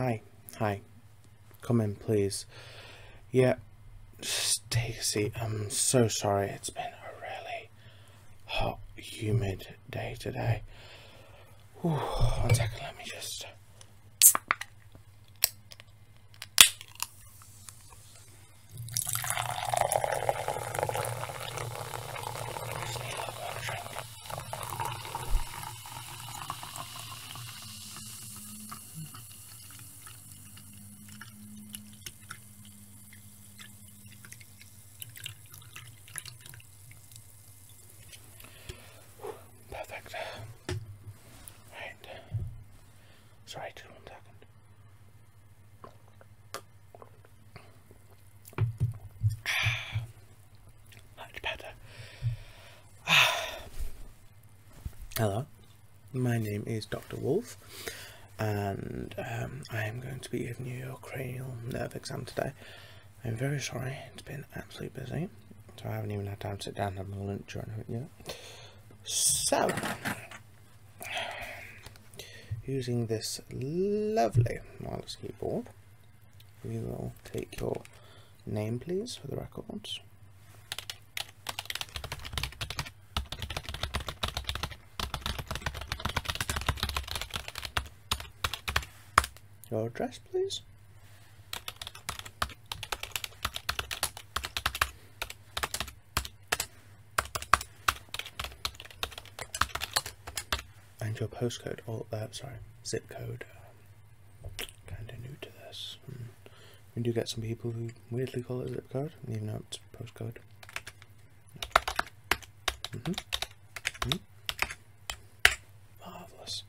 Hi. Come in, please. Yeah, just take a seat. I'm so sorry. It's been a really hot, humid day today. Whew, 1 second, let me just... Perfect. Right. Sorry, just 1 second. Much better. Hello, my name is Dr. Wolf, and I am going to be giving you your cranial nerve exam today. I'm very sorry, it's been absolutely busy, so I haven't even had time to sit down and have my lunch or anything yet. So, using this lovely wireless keyboard, we will take your name, please, for the records. Your address, please. And your postcode, or sorry, zip code. Kind of new to this. We do get some people who weirdly call it zip code, even though it's postcode. Marvellous.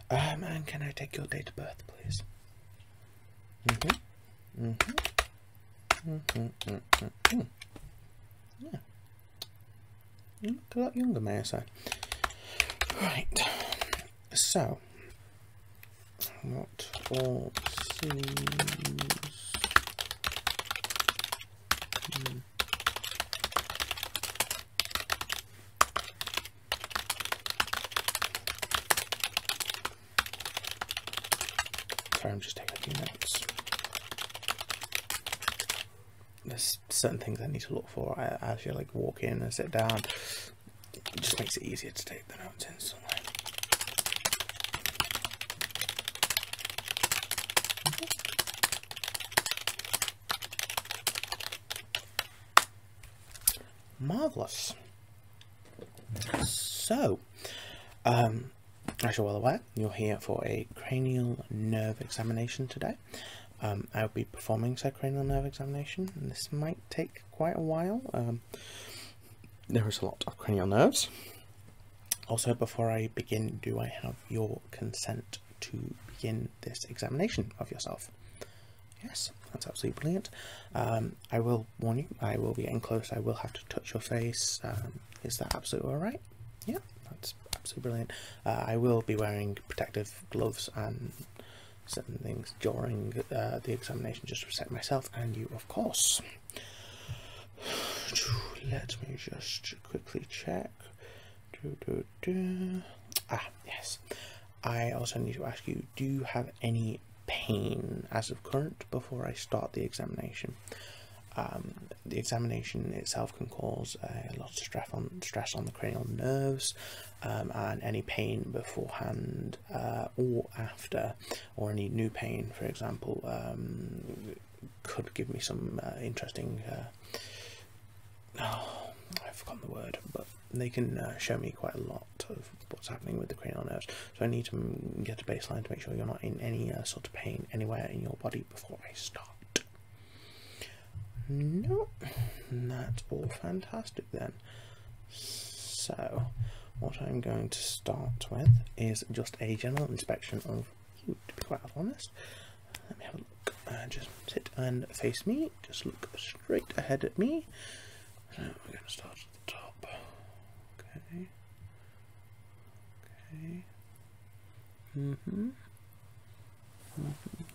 And can I take your date of birth, please? Yeah. You look a lot younger, may I say. Right. So, what all seems... Sorry, I'm just taking a few notes. There's certain things I need to look for as you like walk in and sit down. It just makes it easier to take the notes instantly. Marvellous. So, as you're well aware, you're here for a cranial nerve examination today. I'll be performing said cranial nerve examination, and this might take quite a while. There is a lot of cranial nerves. Also, before I begin, do I have your consent to begin this examination of yourself? Yes, that's absolutely brilliant. I will warn you, I will be getting close. I will have to touch your face. Is that absolutely alright? Yeah, that's absolutely brilliant. I will be wearing protective gloves and certain things during the examination, just to protect myself and you, of course. Let me just quickly check. Ah, yes. I also need to ask you, do you have any pain as of current before I start the examination? The examination itself can cause a lot of stress on the cranial nerves, and any pain beforehand or after, or any new pain, for example, could give me some interesting... I've forgotten the word, but they can show me quite a lot of what's happening with the cranial nerves. So I need to get a baseline to make sure you're not in any sort of pain anywhere in your body before I start. No, that's all fantastic then. So, what I'm going to start with is just a general inspection of you, to be quite honest. Let me have a look. Just sit and face me. Just look straight ahead at me. We're going to start at the top. Okay.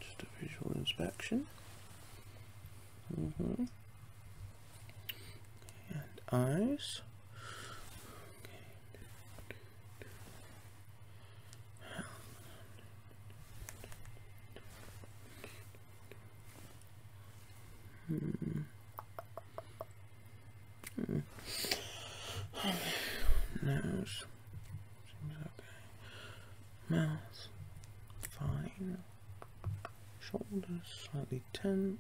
Just a visual inspection. And eyes. nose. Seems okay. Mouth. Fine. Shoulders slightly tensed.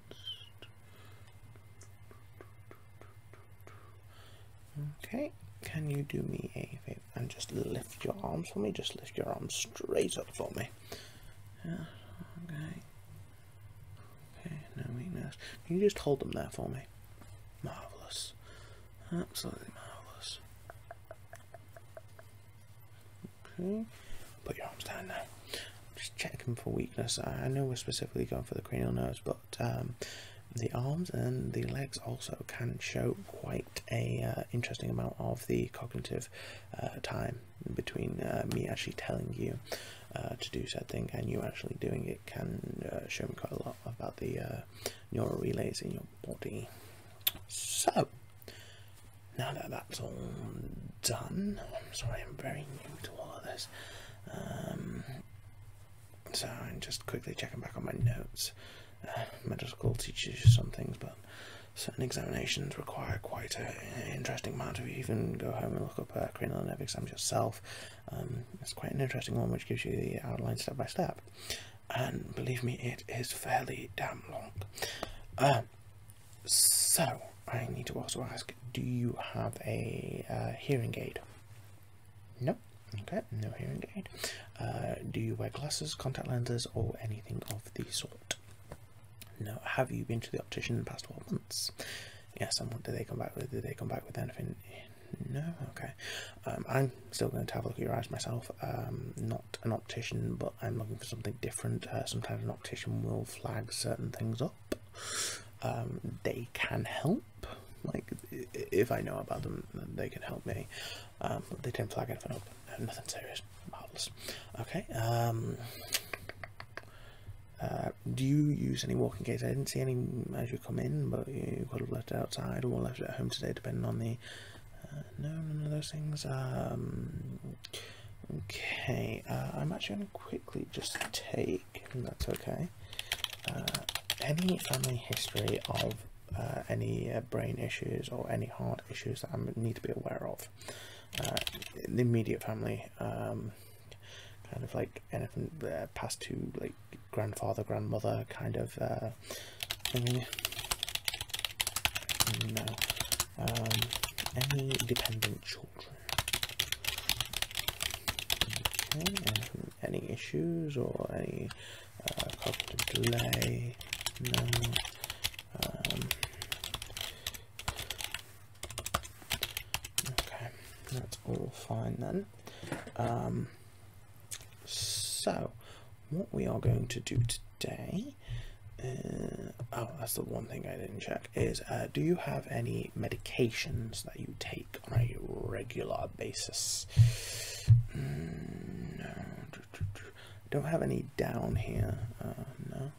Okay, can you do me a favor and just lift your arms for me? Just lift your arms straight up for me. Yeah, okay. Okay, no weakness. Can you just hold them there for me? Marvellous. Absolutely marvellous. Okay, put your arms down now. Just checking for weakness. I know we're specifically going for the cranial nerves, but the arms and the legs also can show quite a interesting amount of the cognitive time between me actually telling you to do said thing and you actually doing it. Can show me quite a lot about the neural relays in your body. So now that that's all done, I'm sorry, I'm very new to all of this. So I'm just quickly checking back on my notes. Medical school teaches you some things, but certain examinations require quite an interesting amount of you. Even go home and look up cranial nerve exams yourself. It's quite an interesting one, which gives you the outline step by step. And believe me, it is fairly damn long. So I need to also ask: do you have a hearing aid? No. Okay, no hearing aid. Do you wear glasses, contact lenses, or anything of the sort? No. Have you been to the optician in the past 12 months? Yes. And what did they come back with? Did they come back with anything? No. Okay. I'm still going to have a look at your eyes myself. Not an optician, but I'm looking for something different. Sometimes an optician will flag certain things up. They can help. Like, if I know about them, then they can help me. But they didn't flag anything up. Nothing serious. Marvellous. Okay. Do you use any walking aids? I didn't see any as you come in, but you could have left it outside or left it at home today, depending on the... no, none of those things. Okay, I'm actually going to quickly just take, if that's okay, any family history of any brain issues or any heart issues that I need to be aware of. The immediate family, kind of like anything passed to like grandfather, grandmother kind of thing. No. Any dependent children? Okay. Any issues or any cognitive delay? No. Okay, that's all fine then. So, what we are going to do today, oh, that's the one thing I didn't check, is do you have any medications that you take on a regular basis? No. Don't have any down here. No.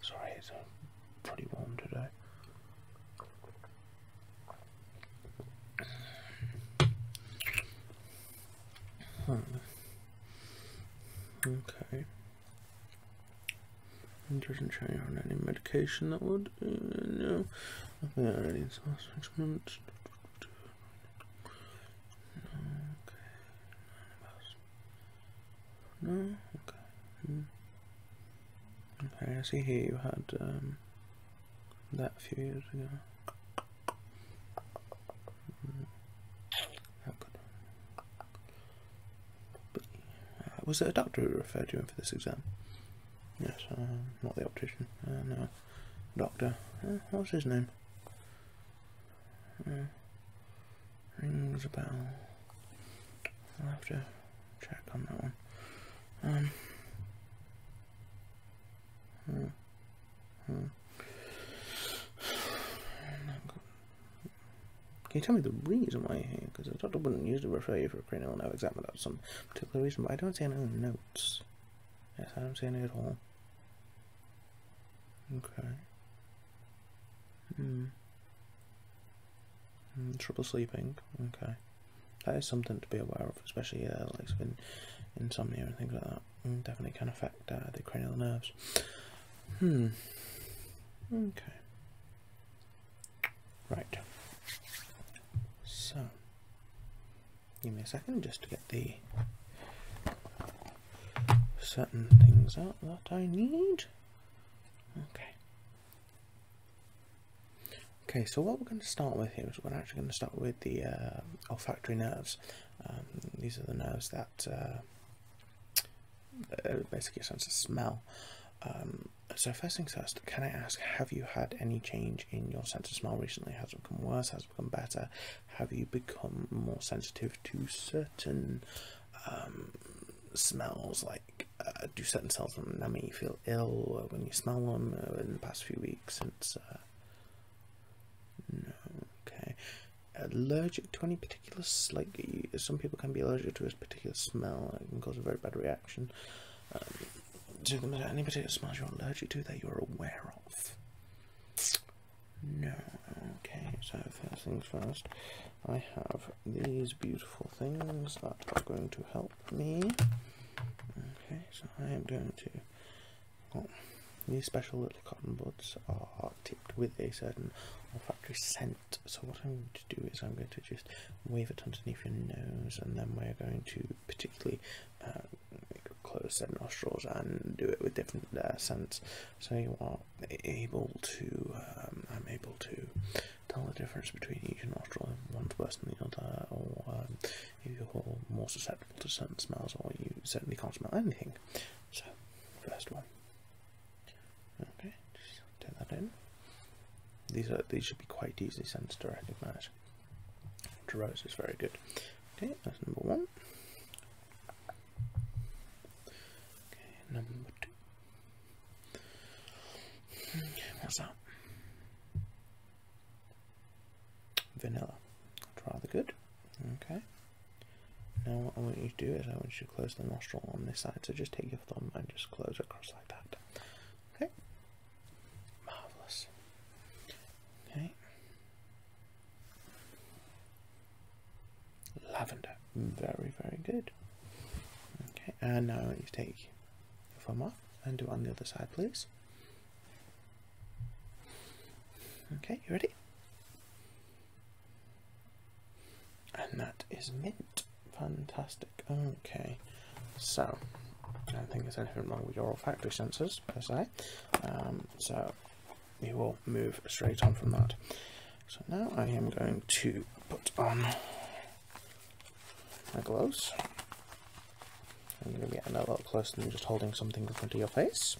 Sorry, it's pretty warm today. Okay. It doesn't show you on any medication that would. No. Okay, already in 6 months. Okay. No. Okay. Okay. I see here you had that a few years ago. Was it a doctor who referred you in for this exam? Yes, not the optician. No, doctor. What was his name? Rings a bell. I'll have to check on that one. Can you tell me the reason why you're here? Because the doctor wouldn't usually refer you for a cranial nerve exam without some particular reason, but I don't see any notes. Yes, I don't see any at all. Okay. Trouble sleeping. Okay. That is something to be aware of, especially like insomnia and things like that. Definitely can affect the cranial nerves. Okay. Right. So, Give me a second just to get the certain things out that I need. Okay. Okay, so what we're going to start with here is we're actually going to start with the olfactory nerves. These are the nerves that basically sense of smell. So first things first, can I ask, have you had any change in your sense of smell recently? Has it become worse? Has it become better? Have you become more sensitive to certain smells? Like, do certain smells make you feel ill when you smell them in the past few weeks since... No, okay. Allergic to any particular, like, some people can be allergic to a particular smell. It can cause a very bad reaction. Do there any particular smells you're allergic to that you're aware of? No. Okay, so first things first, I have these beautiful things that are going to help me. Okay, so I am going to... Oh, these special little cotton buds are tipped with a certain olfactory scent. So what I'm going to do is I'm going to just wave it underneath your nose, and then we're going to particularly close their nostrils and do it with different scents. So you are able to, I'm able to tell the difference between each nostril, if one's worse than the other, or if you're more susceptible to certain smells, or you certainly can't smell anything. So, first one. Okay, just take that in. These should be quite easy scents to recognise. Rose is very good. Okay, that's number one. Okay, number two. What's that? Vanilla. That's rather good. Okay. Now what I want you to do is I want you to close the nostril on this side. So just take your thumb and just close it across like that. Okay. Marvellous. Okay. Lavender. Very, very good. Okay, and now I want you to take your thumb off and do it on the other side, please. Okay, you ready? And that is mint. Fantastic. Okay, so I don't think there's anything wrong with your olfactory sensors per se. So we will move straight on from that. So now I am going to put on my gloves. I'm going to get a little closer than just holding something in front of your face.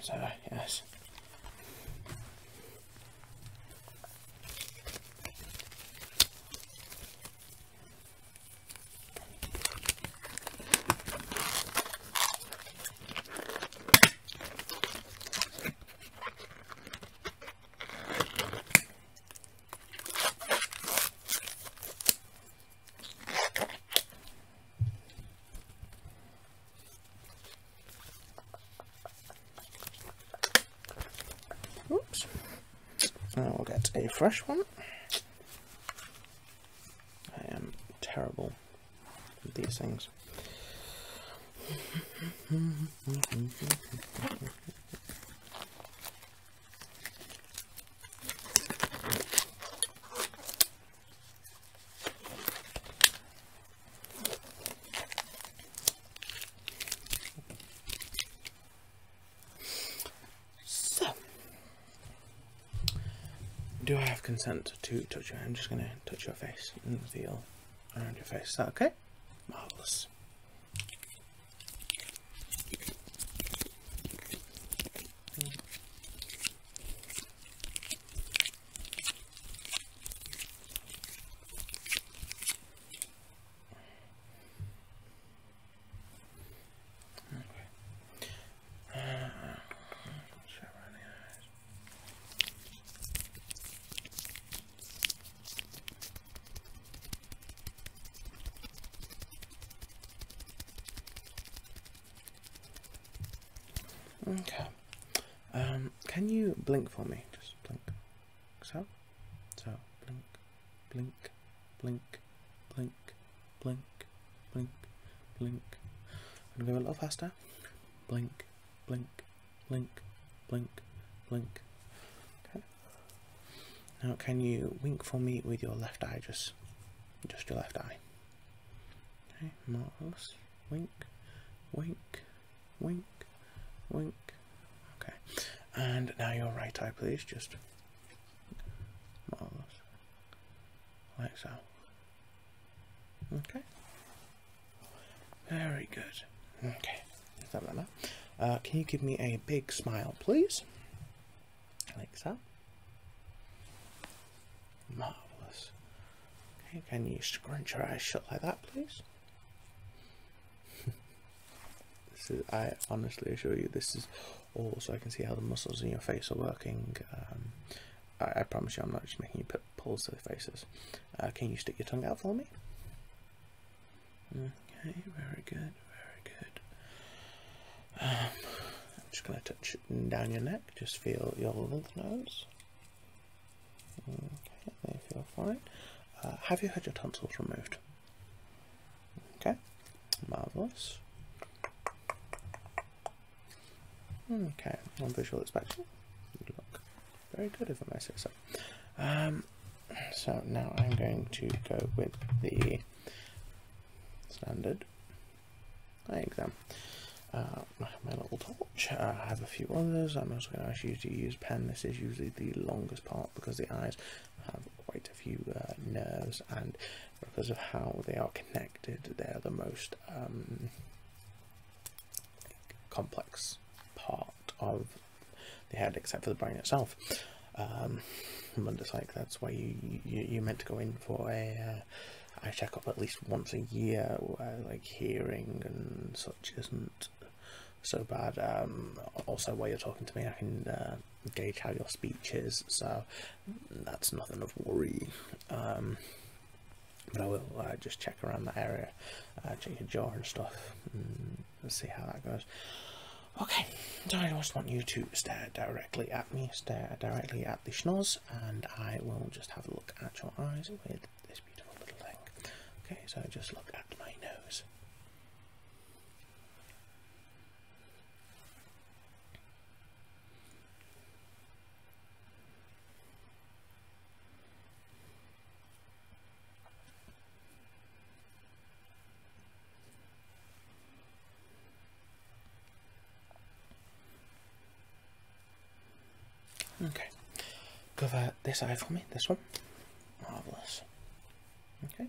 So yes. Oops. Now we'll get a fresh one. I am terrible with these things. Do I have consent to touch you? I'm just going to touch your face and feel around your face. Is that okay? Marvellous. Okay. Can you blink for me? Just blink. So, blink, blink, blink, blink, blink, blink, blink. I'm gonna go a little faster. Blink, blink, blink, blink, blink. Okay. Now, can you wink for me with your left eye? Just just your left eye. Okay, marvellous. Wink, wink, wink, wink. Okay, and now your right eye, please. Just marvellous, like so. Okay, very good. Okay, is that better? Can you give me a big smile, please? Like so. Marvellous. Okay, can you scrunch your eyes shut like that, please? This is, I honestly assure you, this is all so I can see how the muscles in your face are working. I promise you I'm not just making you put pulls to the faces. Can you stick your tongue out for me? Okay, very good, very good. I'm just going to touch down your neck, just feel your lymph nodes. Okay, they feel fine. Have you had your tonsils removed? Okay, marvellous. Okay, on visual inspection, you look very good, if I may say so. So now I'm going to go with the standard eye exam. My little torch. I have a few others. I'm also going to ask you to use pen. This is usually the longest part because the eyes have quite a few nerves, and because of how they are connected, they are the most complex part of the head, except for the brain itself. But it's like that's why you're meant to go in for a eye checkup at least once a year, where like hearing and such isn't so bad. Also, while you're talking to me, I can gauge how your speech is, so that's nothing of worry. But I will just check around that area, check your jaw and stuff, and see how that goes. Okay, so I just want you to stare directly at me, stare directly at the schnoz, and I will just have a look at your eyes with this beautiful little thing. Okay, so just look at my nose. Okay, cover this eye for me, this one. Marvellous. Okay.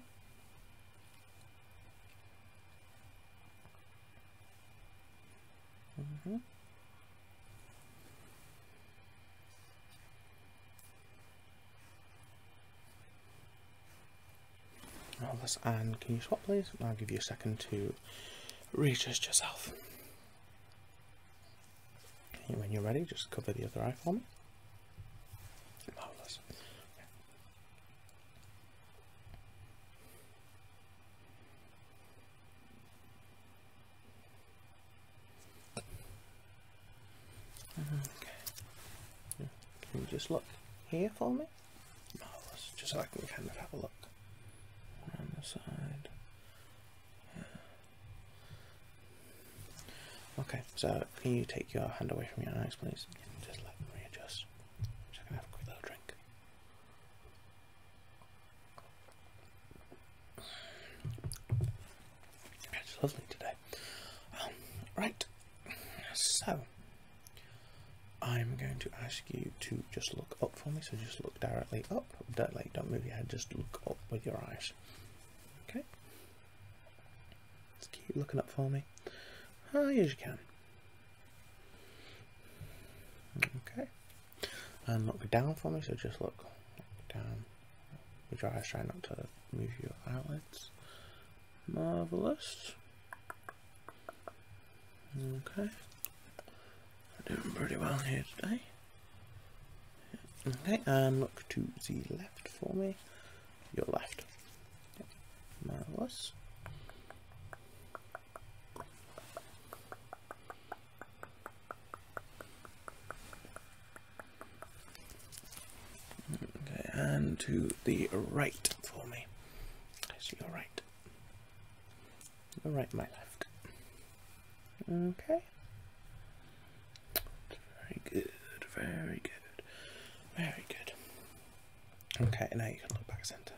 Marvellous, and can you swap please? I'll give you a second to readjust yourself. Okay, when you're ready, just cover the other eye for me. Marvellous. Okay. Can you just look here for me? Marvellous. Just so I can kind of have a look around the side. Yeah. Okay, so can you take your hand away from your eyes, please? Just let me readjust. Just gonna have a quick little drink. It's lovely today. Right, so I'm going to ask you to just look up for me. So just look directly up. Don't move your head. Just look up with your eyes. Okay. Just keep looking up for me. High as you can. Okay. And look down for me. So just look down with your eyes. Try not to move your eyelids. Marvellous. Okay. We're doing pretty well here today. Okay, and look to the left for me. Your left. Yep. Marvellous. Okay, and to the right for me. So your right. Your right, my left. Okay. Very good, very good, very good. Okay, now you can look back centre.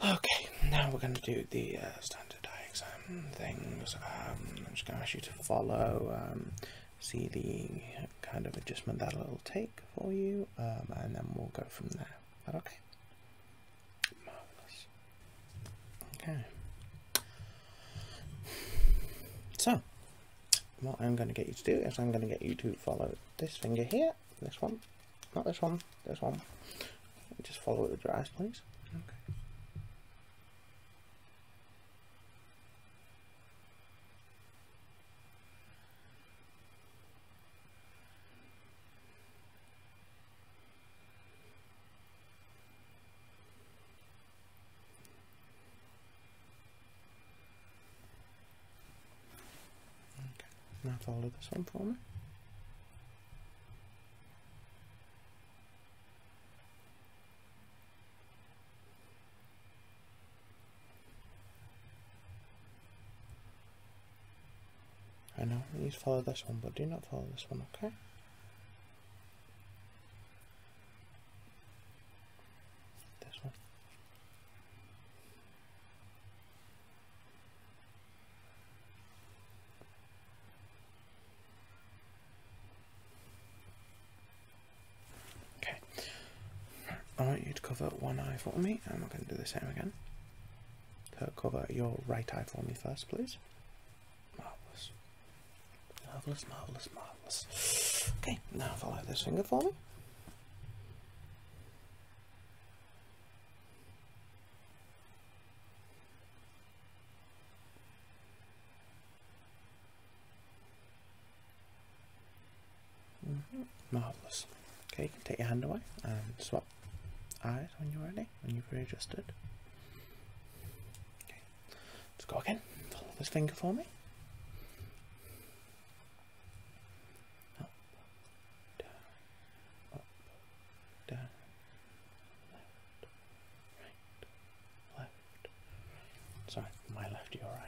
Okay, now we're going to do the standard eye exam things. I'm just going to ask you to follow, see the kind of adjustment that it'll take for you, and then we'll go from there. Is that okay? Marvellous. Okay. So, what I'm going to get you to do is I'm going to get you to follow this finger here, this one, not this one, this one. Just follow it with your eyes, please. Okay. Now follow this one for me. I know, you need to follow this one, but do not follow this one, okay? This one. Okay. I want you to cover one eye for me, and we're going to do the same again. So cover your right eye for me first, please. Marvellous. Marvellous, marvellous, marvellous. Okay, now follow this finger for me. Marvellous. Okay, you can take your hand away and swap eyes when you're ready, when you've readjusted. Okay, let's go again. Follow this finger for me. Up, down, left, right, left. Sorry, my left, your right.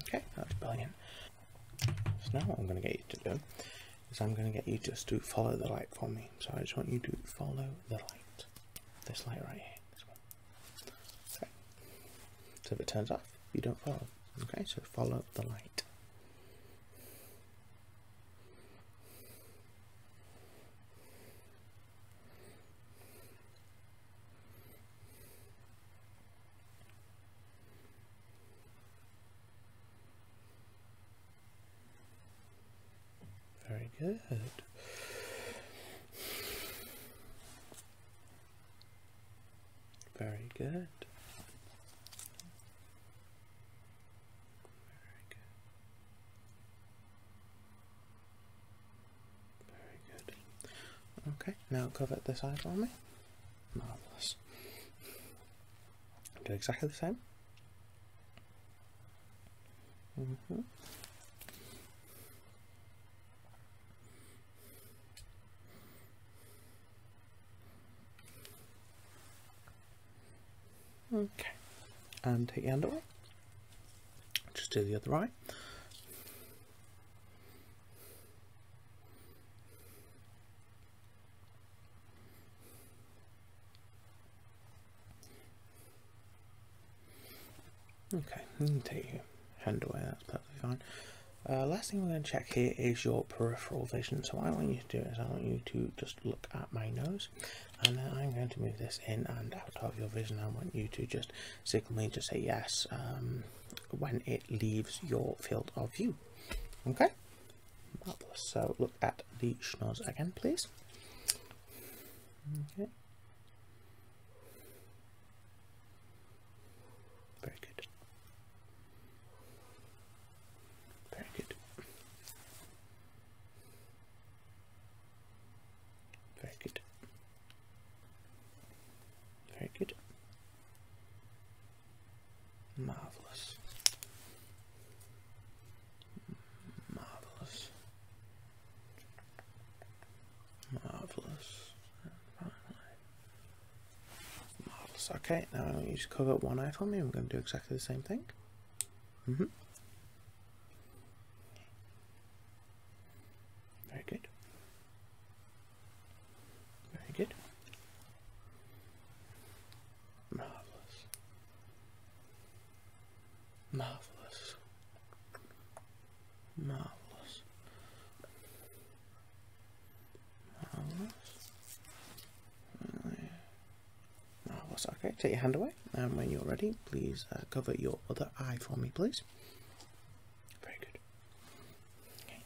Okay, that's brilliant. So now what I'm going to get you to do is I'm going to get you just to follow the light for me. So I just want you to follow the light. This light right here. This one. Okay. So if it turns off, you don't follow. Okay, so follow the light. Very good. Very good. Very good. Very good. Okay, now cover this eye for me. Marvellous. Do exactly the same. Okay, and take your hand away. Just do the other eye. Okay, you can take your hand away, that's perfectly fine. Last thing we're going to check here is your peripheral vision. So what I want you to do is I want you to just look at my nose, and then I'm going to move this in and out of your vision. I want you to just signal me, just say yes when it leaves your field of view. Okay? Marvellous. So look at the schnoz again, please. Okay. Very good. Very good. Very good. Very good. Marvellous. Marvellous. Marvellous. Marvellous. Okay, now I want you to cover one eye for me. I'm going to do exactly the same thing. Very good. marvellous. Okay, take your hand away, and when you're ready, please cover your other eye for me, please. Very good. Okay.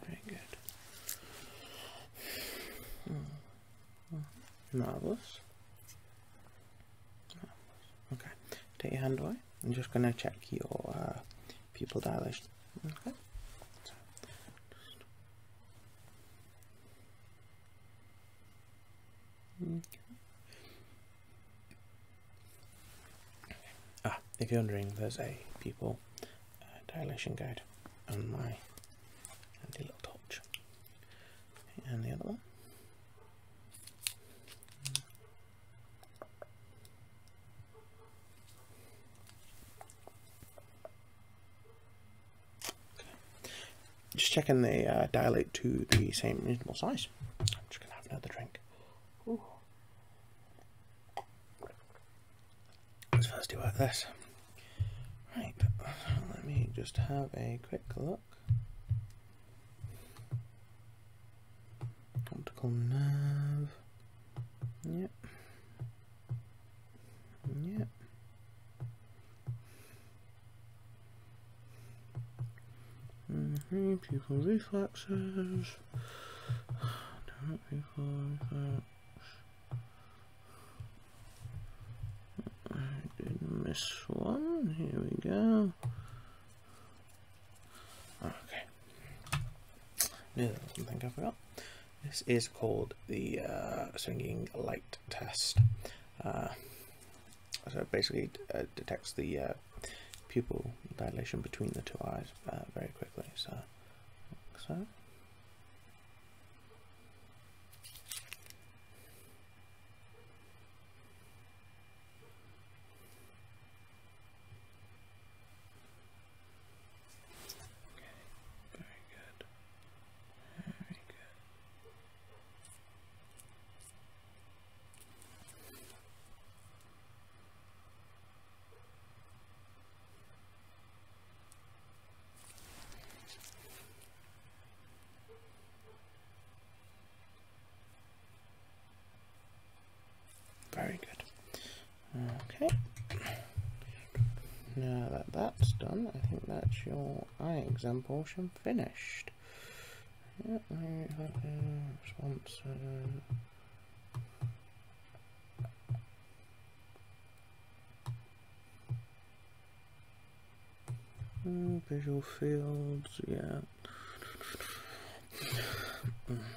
Very good. Marvellous. Okay, take your hand away. I'm just going to check your pupil dilation. Okay. If you're wondering, there's a pupil dilation guide on my handy little torch. And the other one. Just checking they dilate to the same reasonable size. I'm just going to have another drink. Ooh. Let's first do like this. Right, let me just have a quick look. Optical nerve. Yep. Yep. Pupil reflexes. Direct pupil reflex. I did miss one. Here we go. Okay. Knew there was something I forgot. This is called the swinging light test. So it basically detects the pupil dilation between the two eyes very quickly. So, like so. Very good. Okay. Now that that's done, I think that's your eye exam portion finished. Yep, response. Visual fields, yeah.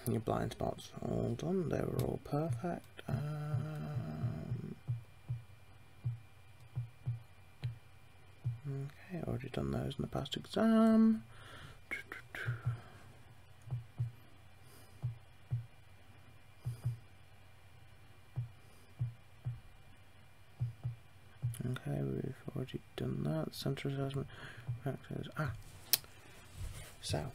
Your blind spots all done, they were all perfect. Okay, already done those in the past exam. Okay, we've already done that. Center assessment factors. So.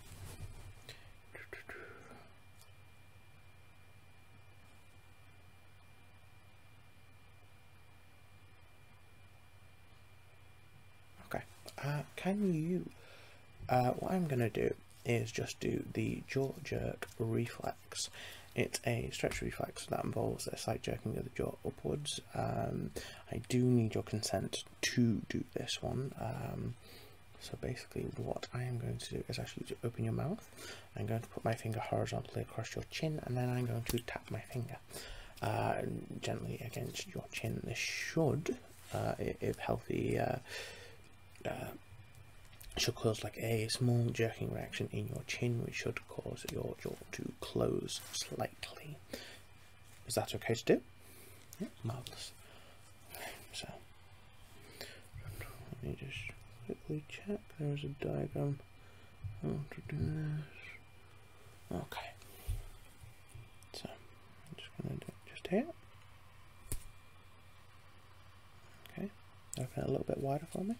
Can you, what I'm going to do is just do the jaw jerk reflex. It's a stretch reflex that involves a slight jerking of the jaw upwards. I do need your consent to do this one. So basically what I am going to do is actually to open your mouth. I'm going to put my finger horizontally across your chin, and then I'm going to tap my finger gently against your chin. This should, if healthy, should cause like a small jerking reaction in your chin, which should cause your jaw to close slightly. Is that okay to do? Yeah, marvellous. So let me just quickly check. There's a diagram how to do this. Okay. So I'm just going to do it just here. Okay. Open it a little bit wider for me.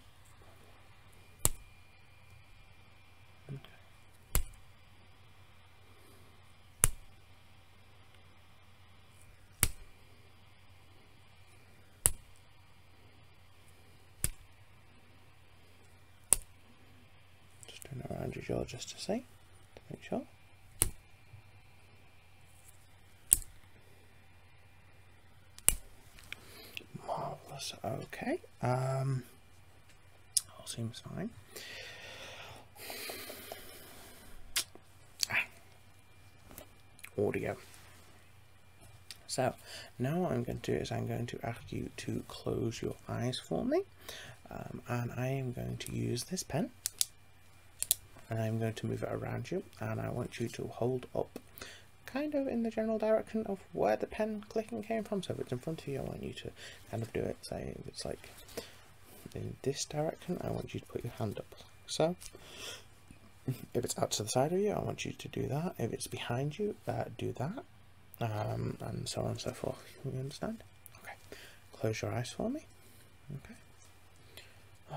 close yours just to see, to make sure. Marvellous, okay. All seems fine. Audio. So now what I'm going to do is I'm going to ask you to close your eyes for me, and I am going to use this pen, and I'm going to move it around you, and I want you to hold up kind of in the general direction of where the pen clicking came from. So if it's in front of you, I want you to kind of do it, say if it's like in this direction, I want you to put your hand up. So if it's out to the side of you, I want you to do that. If it's behind you, do that, and so on and so forth. You understand? Okay. Close your eyes for me. Okay.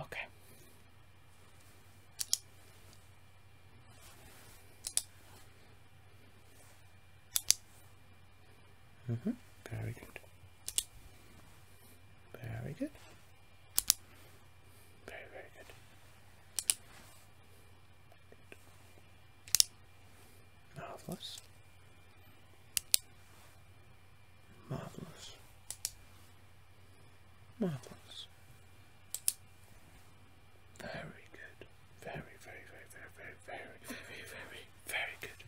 Okay. Very good. Very good. Very, very good. Marvellous. Marvellous. Marvellous. Very good. Very, very, very, very, very, very, very, very, very good.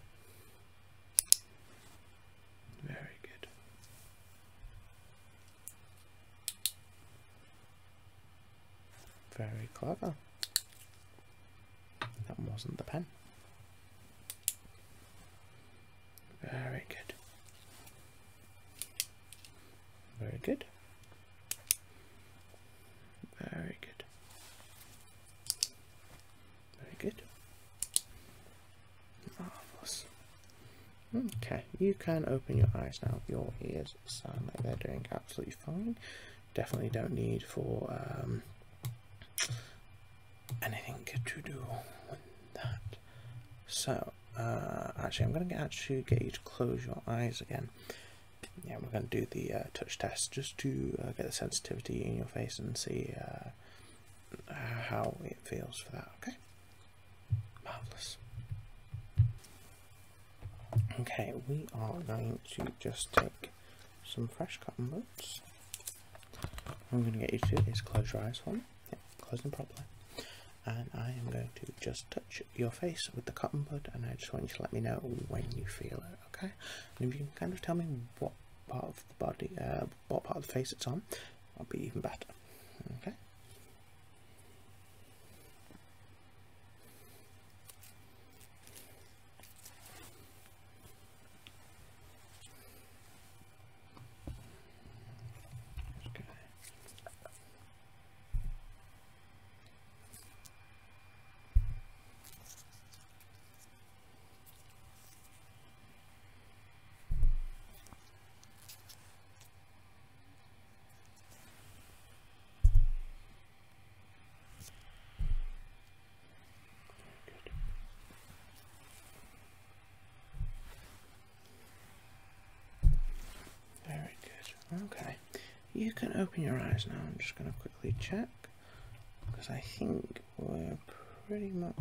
Very good. Very clever. That wasn't the pen. Very good. Very good. Very good. Very good. Marvellous. Okay, you can open your eyes now. Your ears sound like they're doing absolutely fine. Definitely don't need for anything to do with that. So, actually, I'm going to actually get you to close your eyes again. Yeah, we're going to do the touch test just to get the sensitivity in your face and see how it feels for that. Okay, marvellous. Okay, we are going to just take some fresh cotton buds. What I'm going to get you to do is close your eyes for me. Yeah, close them properly. And I am going to just touch your face with the cotton bud, and I just want you to let me know when you feel it, okay? And if you can kind of tell me what part of the body, what part of the face it's on, that'll be even better, okay? Okay, you can open your eyes now. I'm just going to quickly check, because I think we're pretty much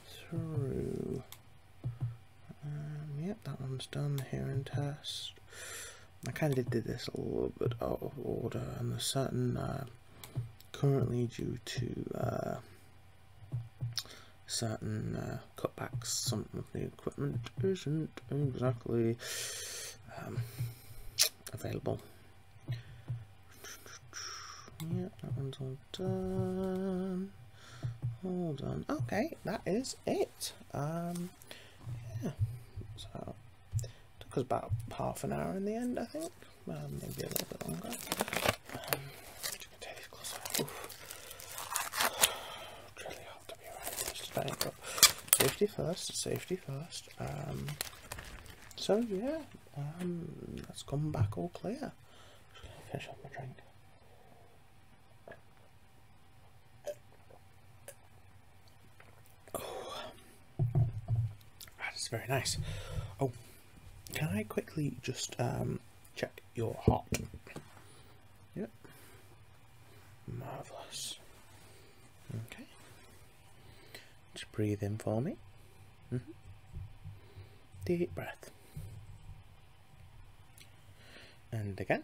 through. Yep, that one's done, the hearing test. I kind of did this a little bit out of order, and there's certain, currently due to certain cutbacks, some of the equipment isn't exactly available. Yeah, that one's all done. All done. Okay, that is it. Yeah. So took us about half an hour in the end, I think. Maybe a little bit longer. Just gonna take these close up. It's really hot to be around this today, but safety first. Safety first. So yeah, let's come back all clear. Just gonna finish off my drink. Oh, that is very nice. Oh, can I quickly just check your heart? Yep. Marvellous. Okay. Just breathe in for me. Deep breath. And again.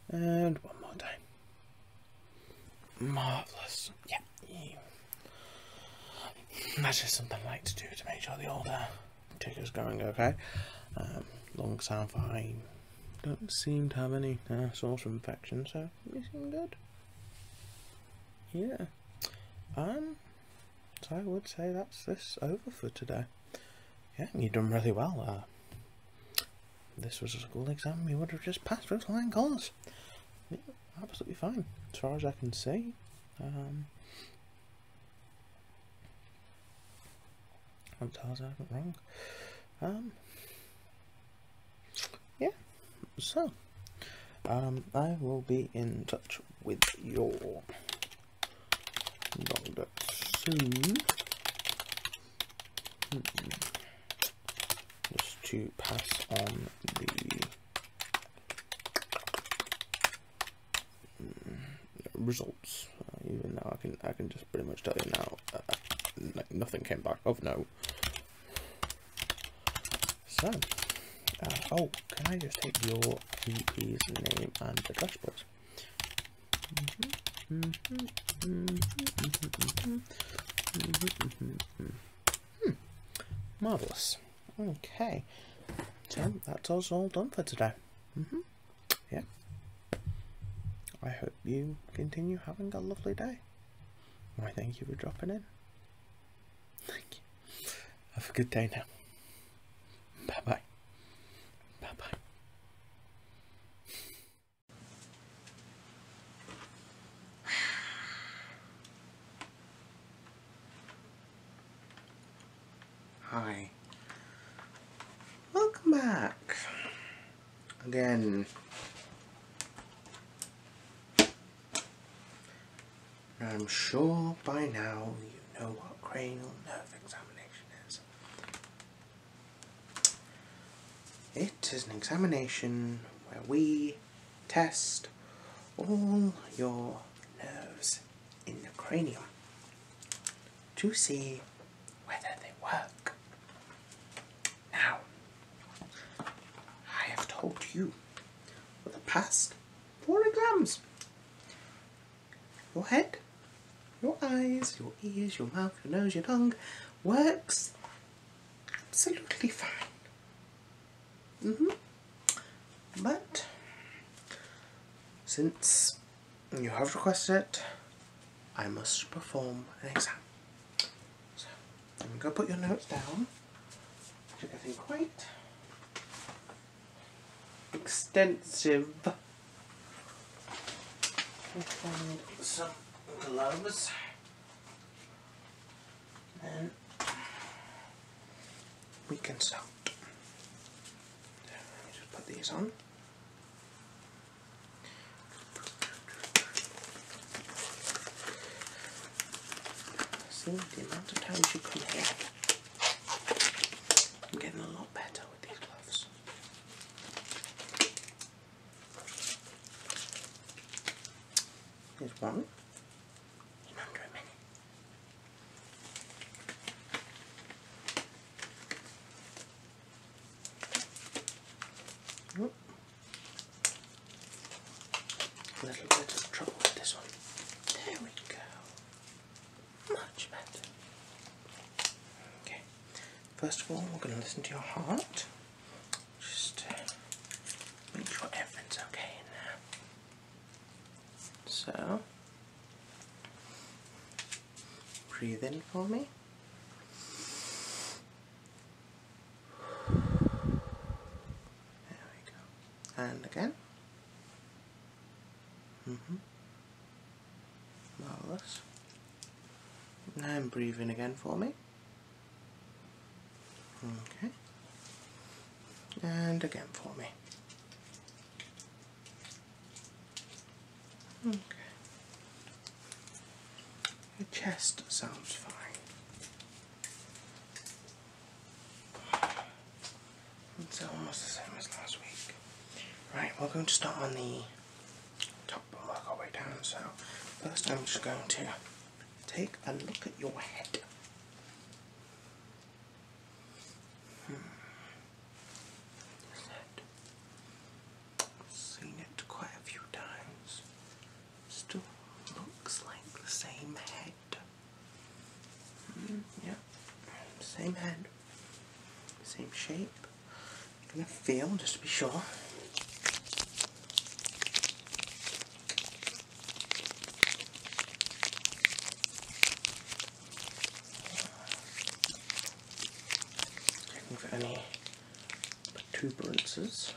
And one more time. Marvellous. Yeah. That's just something I like to do to make sure the older ticker's going okay. Lungs sound fine. Don't seem to have any source of infection, so we seem good. Yeah. So I would say that's this over for today. Yeah, you've done really well. This was a school exam, you would have just passed with flying colours. Yeah, absolutely fine, as far as I can see. Can't tell us anything wrong. Yeah, so I will be in touch with your doctor soon. Just to pass on the results, even though I can just pretty much tell you now, nothing came back of no. So, oh, can I just take your GP's name and address, please? Marvellous. Okay, so that's us all done for today. Yeah. I hope you continue having a lovely day. Why, thank you for dropping in. Thank you. Have a good day now. Bye bye. Bye bye. Hi. Welcome back. Again. I'm sure by now you know what cranial nerve examination is. It is an examination where we test all your nerves in the cranium to see whether they work. Now, I have told you for the past 4 exams. Your head, your eyes, your ears, your mouth, your nose, your tongue works absolutely fine. But since you have requested it, I must perform an exam. So I'm going to put your notes down, which are getting quite extensive. We'll find some gloves, and we can start. So let me just put these on. See, the amount of times you come here, I'm getting a lot better with these gloves. Here's one. In under a minute. Oh. A little bit of trouble with this one. There we go. Much better. Okay. First of all, we're going to listen to your heart. Just make sure everything's okay in there. So, breathe in for me. There we go. And again. Marvellous. And breathe in again for me. Okay. And again for me. Okay. Your chest sounds fine. It's almost the same as last week. Right, we're going to start on the top and work our way down. So first I'm just going to take a look at your head. This head. I've seen it quite a few times. Still looks like the same head. Yeah, same head, same shape. I'm gonna feel just to be sure. Checking for any protuberances.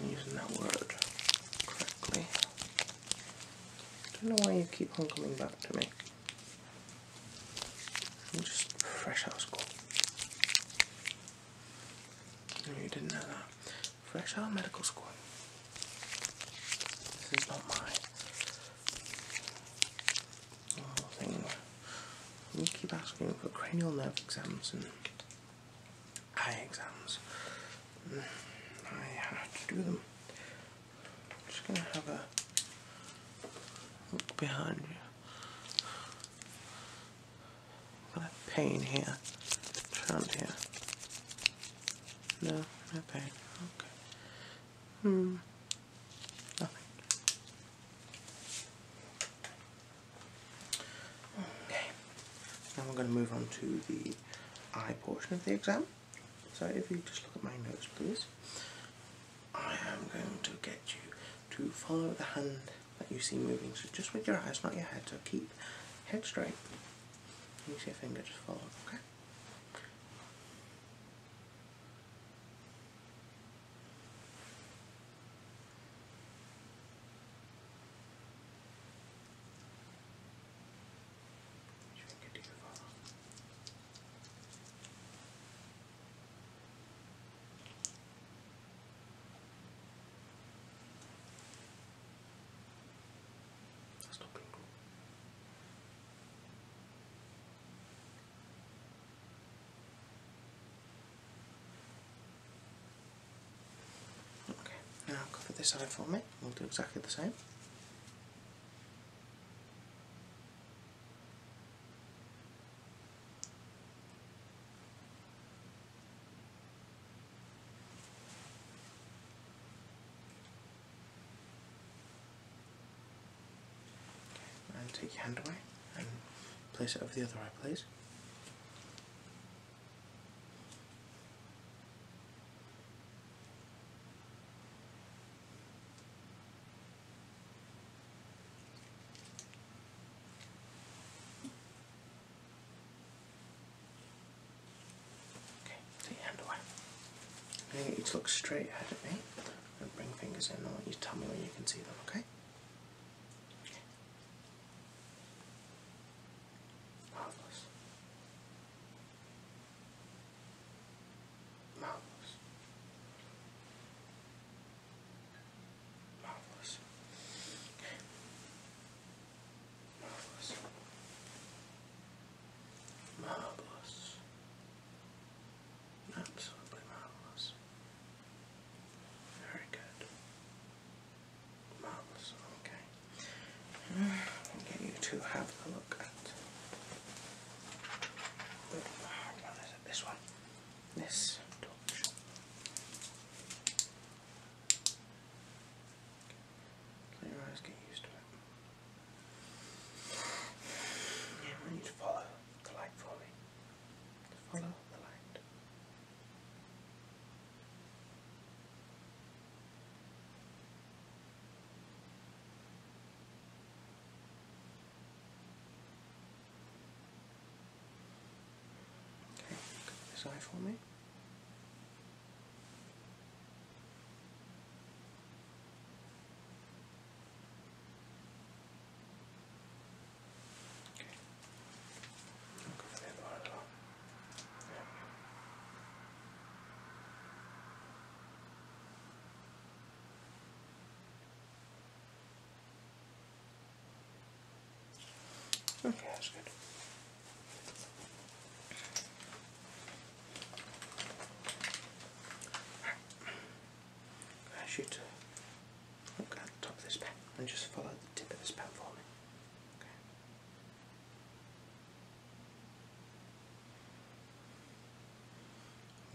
I'm using that word correctly. I don't know why you keep on coming back to me. I'm just fresh out of school. No, you didn't know that. Fresh out of medical school. This is not my thing. You keep asking for cranial nerve exams and eye exams. I have to do them. I'm just going to have a look behind you. Got a pain here. Around here. No, no pain. Okay. Nothing. Okay. Now we're going to move on to the eye portion of the exam. So if you just look at my notes, please. I am going to get you to follow the hand that you see moving. So just with your eyes, not your head. So keep head straight. Use your finger, just follow, okay? Which finger do you follow? That's not being cool. Now cover this eye for me, we'll do exactly the same. Okay, and take your hand away and place it over the other eye, please. I want you to look straight ahead at me and bring fingers in. I want you to tell me when you can see them, okay? Marvellous. Marvellous. Marvellous. Marvellous. Marvellous. Absolutely marvellous. Very good. Marvellous. Okay. I'll get you to have a look at what is it? This one. This touch. Let your eyes get used to it. Yeah, I want you to follow the light for me. Follow the light. Okay, cover this eye for me. Okay. I'll cover the other eye as well. Okay, that's good. I ask you to look at the top of this pen and just follow the tip of this pen for me. Okay.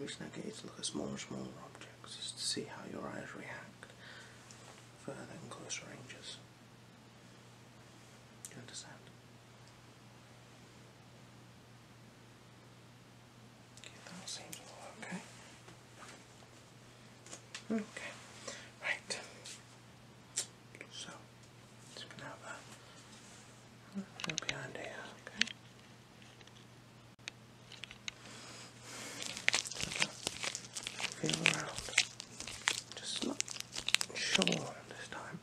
I'm just going to get you to look at smaller and smaller objects just to see how your eyes react further and closer ranges. Do you understand? Okay, that seems all okay. Okay, right. So, just going to have that look behind here, okay? Feel around. Just not sure this time.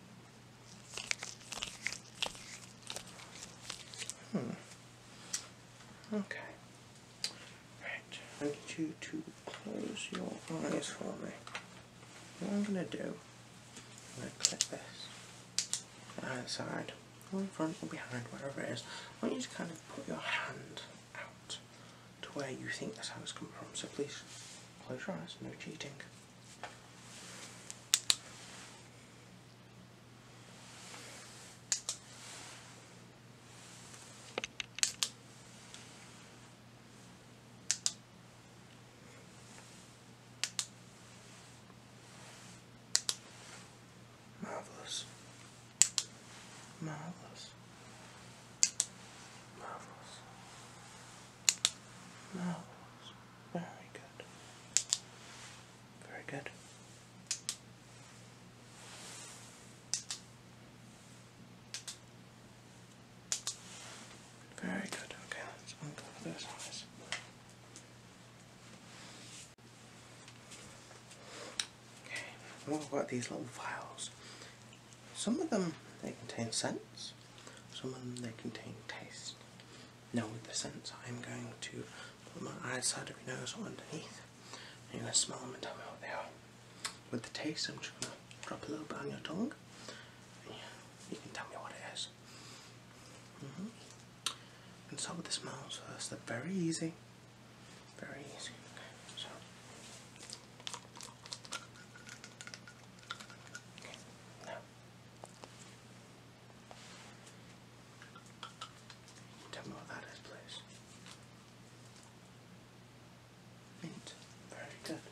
Okay. Right. I need you to close your eyes for me. What I'm going to do, I'm going to clip this either side, or in front or behind, wherever it is. I want you to kind of put your hand out to where you think the sound has come from. So please close your eyes, no cheating. Marvellous. Marvellous. Marvellous. Marvellous. Very good. Very good. Very good. Okay, let's uncover those eyes. Okay, what about these little vials? Some of them, they contain scents. Some of them, they contain taste. Now with the scents, I'm going to put my eyes side of your nose or underneath. And you're going to smell them and tell me what they are. With the taste, I'm just going to drop a little bit on your tongue. And you can tell me what it is. I'm going to start with the smells first. They're very easy. Very easy. Okay, so. Okay, now. Tell me what that is, please. Mint. Very good.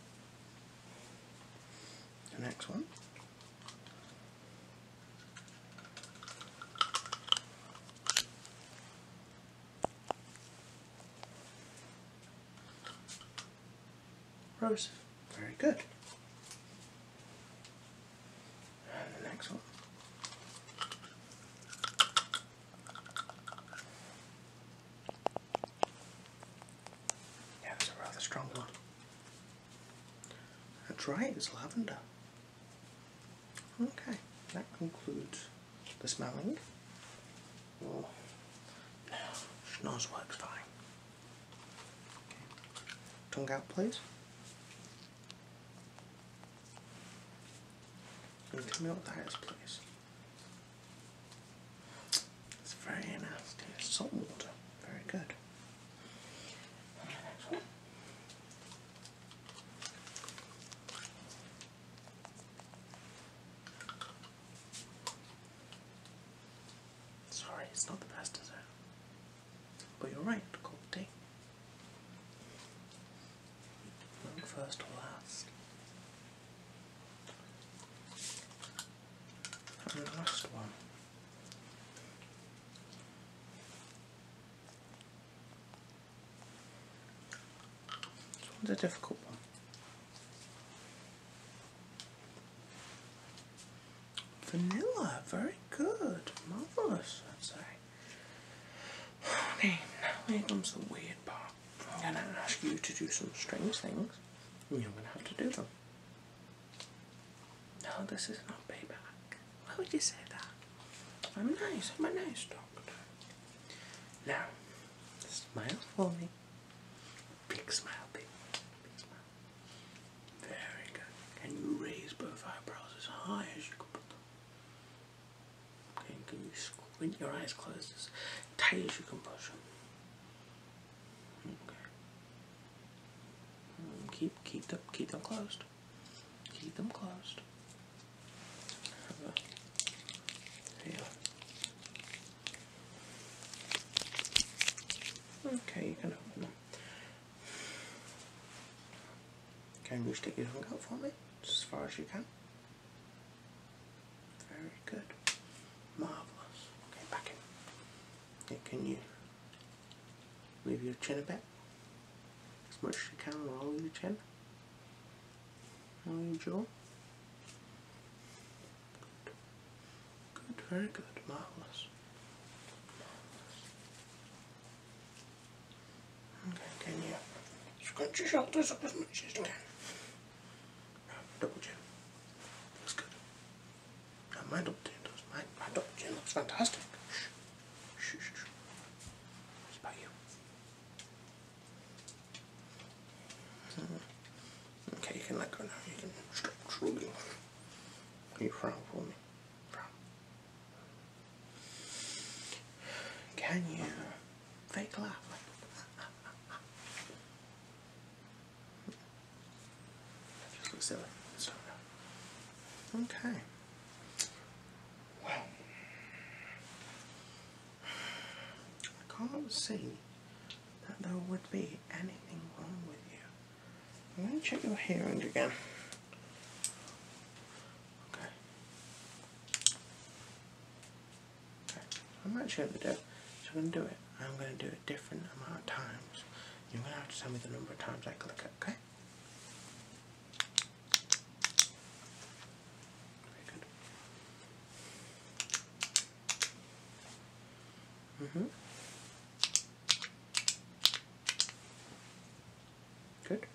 The next one. Rose. Very good. And the next one. Yeah, it's a rather strong one. That's right, it's lavender. Okay, that concludes the smelling. Oh, now, schnoz works fine. Okay. Tongue out, please. Can you tell me what that is, please? It's very nasty. It's salt water. Very good. And the next one. Sorry, it's not the best, is it? But you're right, cold tea. Look first or last. And the last one. This one's a difficult one. Vanilla, very good, marvellous, I'd say. Okay, now here comes the weird part. I'm going to ask you to do some strange things, and you're going to have to do them. No, this is not payback. Why would you say that? I'm a nice doctor. Now, smile for me. Big smile, big smile. Very good. Can you raise both eyebrows as high as you can put them? Okay, can you squint your eyes closed as tight as you can push them? Okay. Keep them closed. Keep them closed. Have a feel. Okay, you can open them. Can you stick your tongue out for me? Just as far as you can. Very good. Marvellous. Okay, back in. Okay, can you move your chin a bit? As much as you can, roll your chin. Roll your jaw. Good, very good. Marvellous. Okay, can you scrunch your shoulders up as much as you can? Double chin. Looks good. Now my double chin does. My double chin looks fantastic. Shh. Shh, shh, shh. It's about you. Okay, you can let go now. You can stop shrugging. Can you frown for me? Frown. Can you fake laugh? Just look silly. So, okay. Well, I can't see that there would be anything wrong with you. I'm going to check your hearing again. Okay. I'm actually going to do it. So I'm going to do it. I'm going to do it a different amount of times. You're going to have to tell me the number of times I click it, okay? Very good. Good.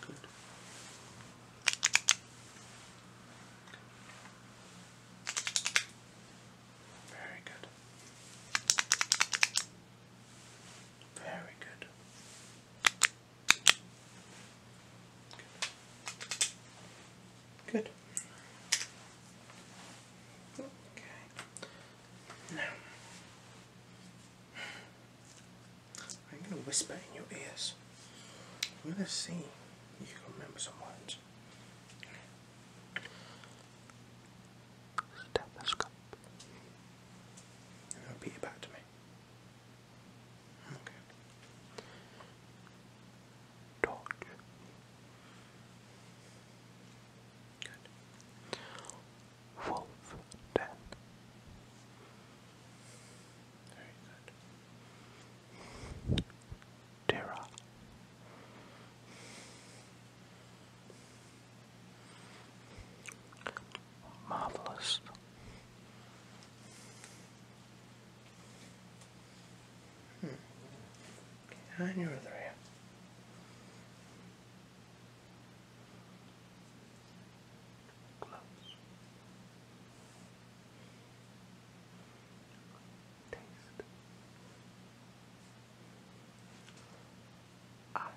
Good. Very good. Very good. Good. Okay. Now, I'm going to whisper in your ears. I'm going to see if you can remember some words. Stethoscope. And repeat it back to me. Okay. Torch. Good. Wolfden. Very good. Dira. Marvellous. And your other ear. Close. Taste. Eyes.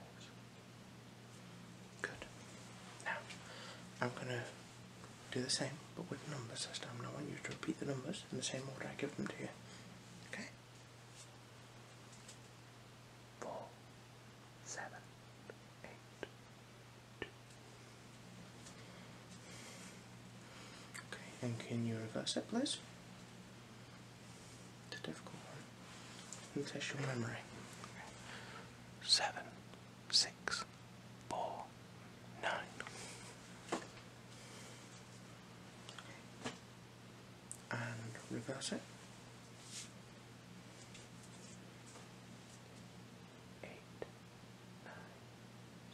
Good. Now, I'm going to do the same, but with numbers this time. I want you to repeat the numbers in the same order I give them to you. Okay? 4, 7, 8, 2. Okay, and can you reverse it, please? It's a difficult one. And test your memory. 7, 6, 4, 9. And reverse it. 8, 9,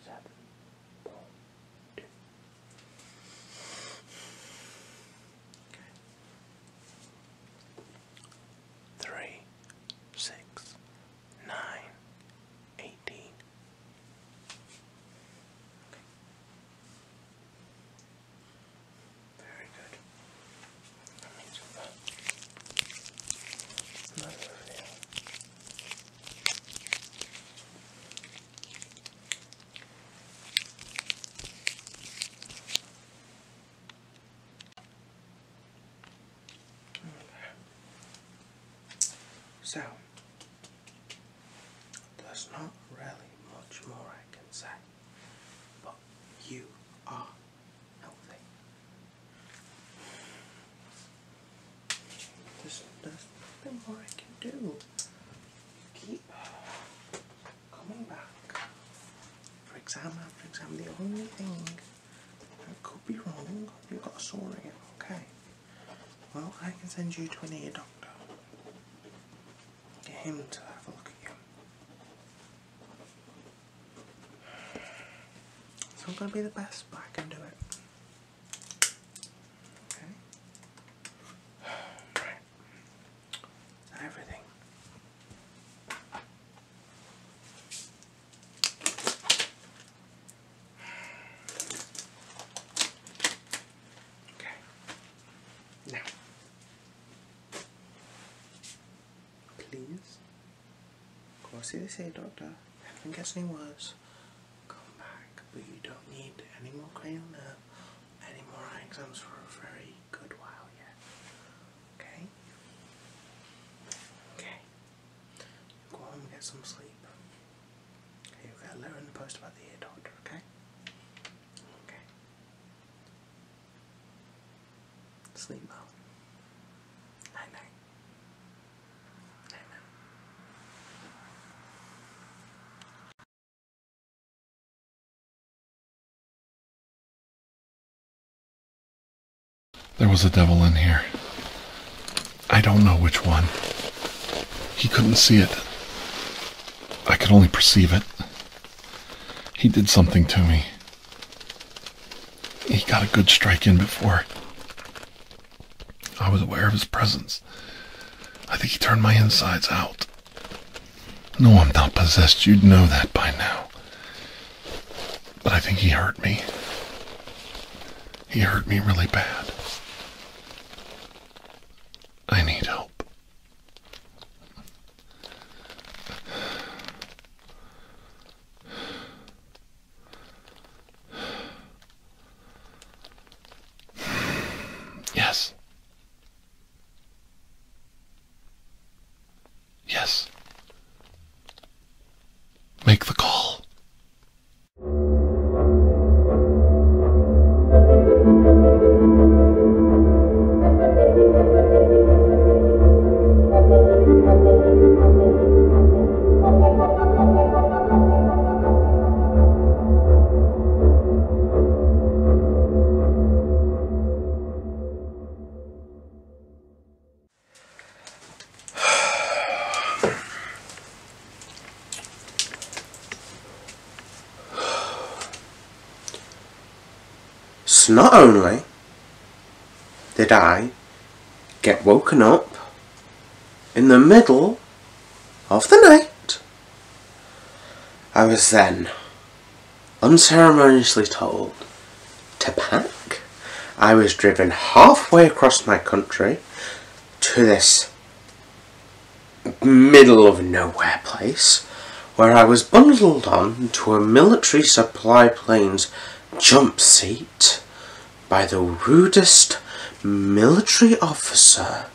7, 4, 2. Okay. 3, 6, 9, 18. Okay. Very good. That means another review. So, there's not really much more I can say, but you are Well, I can send you to an ear doctor. Get him to have a look at you. It's not going to be the best, but I can do it. Okay. Right. Everything. Okay. Now, please go see this ear doctor. If anything gets any worse, come back. But you don't need any more cranial nerve, any more eye exams for a very good while yet. Okay? Okay. Go home and get some sleep. Okay, you'll get a letter in the post about the ear doctor, okay? Okay. Sleep well. Night night. Night night. There was a devil in here. I don't know which one. He couldn't see it. I could only perceive it. He did something to me. He got a good strike in before. I was aware of his presence. I think he turned my insides out. No, I'm not possessed. You'd know that by now. But I think he hurt me. He hurt me really bad. I need help. Yes. Yes. Make the call. So not only did I get woken up in the middle of the night, I was then unceremoniously told to pack. I was driven halfway across my country to this middle of nowhere place where I was bundled on to a military supply plane's jump seat by the rudest military officer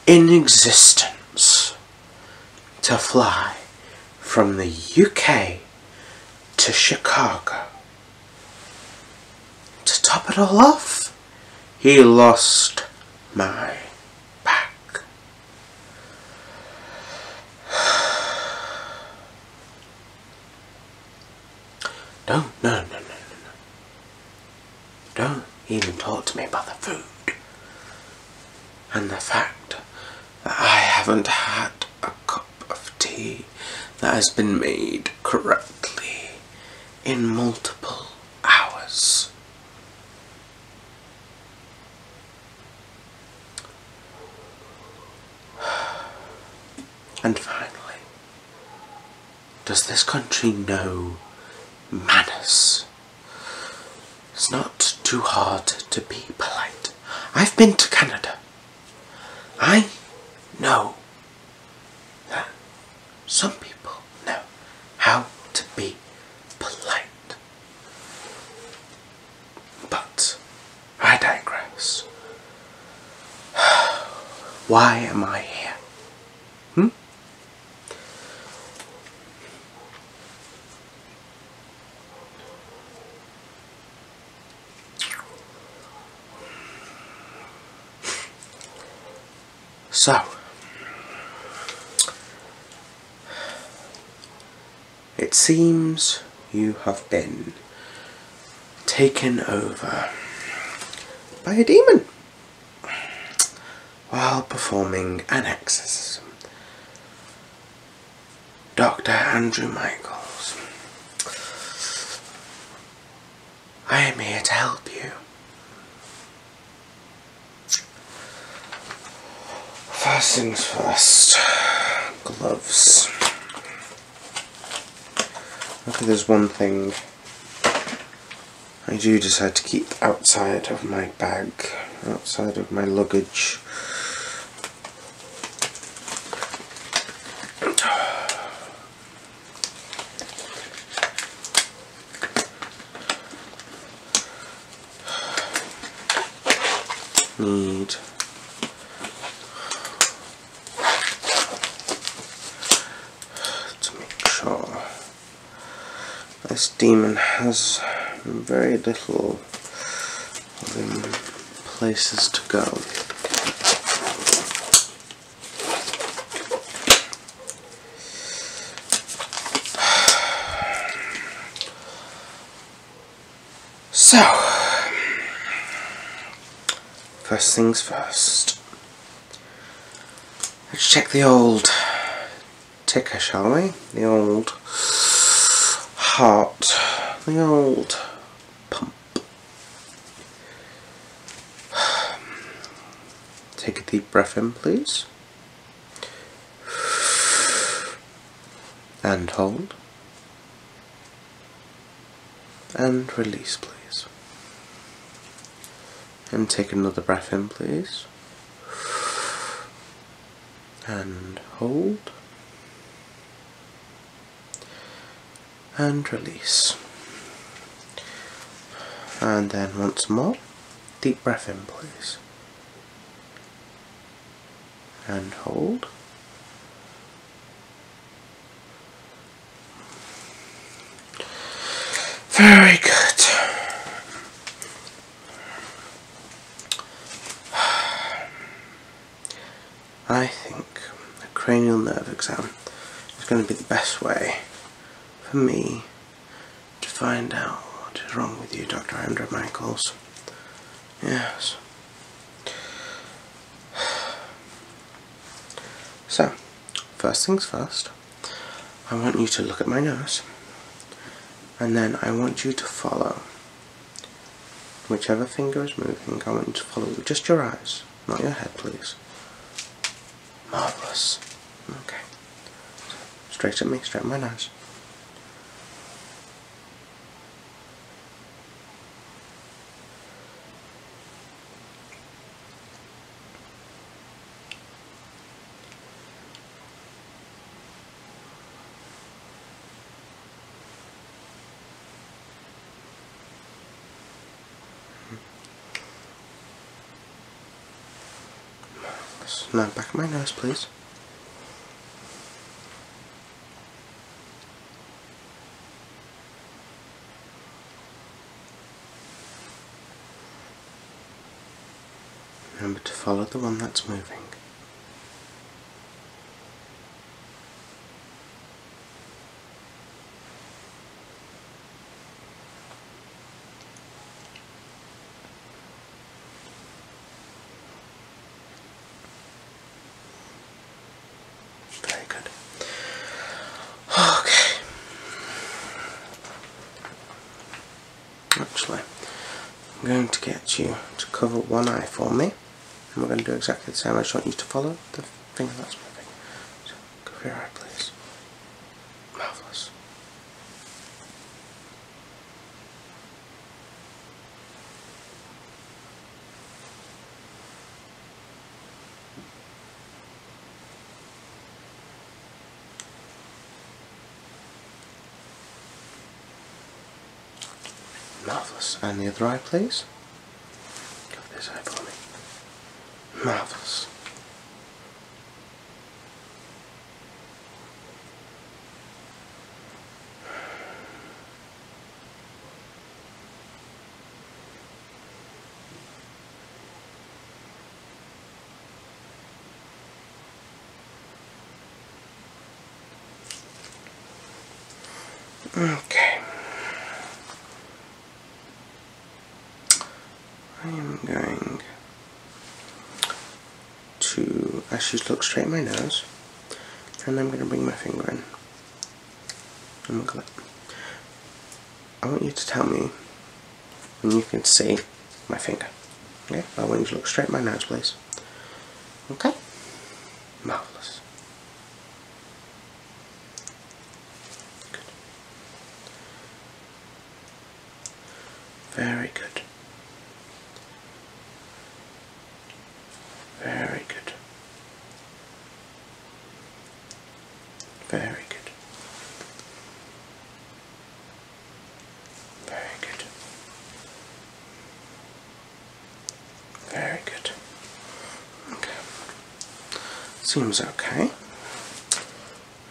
in existence to fly from the UK to Chicago. To top it all off, he lost my back. No. Don't even talk to me about the food and the fact that I haven't had a cup of tea that has been made correctly in multiple hours. And finally, does this country know manners? It's not too hard to be polite. I've been to Canada. I know that some people know how to be polite. But I digress. Why am I here? So, it seems you have been taken over by a demon. while performing an exorcism. Dr. Andrew Michaels. I am here to help you. First things first, gloves. Okay, there's one thing I do decide to keep outside of my bag, outside of my luggage. Need to make sure this demon has very little places to go. So, first things first, let's check the old ticker, shall we? The old heart, the old pump. Take a deep breath in, please, and hold, and release, please. And take another breath in, please, and hold, and release. And then once more, deep breath in, please, and hold, very good. I think a cranial nerve exam is going to be the best way for me to find out what is wrong with you, Dr. Andrew Michaels. Yes. So, first things first, I want you to look at my nose, and then I want you to follow whichever finger is moving. I want you to follow with just your eyes, not your head, please. Marvellous. Okay. Straight at me, straight at my nose. Now back of my nose, please. Remember to follow the one that's moving. Actually, I'm going to get you to cover one eye for me, and we're going to do exactly the same. I just want you to follow the finger that's moving. So, cover your eye, please. Marvellous. Marvellous. And the other eye, please. Cover this eye for me. Marvellous. Okay. I am going ask you to look straight at my nose, and I'm going to bring my finger in and wiggle it. I want you to tell me when you can see my finger. Okay? I want you to look straight at my nose, please. Okay? Marvellous. Good. Very good. Very good. Very good. Very good. Very good. Okay. Seems okay.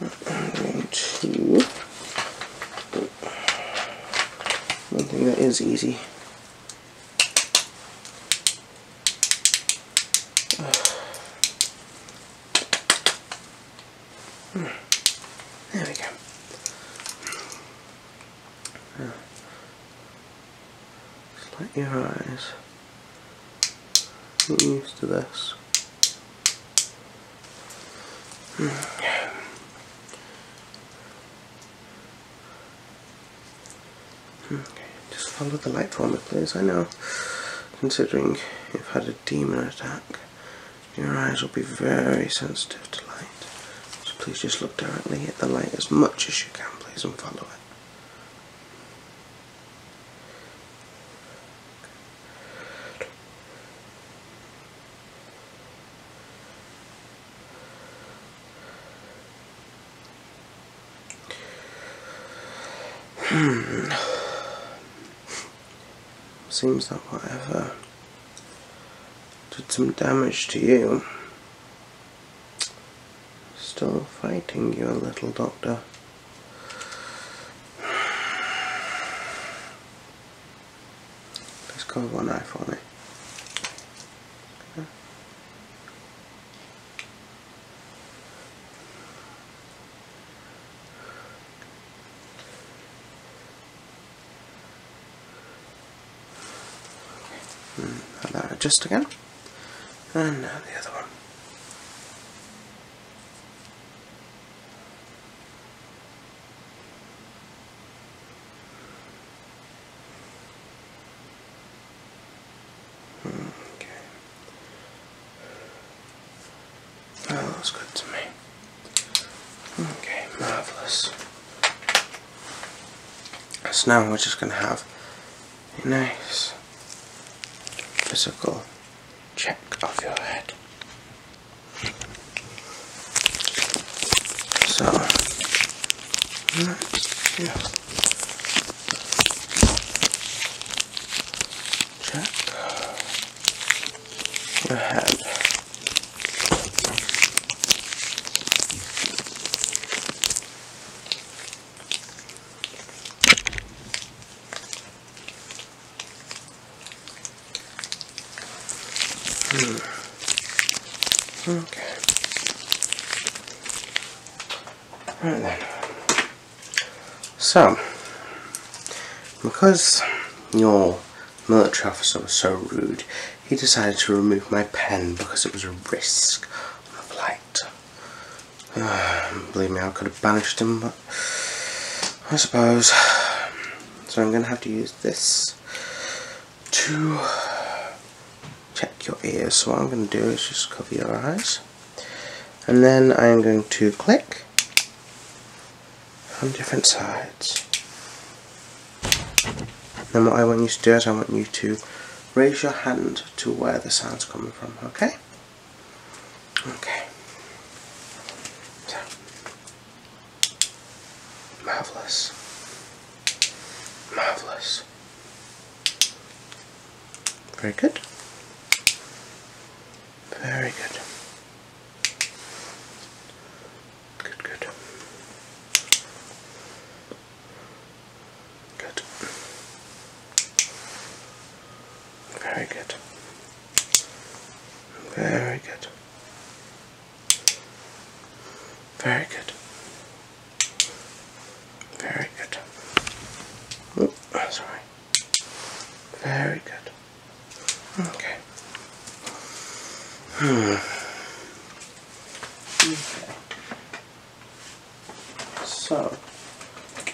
I'm going to... One thing that is easy. There we go. Just let your eyes get used to this. Okay, just follow the light for me, please. I know, considering you've had a demon attack, your eyes will be very sensitive to light. So please just look directly at the light as much as you can, please, and follow it. Seems that whatever did some damage to you still fighting you a little, Doctor. Please cover one eye for me. Let that adjust again, and now the other one. Okay. Well, that's good to me. Okay, marvellous. So now we're just going to have a nice physical check of your head. So, let's just check your head. Okay. Right then. So, because your military officer was so rude, he decided to remove my pen because it was a risk on a flight. Believe me, I could have banished him, but I suppose. So I'm going to have to use this to check your ears. So what I'm going to do is just cover your eyes, and then I'm going to click on different sides. Then what I want you to do is I want you to raise your hand to where the sound's coming from, okay? Okay. So, marvellous. Marvellous. Very good. Very good. Good, good. Good. Very good. Very good. Very good. Very good. Oh, sorry. Very good. Okay. So,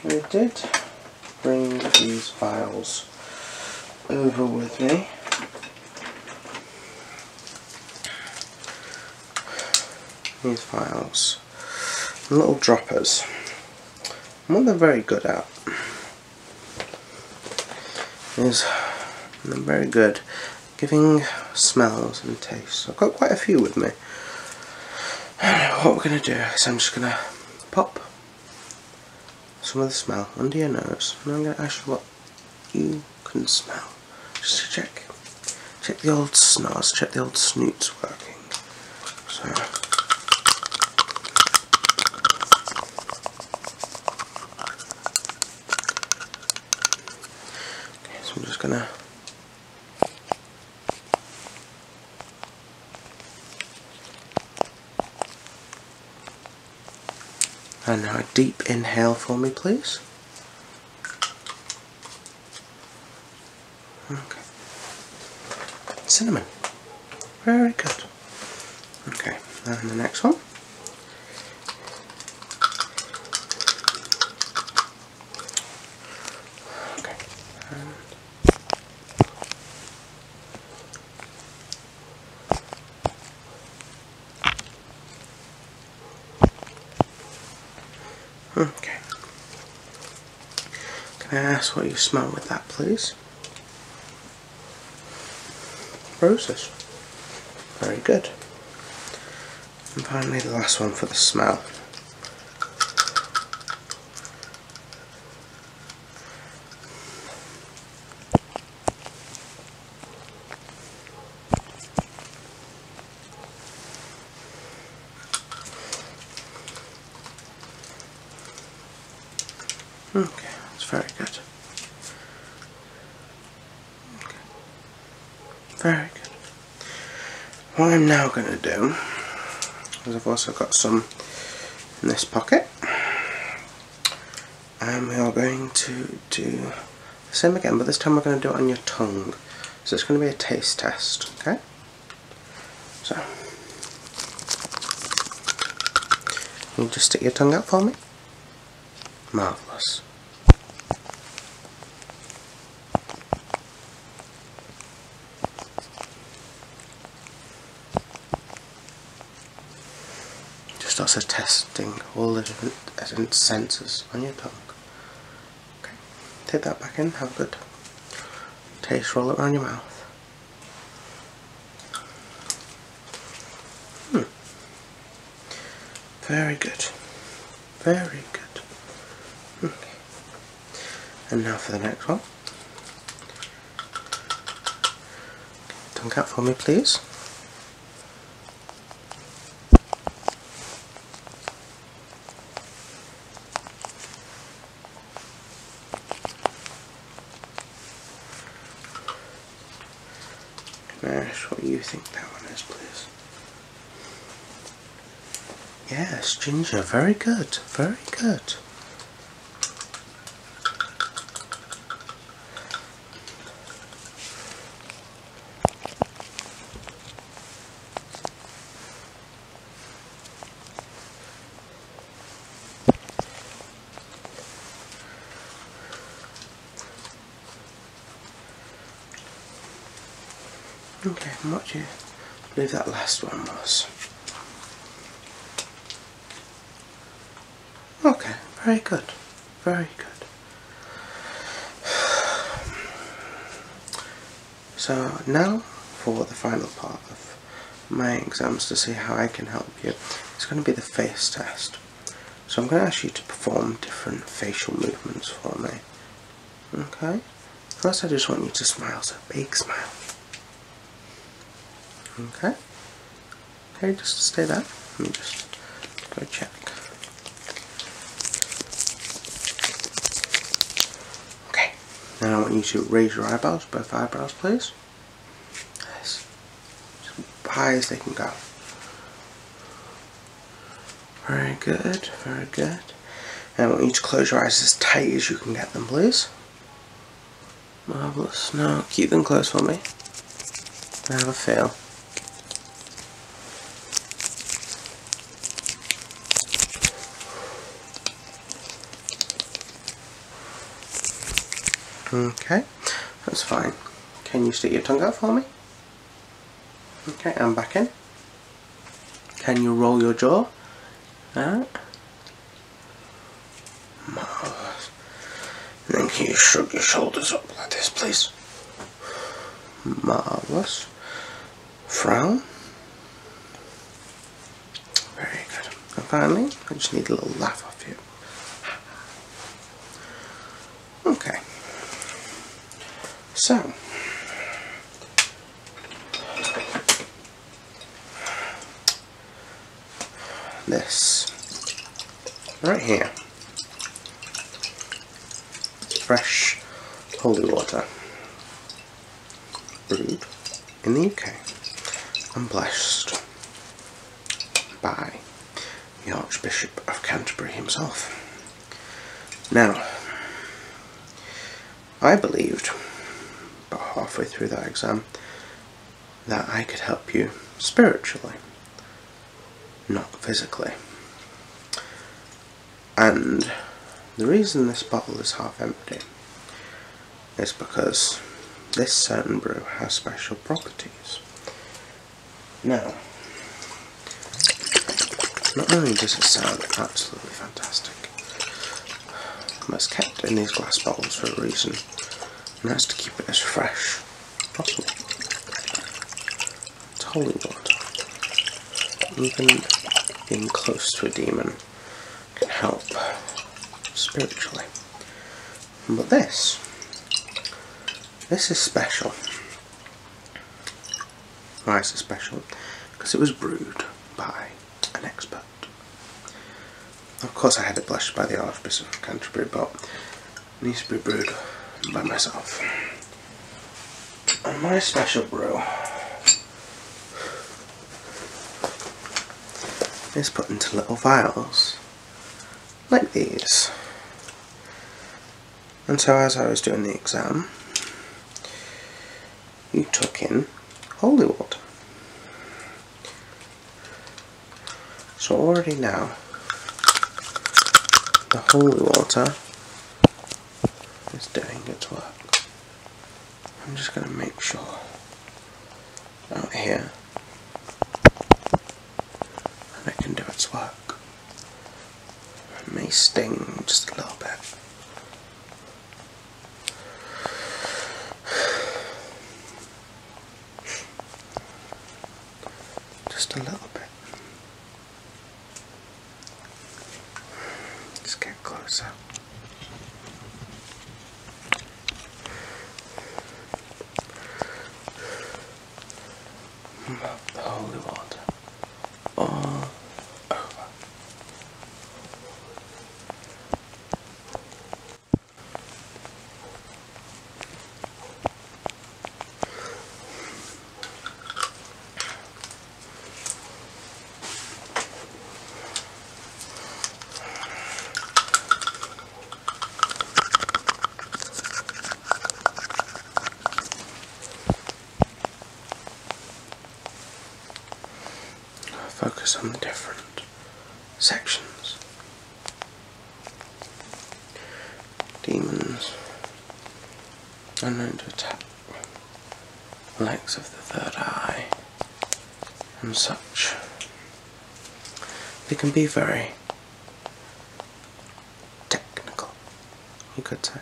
I did bring these files over with me. These files, little droppers. And what they're very good at is they're very good giving smells and tastes. I've got quite a few with me. And what we're going to do is I'm just going to pop some of the smell under your nose, and I'm going to ask you what you can smell, just to check the old snores, check the old snoots working. So I'm just gonna and now a deep inhale for me, please. Okay. Cinnamon. Very good. Okay, and the next one. Okay. Okay. Can I ask what you smell with that, please? Roses. Very good. And finally the last one for the smell. Okay, that's very good. Okay. Very good. What I'm now going to do is I've also got some in this pocket, and we are going to do the same again, but this time we're going to do it on your tongue. So it's going to be a taste test, okay? So, can you just stick your tongue out for me? Marvellous. Just also testing all the different senses on your tongue. Okay, take that back in, have a good taste, roll it around your mouth. Very good. Very good. Okay. And now for the next one. Tongue out for me, please. Can I ask what you think that one is, please? Yes, ginger. Very good. Very good. Okay, and what do you believe that last one was? Okay, very good. Very good. So now for the final part of my exams to see how I can help you. It's going to be the face test. So I'm going to ask you to perform different facial movements for me. Okay? First I just want you to smile, so big smile. Okay? Okay, just stay there. Let me just go check. Okay, now I want you to raise your eyebrows, both eyebrows please. Yes. As high as they can go. Very good, very good. And I want you to close your eyes as tight as you can get them, please. Marvellous. Now keep them closed for me. And have a feel. Okay, that's fine. Can you stick your tongue out for me? Okay, and back in. Can you roll your jaw? Alright. Marvellous. And then can you shrug your shoulders up like this, please? Marvellous. Frown. Very good. And finally, I just need a little laugh off you. Okay. So, this right here, fresh holy water, brewed in the UK and blessed by the Archbishop of Canterbury himself. Now, I believed about halfway through that exam that I could help you spiritually, not physically. And the reason this bottle is half empty is because this certain brew has special properties. Now, not only does it sound absolutely fantastic, but it's kept in these glass bottles for a reason, and that's to keep it as fresh as possible. It's holy water. Even being close to a demon can help spiritually. But this is special. Why is it special? Because it was brewed by an expert. Of course I had it blessed by the Archbishop of Canterbury, but it needs to be brewed by myself. And my special brew is put into little vials like these. And so as I was doing the exam, you took in holy water. So already now, the holy water is doing its work. I'm just going to make sure out here that it can do its work. It may sting just a little bit. Just a little bit. Let's get closer. Rub the holy water all over. Focus on the different sections. Demons are known to attack the likes of the third eye and such. They can be very technical, you could say.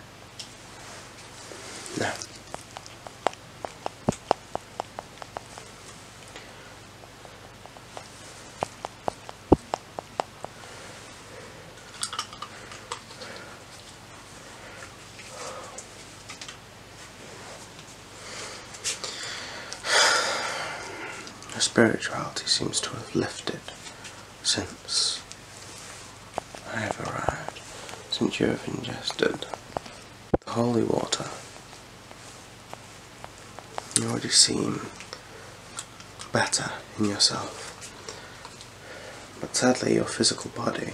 Now, spirituality seems to have lifted since I have arrived, since you have ingested the holy water. You already seem better in yourself, but sadly your physical body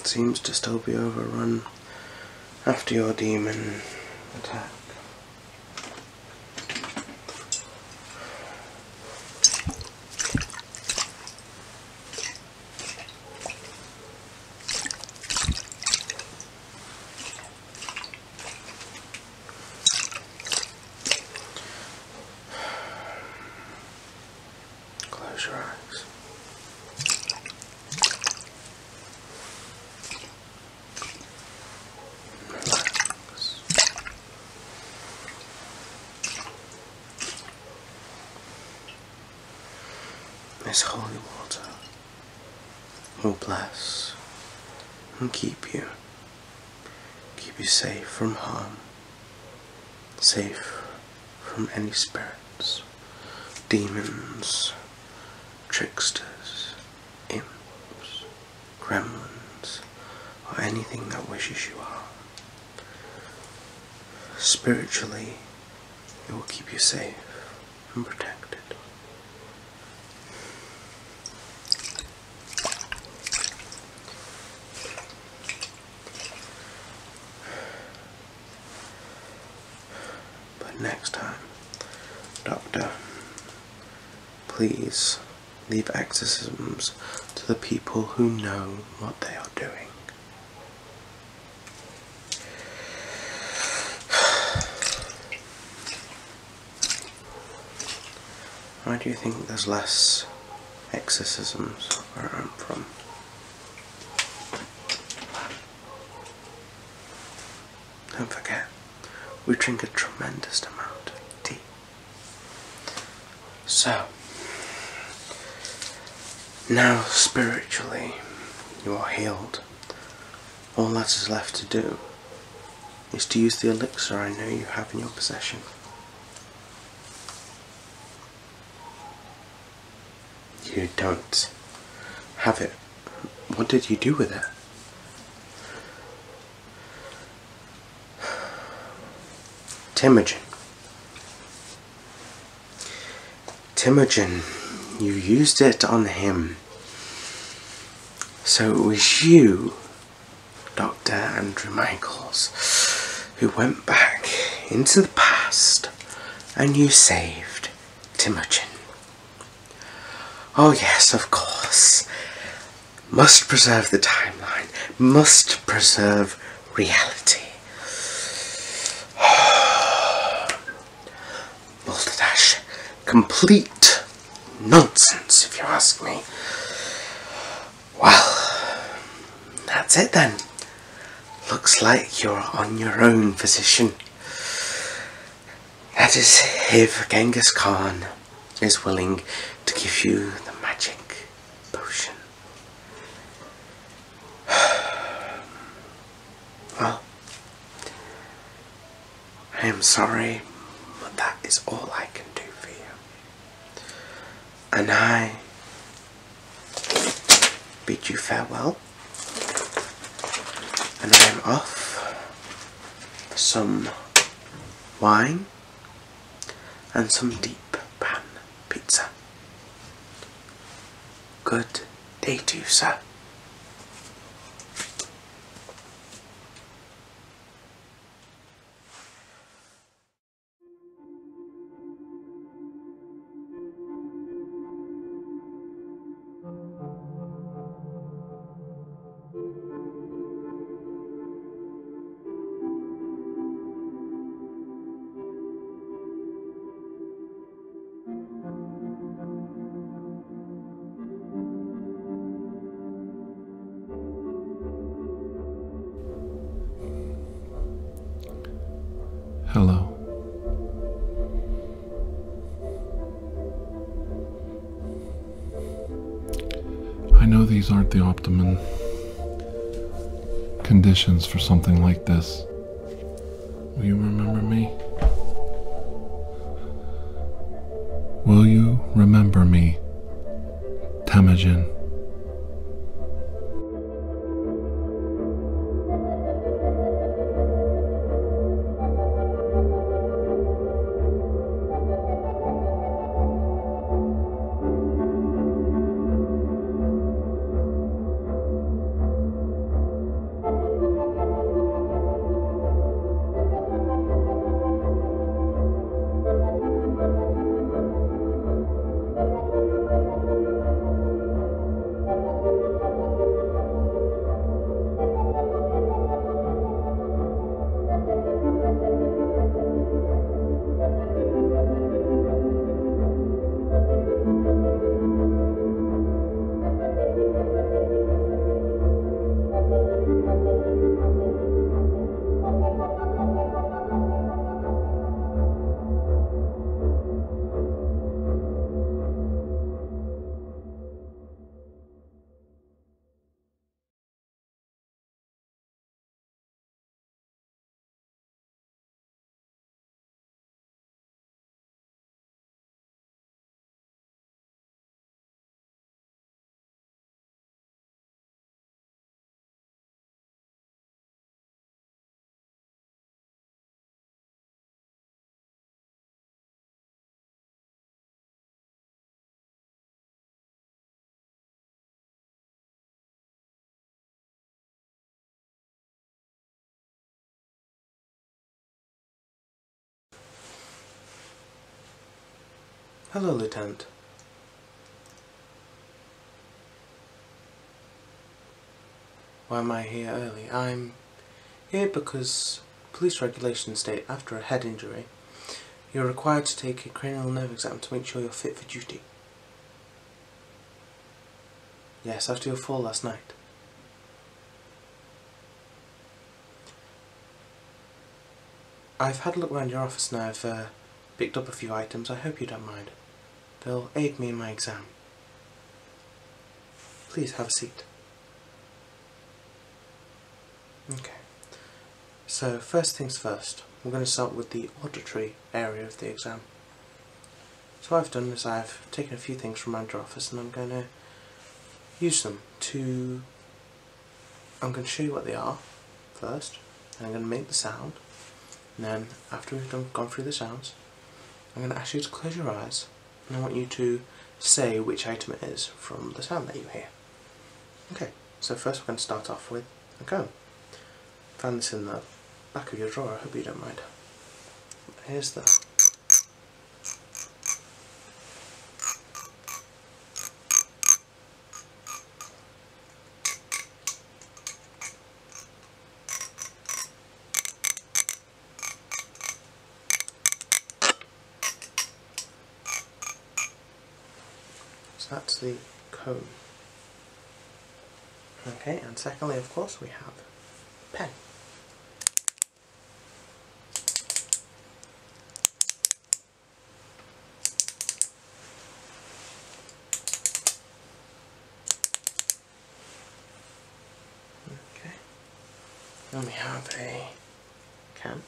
seems to still be overrun after your demon attack. this holy water will bless and keep you safe from harm, safe from any spirits, demons, tricksters, imps, gremlins, or anything that wishes you harm. Spiritually, it will keep you safe and protected. But next time, Doctor, please leave exorcisms to the people who know what they are doing. Why do you think there's less exorcisms where I'm from? Don't forget, we drink a tremendous amount of tea. So, now spiritually you are healed. All that is left to do is to use the elixir I know you have in your possession. You don't have it. What did you do with it? Temujin. Temujin, you used it on him. So it was you, Dr. Andrew Michaels, who went back into the past and you saved Temujin. Oh yes, of course. Must preserve the timeline. Must preserve reality. Balderdash. Complete nonsense, if you ask me. Well, that's it then. Looks like you're on your own, physician. That is, if Genghis Khan is willing to give you the magic potion. Well, I am sorry, but that is all I can do for you. And I bid you farewell. And I am off for some wine and some deep pan pizza. Good day to you, sir. Hello. I know these aren't the optimum conditions for something like this. Will you remember me? Will you remember me, Temujin? Hello, Lieutenant. Why am I here early? I'm here because police regulations state after a head injury, you're required to take a cranial nerve exam to make sure you're fit for duty. Yes, after your fall last night. I've had a look around your office and I've picked up a few items. I hope you don't mind. They'll aid me in my exam. Please have a seat. Okay. So first things first, we're going to start with the auditory area of the exam. So what I've done is I've taken a few things from around your office and I'm going to use them to... I'm going to show you what they are first, and I'm going to make the sound, and then after we've gone through the sounds, I'm going to ask you to close your eyes and I want you to say which item it is from the sound that you hear. Okay, so first we're going to start off with a comb. Found this in the back of your drawer, I hope you don't mind. Here's the... So that's the comb. Okay, and secondly, of course, we have pen. Okay, then we have a can.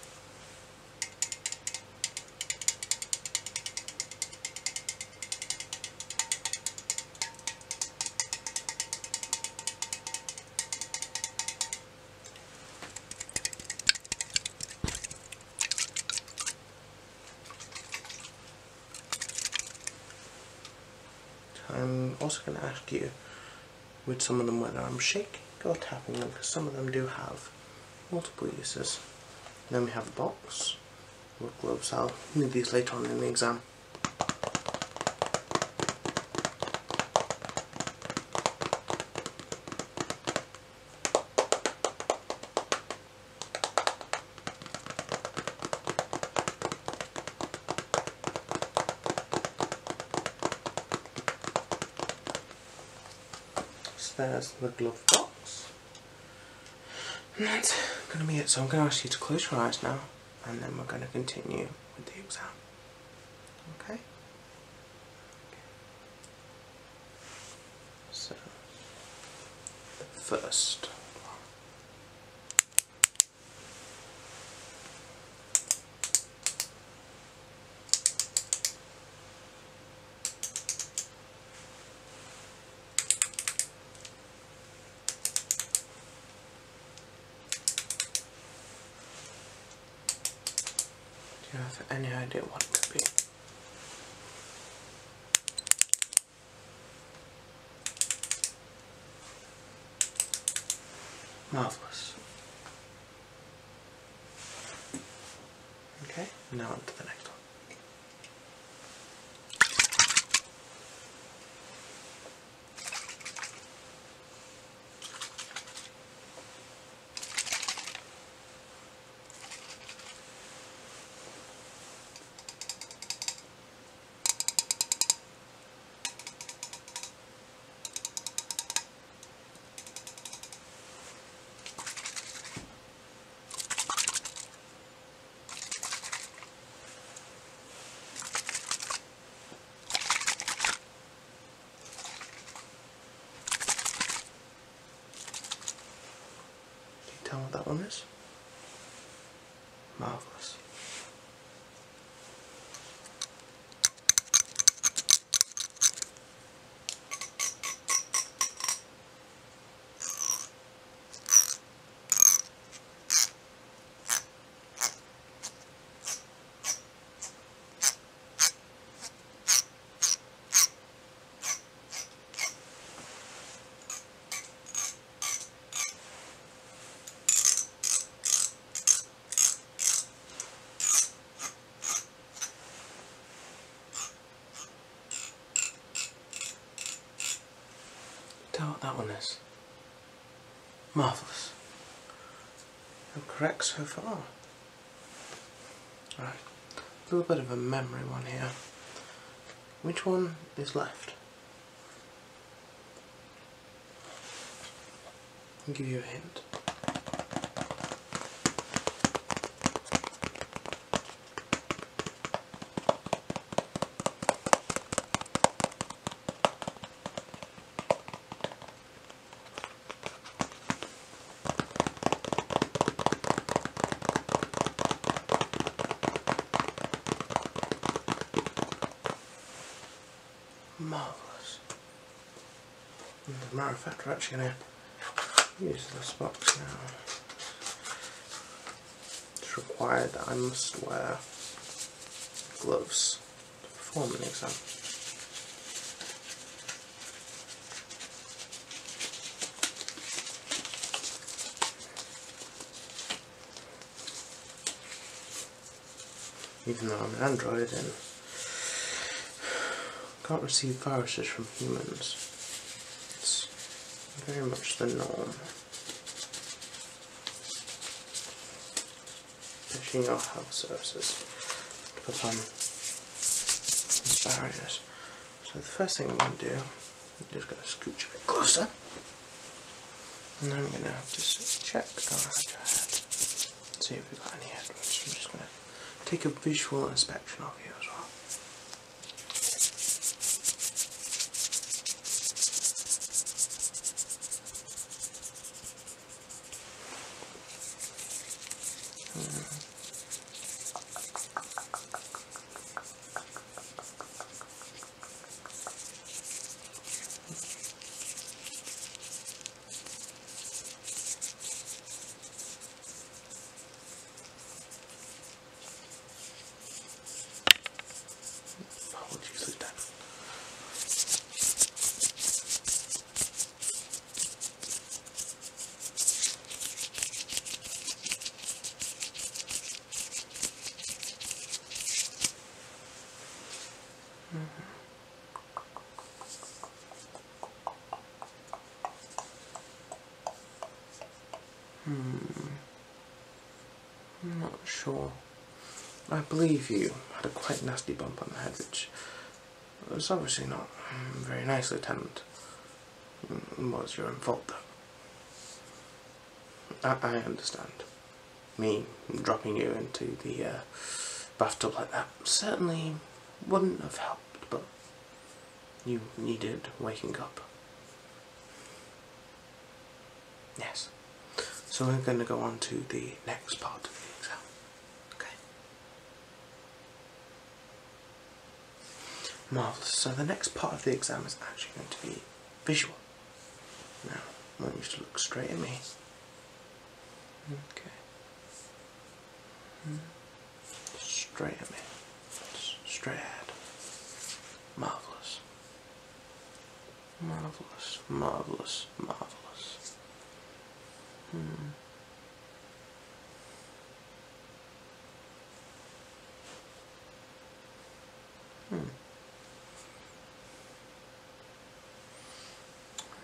I'm also going to ask you with some of them whether I'm shaking or tapping them, because some of them do have multiple uses. And then we have a box with gloves. I'll need these later on in the exam. There's the glove box, and that's going to be it. So I'm going to ask you to close your eyes now, and then we're going to continue with the exam. Okay? So, the first one. Do you have any idea what it could be? Marvellous. Okay, now on to the next one. Tell me what that one is? Marvellous. that one is. Marvellous. I'm correct so far. Right, a little bit of a memory one here. Which one is left? I'll give you a hint. Marvellous. As a matter of fact, we're actually going to use this box now. It's required that I must wear gloves to perform an exam. Even though I'm an android and can't receive viruses from humans, it's very much the norm. Pushing your health services to put on these barriers. So the first thing I'm going to do, I'm just going to scooch a bit closer, and then I'm going to just check around your head, see if we've got any head wounds. I'm just going to take a visual inspection of you as well. Apologies, Lieutenant. I'm not sure. I believe you had a quite nasty bump on the head, which was obviously not very nice, Lieutenant. It was your own fault, though. I understand. Me dropping you into the bathtub like that certainly wouldn't have helped, but you needed waking up. Yes. So we're going to go on to the next part of the exam. Okay. Marvellous. So the next part of the exam is actually going to be visual. Now, I want you to look straight at me. Okay. Straight at me. Straight ahead. Marvellous. Marvellous. Marvellous. Marvellous.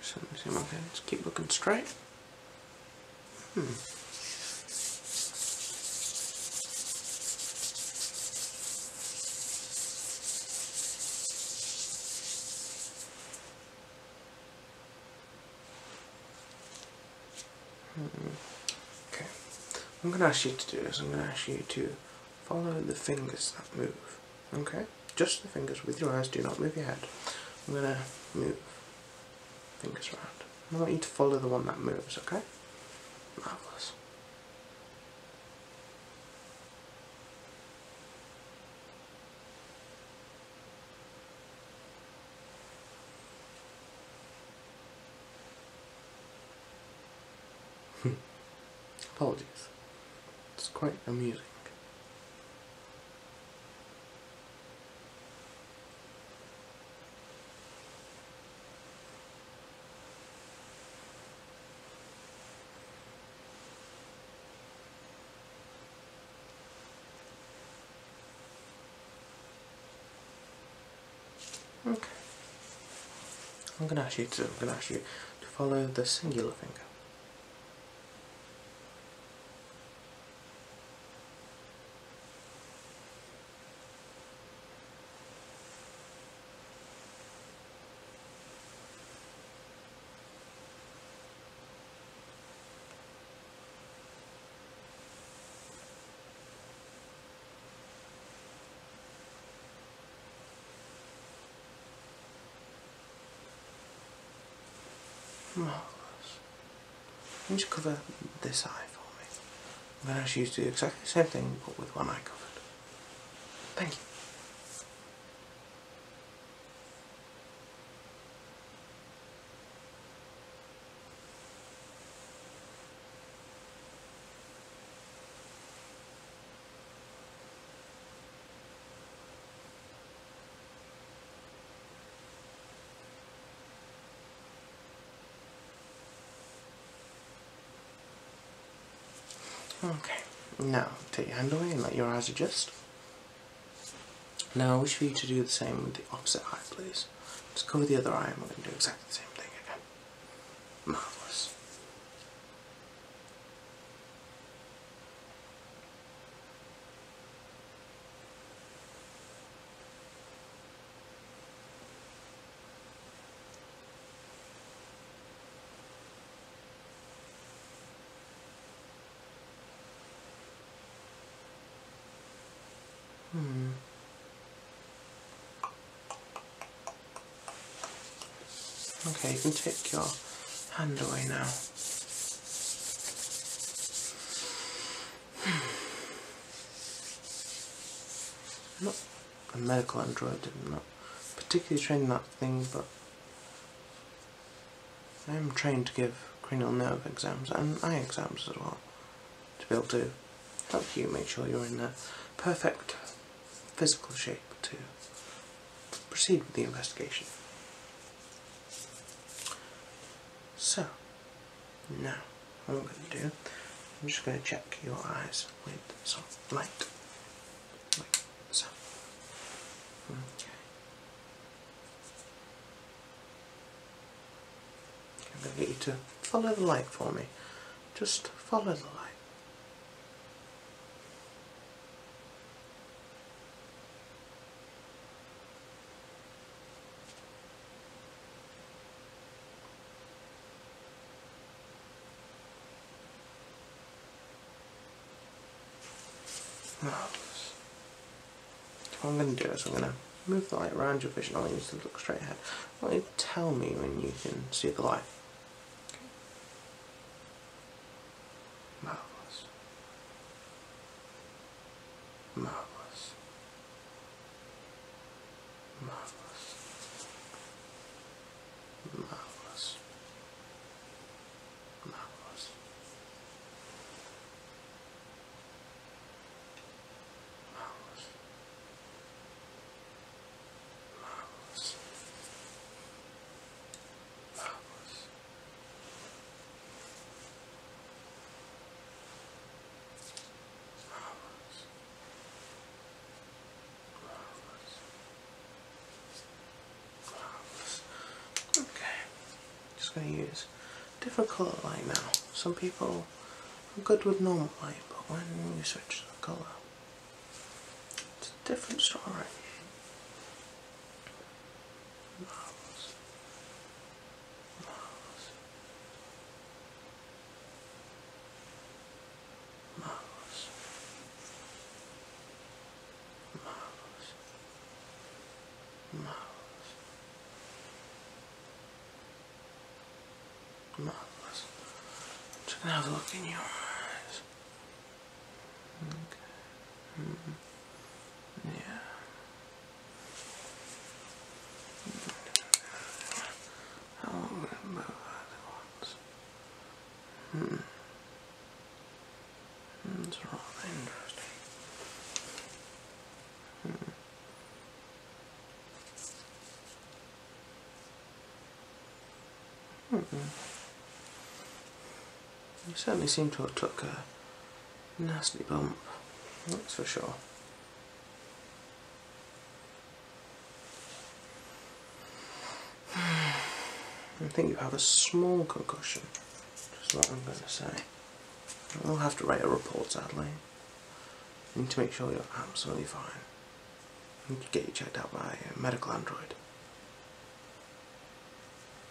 So, okay, just keep looking straight. Okay, what I'm going to ask you to do is I'm going to ask you to follow the fingers that move. Okay, just the fingers with your eyes, do not move your head. I'm going to move fingers around. I want you to follow the one that moves, okay? Marvellous. Apologies. It's quite amusing. Okay. I'm gonna ask you to follow the singular finger. Marvellous. And just cover this eye for me. I'm going to ask you to do exactly the same thing but with one eye covered. Thank you. Okay, now take your hand away and let your eyes adjust. Now I wish for you to do the same with the opposite eye, please. Just cover the other eye and we're going to do exactly the same thing again. Marvellous. Okay, you can take your hand away now. I'm not a medical android, I'm not particularly trained in that thing, but I am trained to give cranial nerve exams and eye exams as well, to be able to help you make sure you're in a perfect physical shape to proceed with the investigation. So, now, what I'm going to do, I'm just going to check your eyes with some light, like so. Okay. I'm going to get you to follow the light for me. Just follow the light. Marvellous. What I'm going to do is I'm going to move the light around your vision. I want you to look straight ahead. I want you to tell me when you can see the light. Okay. Marvellous. Marvellous. Marvellous. Marvellous. Marvellous. Going to use different colour light now. Some people are good with normal light, but when you switch to the colour, it's a different story. Marvellous. Marvellous. Marvellous. Marvellous. Marvellous. Marvellous. I'm just going to have a look in your eyes. Okay. Yeah. How long will it move at once? That's rather interesting. You certainly seem to have took a nasty bump, that's for sure. I think you have a small concussion, that's what I'm going to say. I'll have to write a report, sadly. You need to make sure you're absolutely fine. I need to get you checked out by a medical android.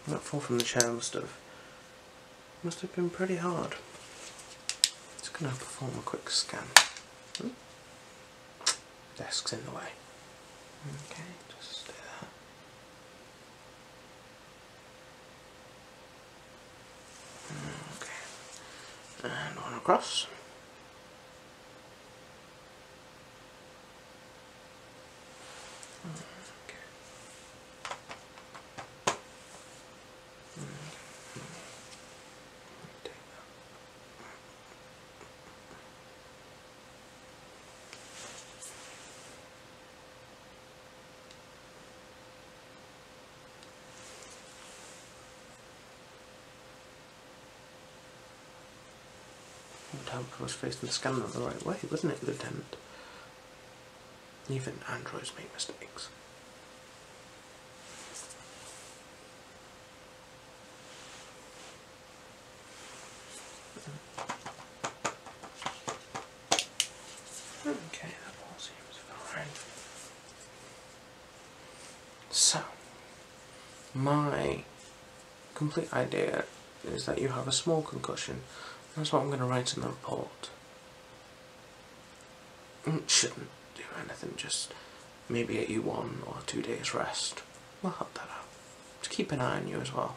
That fall from the chair must have been pretty hard. Just going to perform a quick scan. Desk's in the way. Okay, just stay there. Okay, and one across. It would help if I was facing the scanner the right way, wouldn't it, Lieutenant? Even androids make mistakes. Okay, that all seems fine. So, my complete idea is that you have a small concussion. That's what I'm going to write in the report. It shouldn't do anything, just maybe get you 1 or 2 days rest. We'll help that out. To keep an eye on you as well.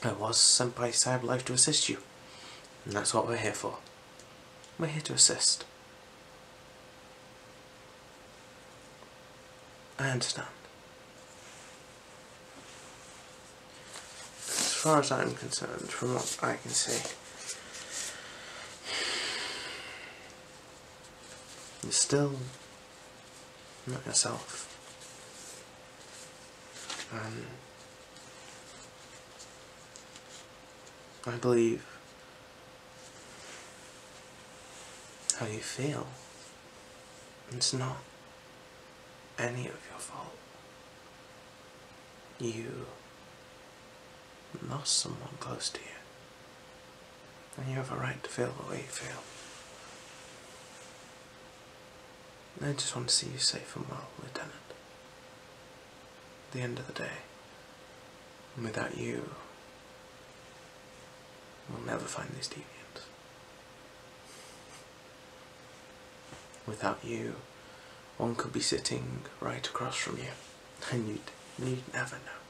I was sent by CyberLife to assist you, and that's what we're here for. We're here to assist. I understand. As far as I'm concerned, from what I can see, you're still not yourself. I believe how you feel. It's not any of your fault. You lost someone close to you, and you have a right to feel the way you feel. I just want to see you safe and well, Lieutenant. At the end of the day, without you, we'll never find these deviants. Without you, one could be sitting right across from you, and you'd never know.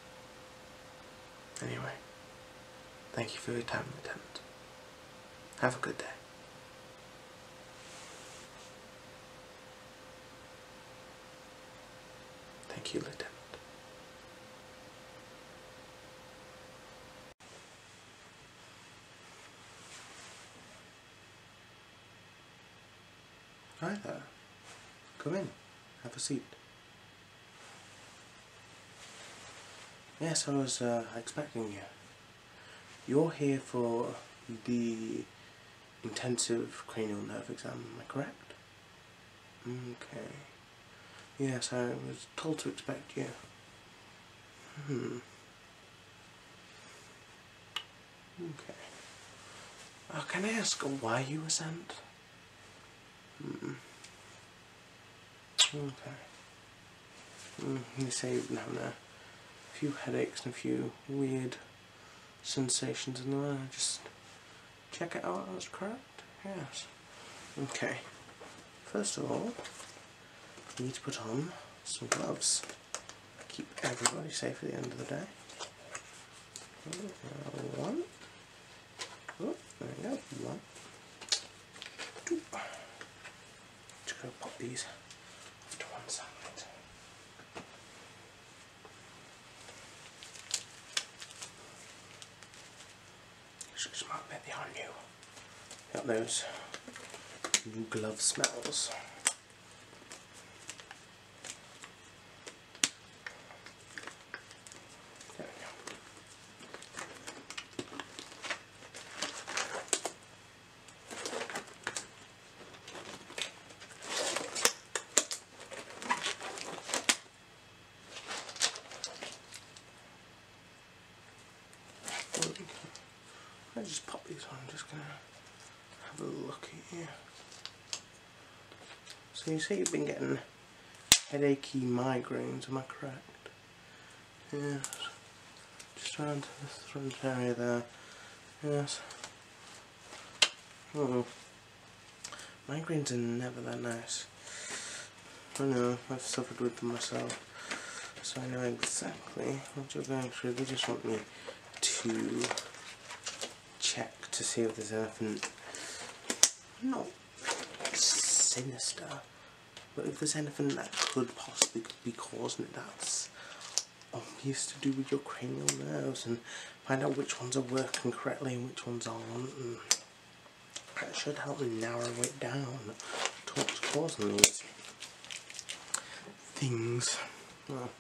Anyway, thank you for your time, Lieutenant. Have a good day. Thank you, Lieutenant. Hi there. Come in. Have a seat. Yes, I was expecting you. You're here for the intensive cranial nerve exam, am I correct? Okay. Yes, I was told to expect you. Okay. Can I ask why you were sent? Okay. You say you've been having a few headaches and a few weird sensations in the mind. Just check it out, that's correct? Yes. Okay. First of all, you need to put on some gloves. Keep everybody safe at the end of the day. One. Oh, there we go. 1, 2. Just gonna pop these off to one side. Just smell a bit on you. Got those glove smells. There we go. let's just pop these on. I'm just going to have a look at you. So you say you've been getting headachy migraines, am I correct? Yes. Just around to the front area there. Yes. Oh. Migraines are never that nice. I know, I've suffered with them myself. So I know exactly what you're going through. They just want me to check to see if there's anything not sinister, but if there's anything that could possibly be causing it that's obvious to do with your cranial nerves, and find out which ones are working correctly and which ones aren't, and that should help me narrow it down to what's causing these things. Well,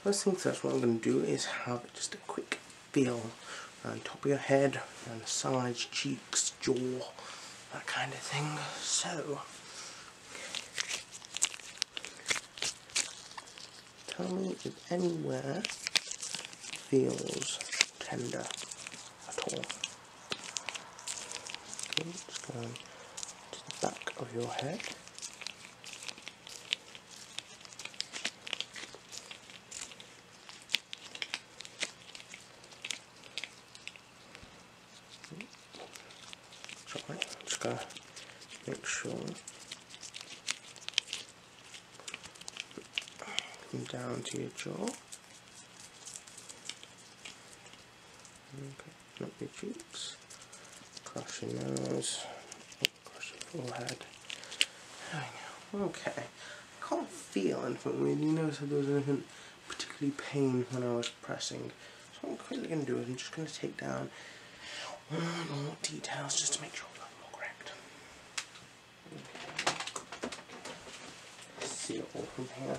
first things first, what I'm going to do is have just a quick feel around the top of your head, around the sides, cheeks, jaw, that kind of thing. So, tell me if anywhere feels tender at all. Okay, just going to the back of your head. Sorry, just going to make sure. Come down to your jaw. Okay, not your cheeks. Across your nose. Across your forehead. There we go. Okay. I can't feel anything really. You notice if there was anything particularly pain when I was pressing. So what I'm quickly going to do is I'm just going to take down one more details just to make sure I'm more correct. Okay. See it all from here.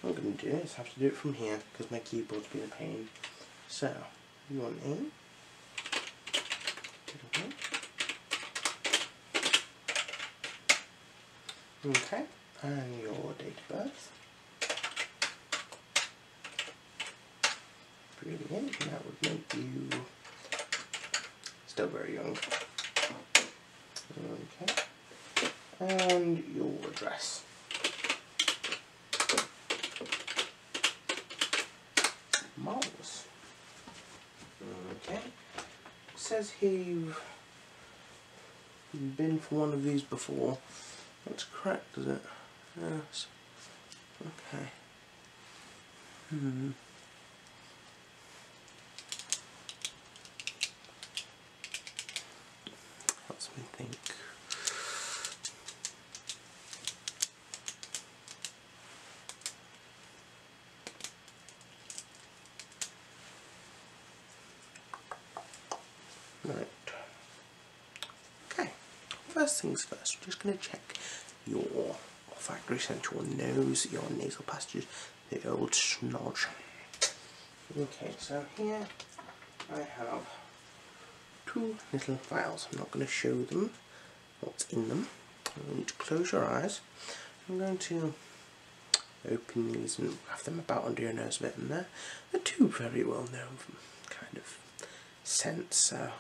What I'm going to do is have to do it from here because my keyboard's been a pain. So, your name. Okay, and your date of birth. Brilliant, that would make you still very young. Okay, and your address. Marvellous. Okay, it says here you've been for one of these before. That's correct, is it? Yes. Okay. Helps me think. Right. Okay. First things first, we're just going to check your olfactory central nose, your nasal passages, the old snodge. Okay, so here I have two little files. I'm not going to show them what's in them. I want you to close your eyes. I'm going to open these and have them about under your nose a bit, and they're two very well known kind of scents, so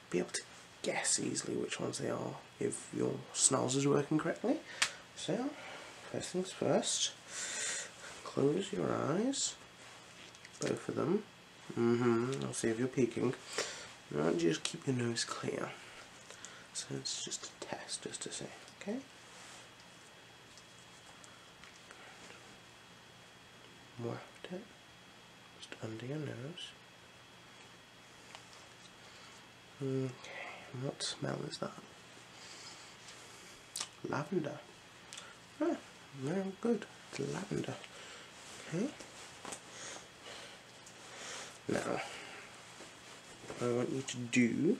be able to guess easily which ones they are if your smells is working correctly. So, first things first, close your eyes, both of them. I'll see if you're peeking. Now just keep your nose clear. So it's just a test, just to say, okay? Waft it just under your nose. Okay, and what smell is that? Lavender. Oh, very good. It's lavender. Okay. Now, what I want you to do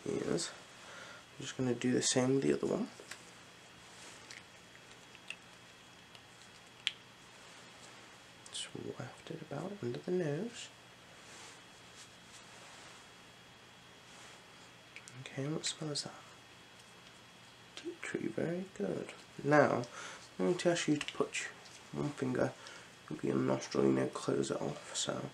is, I'm just going to do the same with the other one. Just waft it about under the nose. Okay, what smell is that? Tea tree, very good. Now, I'm going to ask you to put one finger Maybe your nostril, close it off so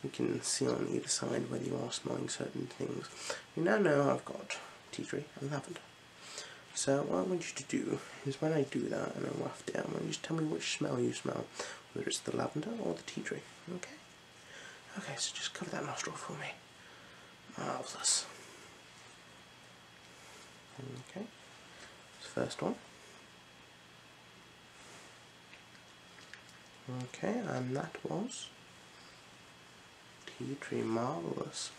we can see on either side whether you are smelling certain things. You now know I've got tea tree and lavender. So what I want you to do is when I do that and I waft it, I want you to tell me which smell you smell, whether it's the lavender or the tea tree. Okay? Okay, so just cover that nostril for me. Marvellous. Okay, first one. Okay, and that was tea tree. Marvellous.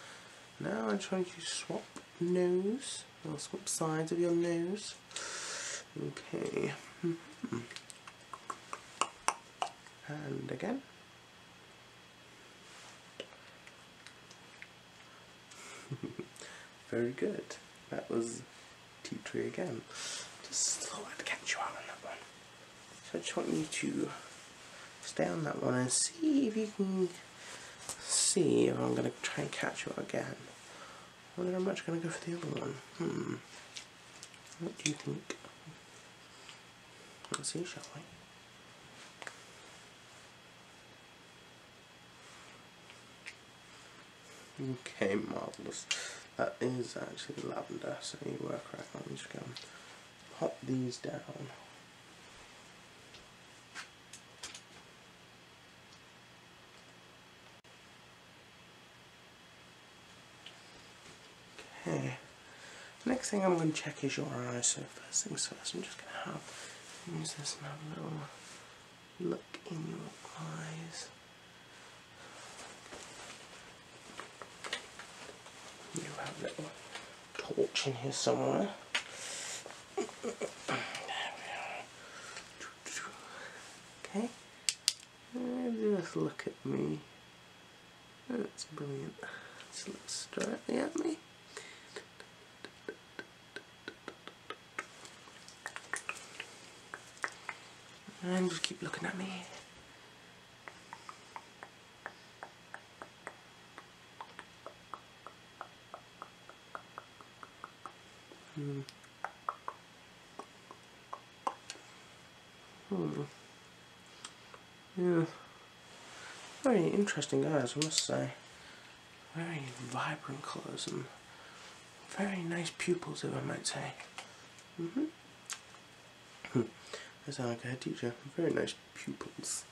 Now I'm trying to swap nose, or swap sides of your nose. Okay. And again. Very good. That was tea tree again. Just thought I'd catch you out on that one. So I just want you to stay on that one and see if you can see if I'm going to try and catch you out again. I wonder how much I'm going to go for the other one. What do you think? Let's see, shall we? Okay, marvellous. That is actually lavender, so you were correct. Let me just go and pop these down. Okay. Next thing I'm going to check is your eyes. So first things first, I'm just going to use this and have a little look in your eyes. You have a little torch in here somewhere. There we are. Okay. Just look at me. That's brilliant. Just look straight at me. And just keep looking at me. Yeah. Very interesting eyes, I must say. Very vibrant colours and very nice pupils, if I might say. I sound like a head teacher. Very nice pupils.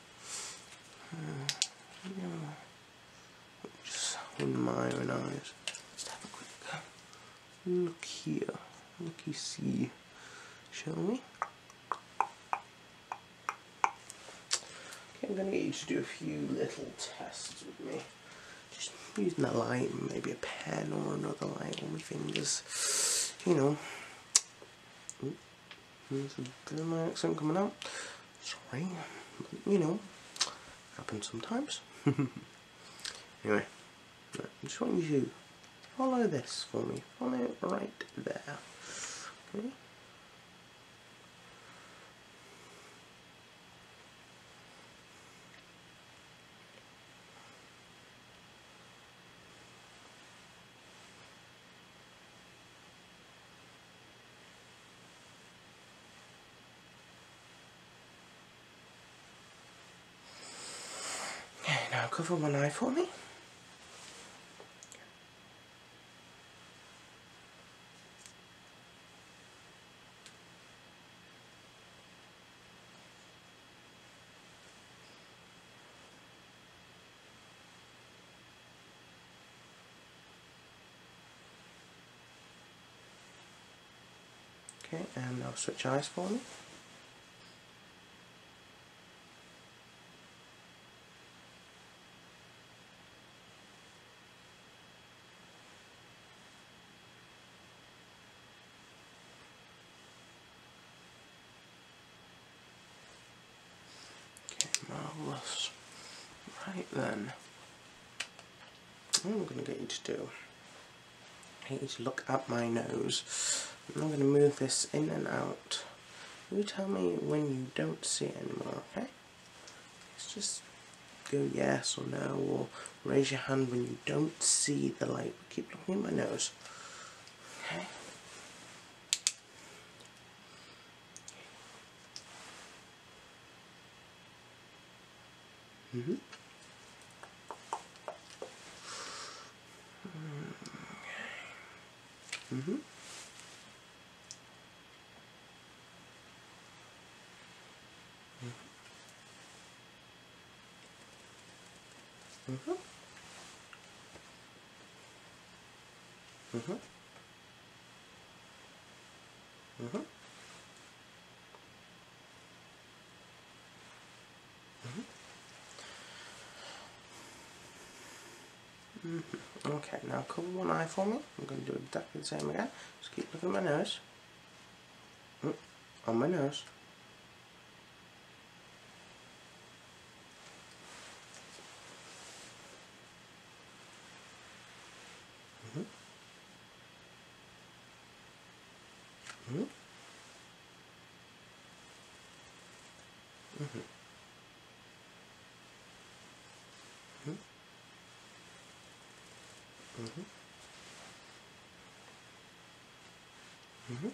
Just in my own eyes. Let's have a quick look here. Looky see, shall we? Okay, I'm going to get you to do a few little tests with me. Just using a light, maybe a pen or another light on my fingers. There's a bit of my accent coming out. Sorry, but happens sometimes. Anyway, I just want you to follow this for me. Follow it right there. Okay. Okay, now cover one eye for me. Okay, and now switch eyes for me. Okay, marvellous. Right then, what I'm going to get you to do, I need you to look at my nose. I'm going to move this in and out. You tell me when you don't see it anymore, okay? Let's just go yes or no, or raise your hand when you don't see the light. Keep looking at my nose. Okay? Mm-hmm. Mm-hmm. Mm-hmm. Mm-hmm. Mm-hmm. Mm-hmm. Okay, now cover one eye for me. I'm going to do exactly the same again. Just keep looking at my nose. On my nose. Mm-hmm. Mm-hmm. Mm-hmm. Mm-hmm. Mm-hmm.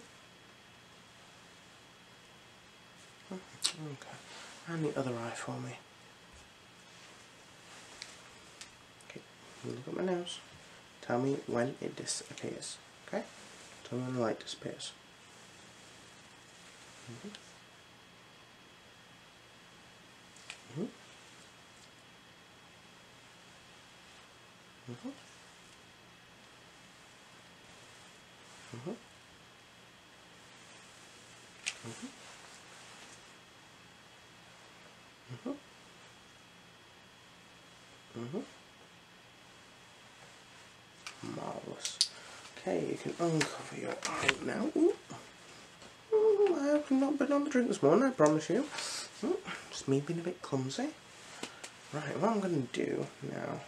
Okay. And the other eye for me. Okay. You look at my nose. Tell me when it disappears. Okay? Tell me when the light disappears. Mm-hmm. Mm-hmm. Mm-hmm. Mm-hmm. Mm-hmm. Mm-hmm. Mm-hmm. Marvellous. Okay, you can uncover your eye now. Ooh. Ooh, I have not been on the drink this morning, I promise you. Ooh, just me being a bit clumsy. Right, what I'm going to do now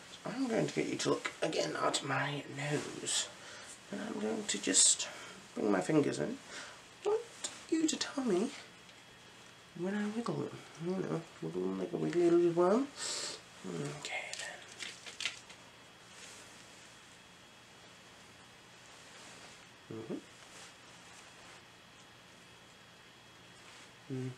is I'm going to get you to look again at my nose. And I'm going to just bring my fingers in. I want you to tell me when I wiggle them. You know, wiggle them like a wiggly little worm. Okay then. Mm-hmm. Mm-hmm.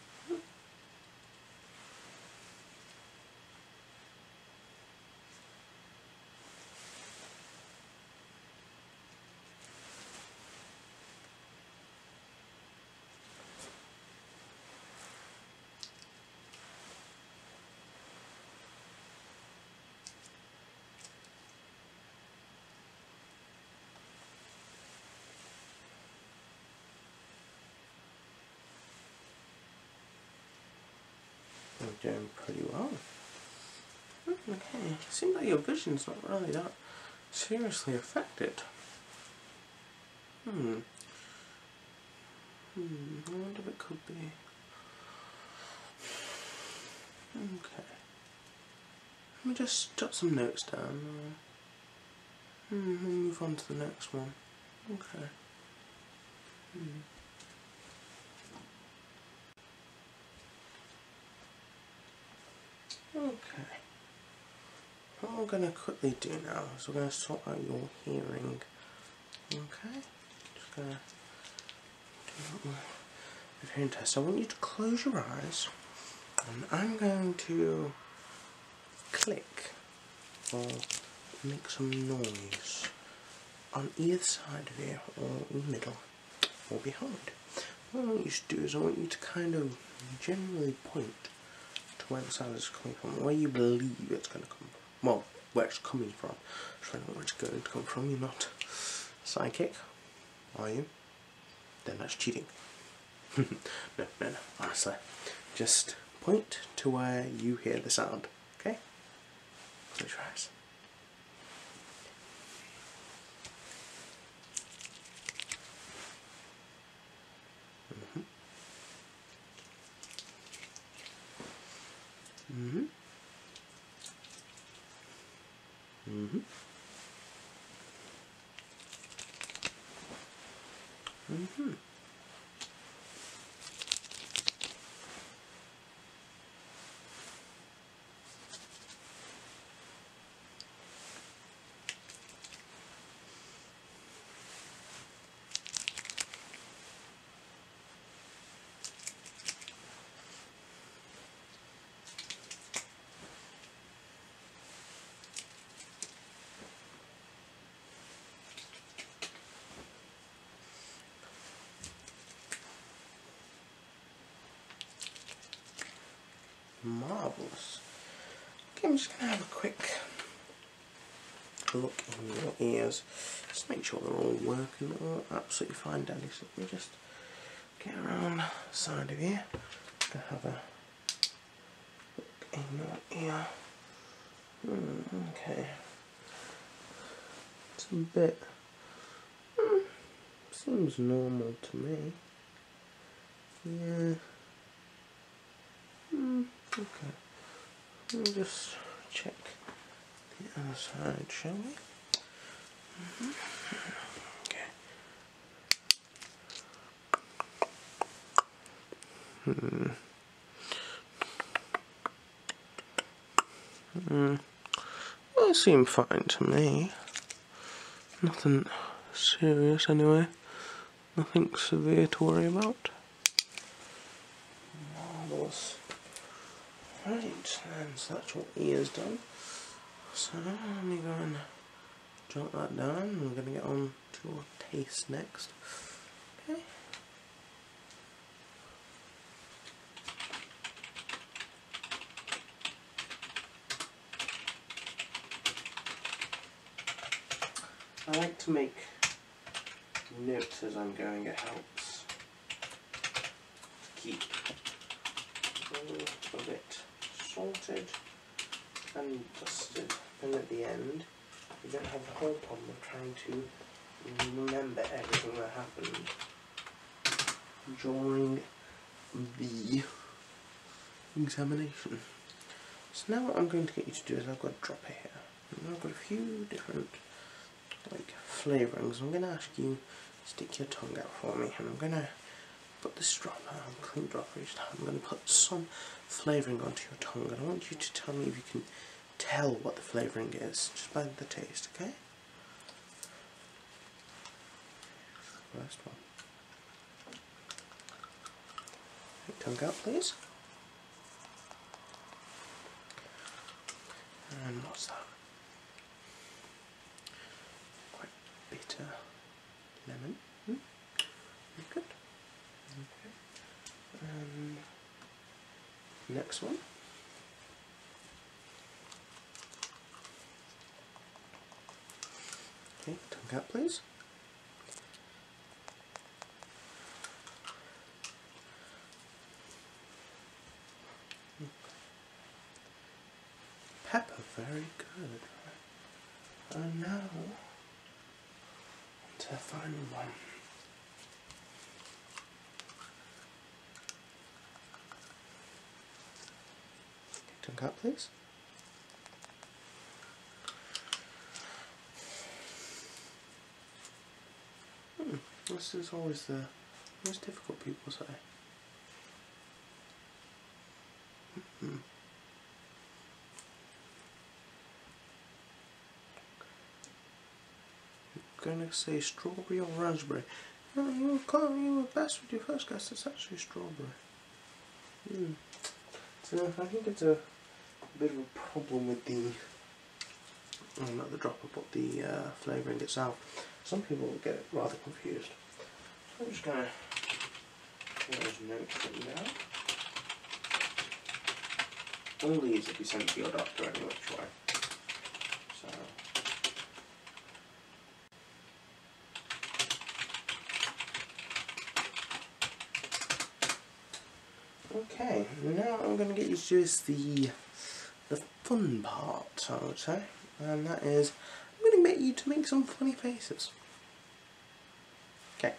You're doing pretty well. Okay, seems like your vision's not really that seriously affected. I wonder if it could be. Okay. Let me just jot some notes down. Move on to the next one. Okay. Okay. What we're going to quickly do now is we're going to sort out your hearing. Okay. Just going to do a little hearing test. I want you to close your eyes, and I'm going to click or make some noise on either side of you, or in the middle, or behind. What I want you to do is I want you to kind of generally point to where the sound is coming from, where you believe it's going to come from. Well, where it's coming from. So I know where it's going to come from. You're not psychic, are you? Then that's cheating. No, honestly. Just point to where you hear the sound, okay? Close your eyes. Mm-hmm. Mm-hmm. Mm-hmm. Marvellous. Okay, I'm just going to have a quick look in your ears. Just make sure they're all working, all absolutely fine, Daddy. So let me just get around the side of you. Just going to have a look in your ear. Okay. It's a bit... seems normal to me. Yeah. Okay. Let me just check the other side, shall we? Okay. Well, it seemed fine to me. Nothing serious anyway. Nothing severe to worry about. Marvellous. Right, and so that's your ears done. So let me go and jot that down. We're going to get on to your taste next. Okay. I like to make notes as I'm going. It helps to keep a bit sorted and dusted, and at the end you don't have the whole problem of trying to remember everything that happened during the examination. So now what I'm going to get you to do is I've got a dropper here, and I've got a few different flavourings. I'm going to ask you to stick your tongue out for me, and I'm going to put this dropper, clean dropper each time, I'm going to put some flavouring onto your tongue, and I want you to tell me if you can tell what the flavouring is, just by the taste, okay? First one. Tongue out, please. And what's that? Quite bitter lemon. Good. Okay. Next one. Okay, tongue out, please. Pepper, very good. And now, to the final one. Tongue out, please. This is always the most difficult, people say. You're going to say strawberry or raspberry. No, you were best with your first guess. It's actually strawberry. So I think it's a bit of a problem with the, well, not the dropper, but the flavouring itself. Some people will get rather confused. So I'm just going to get those notes written down. All these will be sent to your doctor any which way. So. Okay, now I'm going to get you to do is the fun part, I would say, and that is I'm going to get you to make some funny faces. Okay,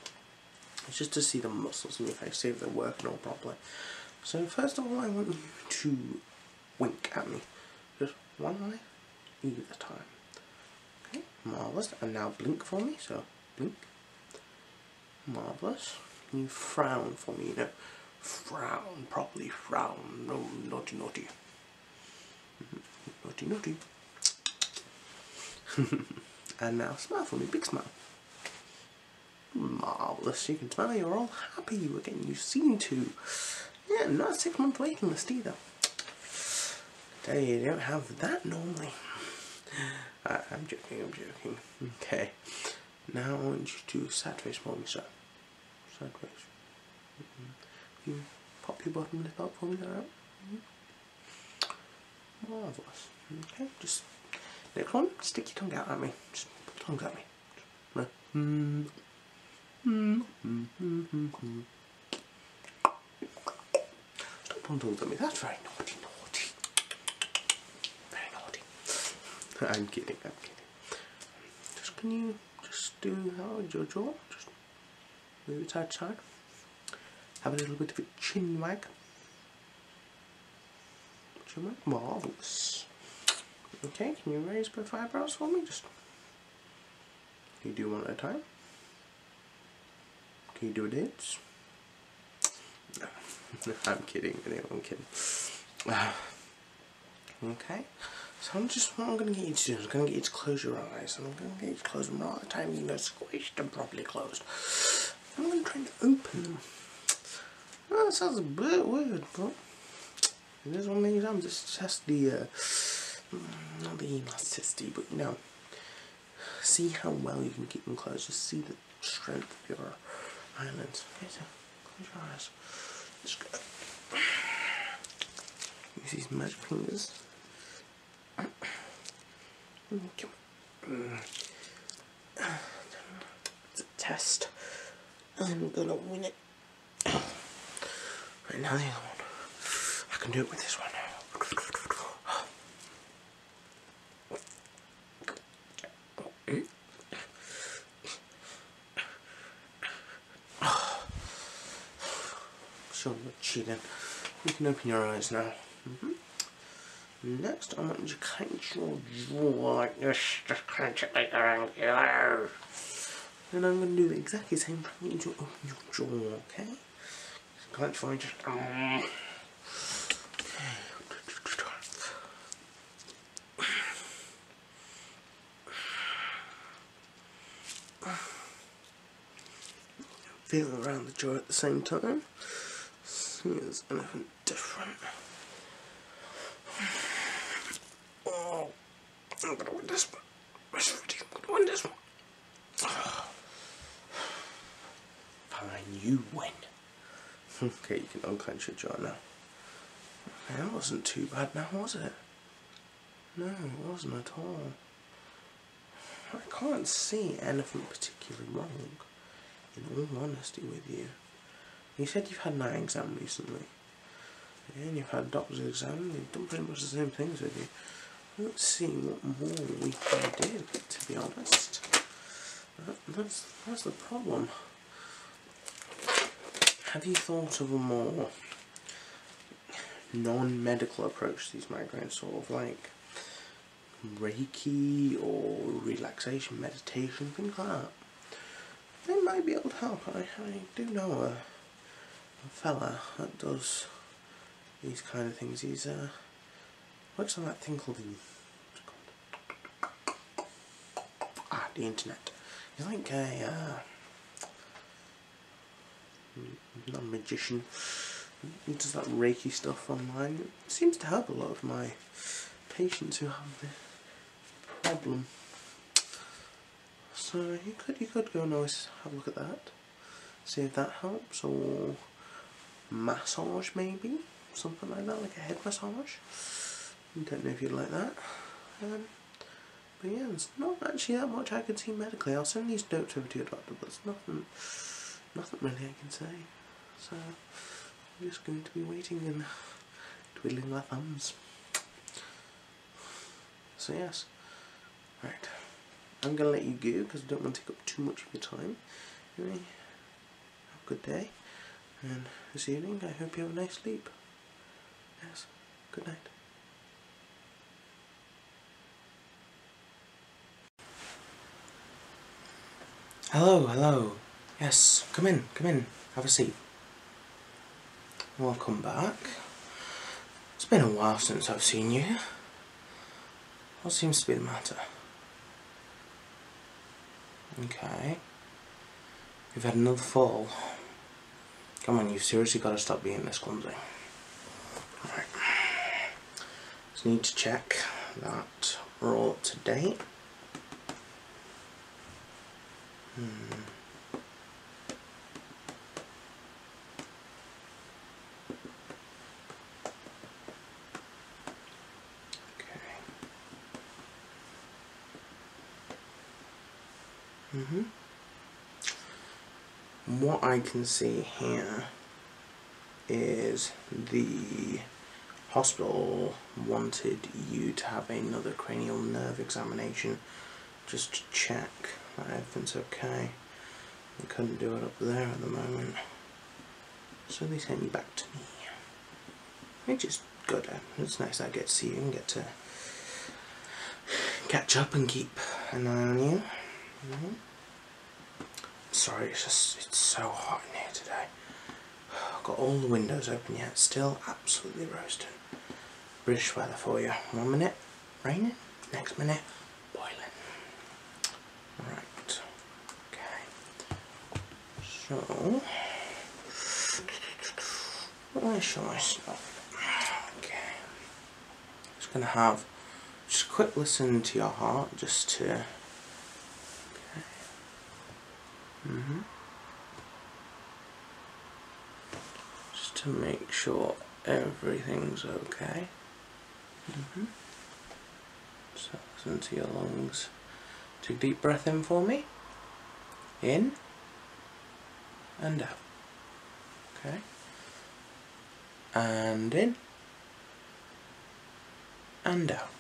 it's just to see the muscles in your face, see if they're working all properly. So first of all, I want you to wink at me, just one eye either time. Okay, marvellous. And now blink for me. So blink, marvellous. Can you frown for me? Frown properly, frown, no naughty naughty. Naughty naughty. And now smile for me, big smile. Marvellous, you can smile, you're all happy, we're getting you seen to. Yeah, not a 6-month waiting list either. I tell you, you don't have that normally. I'm joking. Okay, now I want you to sad face for me, sir. Sad face. You pop your bottom lip out for me, alright? Marvellous. Okay, just next one, stick your tongue out at me. Just put your tongue at me. Stop putting tongues at me, that's very naughty, naughty. Very naughty. I'm kidding, I'm kidding. Just can you just do your jaw? Just move it side to side. Have a little bit of a chin wag. Chin wag, marvellous. Okay, can you raise both eyebrows for me? Just can you do one at a time? Can you do a dance? No, I'm kidding. I'm kidding. Okay, so what I'm going to get you to do is I'm going to get you to close your eyes, and I'm going to get you to close them right at the time you know squished and properly closed. I'm going to try and open them. Well, that sounds a bit weird, but it is one of these times. It's just the not the elasticity, but you know, see how well you can keep them closed. Just see the strength of your eyelids. Okay, so close your eyes. Just go. Use these magic fingers. It's a test. I'm gonna win it. Right, now the other one. I can do it with this one. Sure, you're cheating. You can open your eyes now. Next, I want you to clench your jaw like this. Just clench it like that. Then I'm going to do the exactly same thing. I want you to open your jaw, okay? Just clench for me. Just. Okay. Feel around the jaw at the same time. See if there's anything different. Oh, I'm gonna win this one. I'm gonna win this one. Fine, you win. Okay, you can unclench your jaw now. Okay, that wasn't too bad now, was it? No, it wasn't at all. I can't see anything particularly wrong, in all honesty with you. You said you've had an eye exam recently. Yeah, and you've had a doctor's exam, they've done pretty much the same things with you. Let's see what more we can do, to be honest. That's the problem. Have you thought of a more non-medical approach to these migraines, sort of like Reiki or relaxation, meditation, things like that? They might be able to help. I do know a fella that does these kind of things. He's works on that thing called the internet. He's like a not a magician. He does that Reiki stuff online. It seems to help a lot of my patients who have this problem. So you could go and always have a look at that, see if that helps, or massage maybe, something like that, like a head massage. I don't know if you'd like that. But yeah, there's not actually that much I can see medically. I'll send these notes over to your doctor, but there's nothing really I can say. So I'm just going to be waiting and twiddling my thumbs. So yes, right. I'm going to let you go because I don't want to take up too much of your time. Anyway, have a good day, and this evening I hope you have a nice sleep. Yes, good night. Hello. Yes, come in, have a seat. Welcome back. It's been a while since I've seen you. What seems to be the matter? Okay. You've had another fall. Come on, you've seriously got to stop being this clumsy. Alright. Just need to check that we're all up to date. What I can see here is the hospital wanted you to have another cranial nerve examination just to check that everything's okay. They couldn't do it up there at the moment, so they sent you back to me, which is good. It's nice that I get to see you and get to catch up and keep an eye on you. Sorry, it's so hot in here today. I've got all the windows open yet, still absolutely roasting. British weather for you. 1 minute raining, next minute boiling. Right, okay. So, where shall I start? Okay. Just gonna have just a quick listen to your heart, just to. Okay. Just to make sure everything's okay. So listen to your lungs. Take a deep breath in for me. In and out. Okay. And in and out.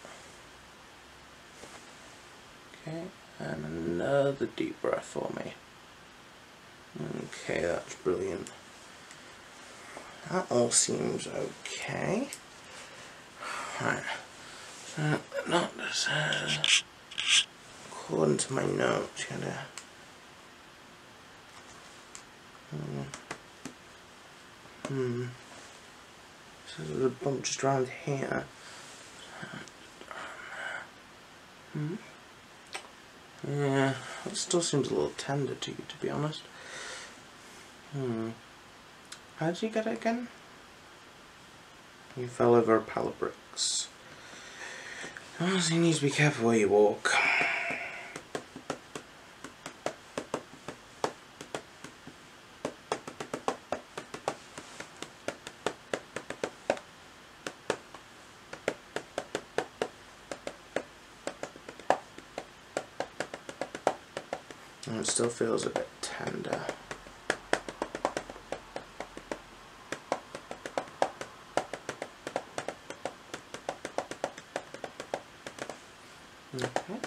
Okay, and another deep breath for me. Okay, that's brilliant. That all seems okay. Right, so the doctor says, according to my notes, you gotta so there's a bump just around here. Yeah, it still seems a little tender to you, to be honest. How did you get it again? You fell over a pile of bricks. Honestly, you need to be careful where you walk. And it still feels a bit tender. Okay.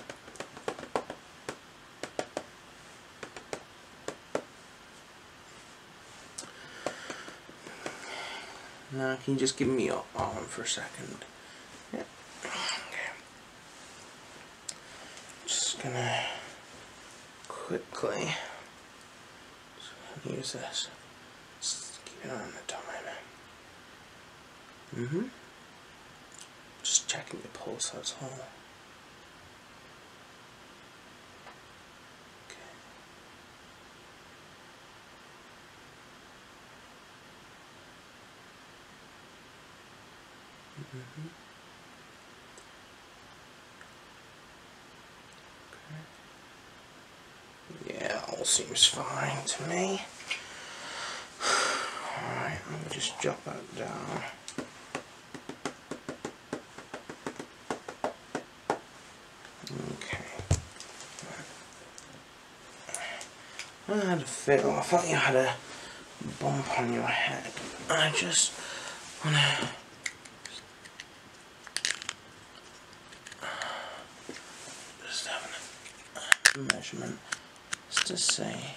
Now can you just give me your arm for a second? Yeah. Okay. Just gonna quickly use this. Just keep it on the time. Just checking your pulse, that's all. Yeah, all seems fine to me. Alright, let me just jot that down. Okay. I had a feel, I thought you had a bump on your head. I just want to just have a measurement just to say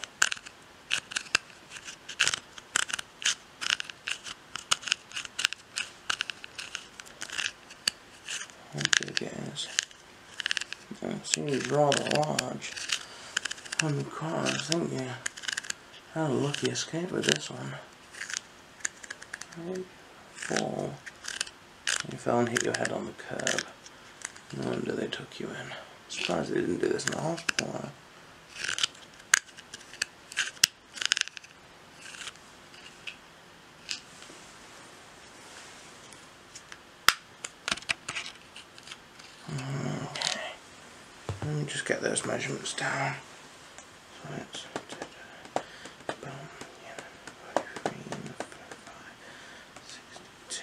how big it is. It seems rather large. On the car, I think you had a lucky escape with this one. 4. You fell and hit your head on the curb. No wonder they took you in. I'm surprised they didn't do this in the hospital. Okay. Let me just get those measurements down. So it's 62.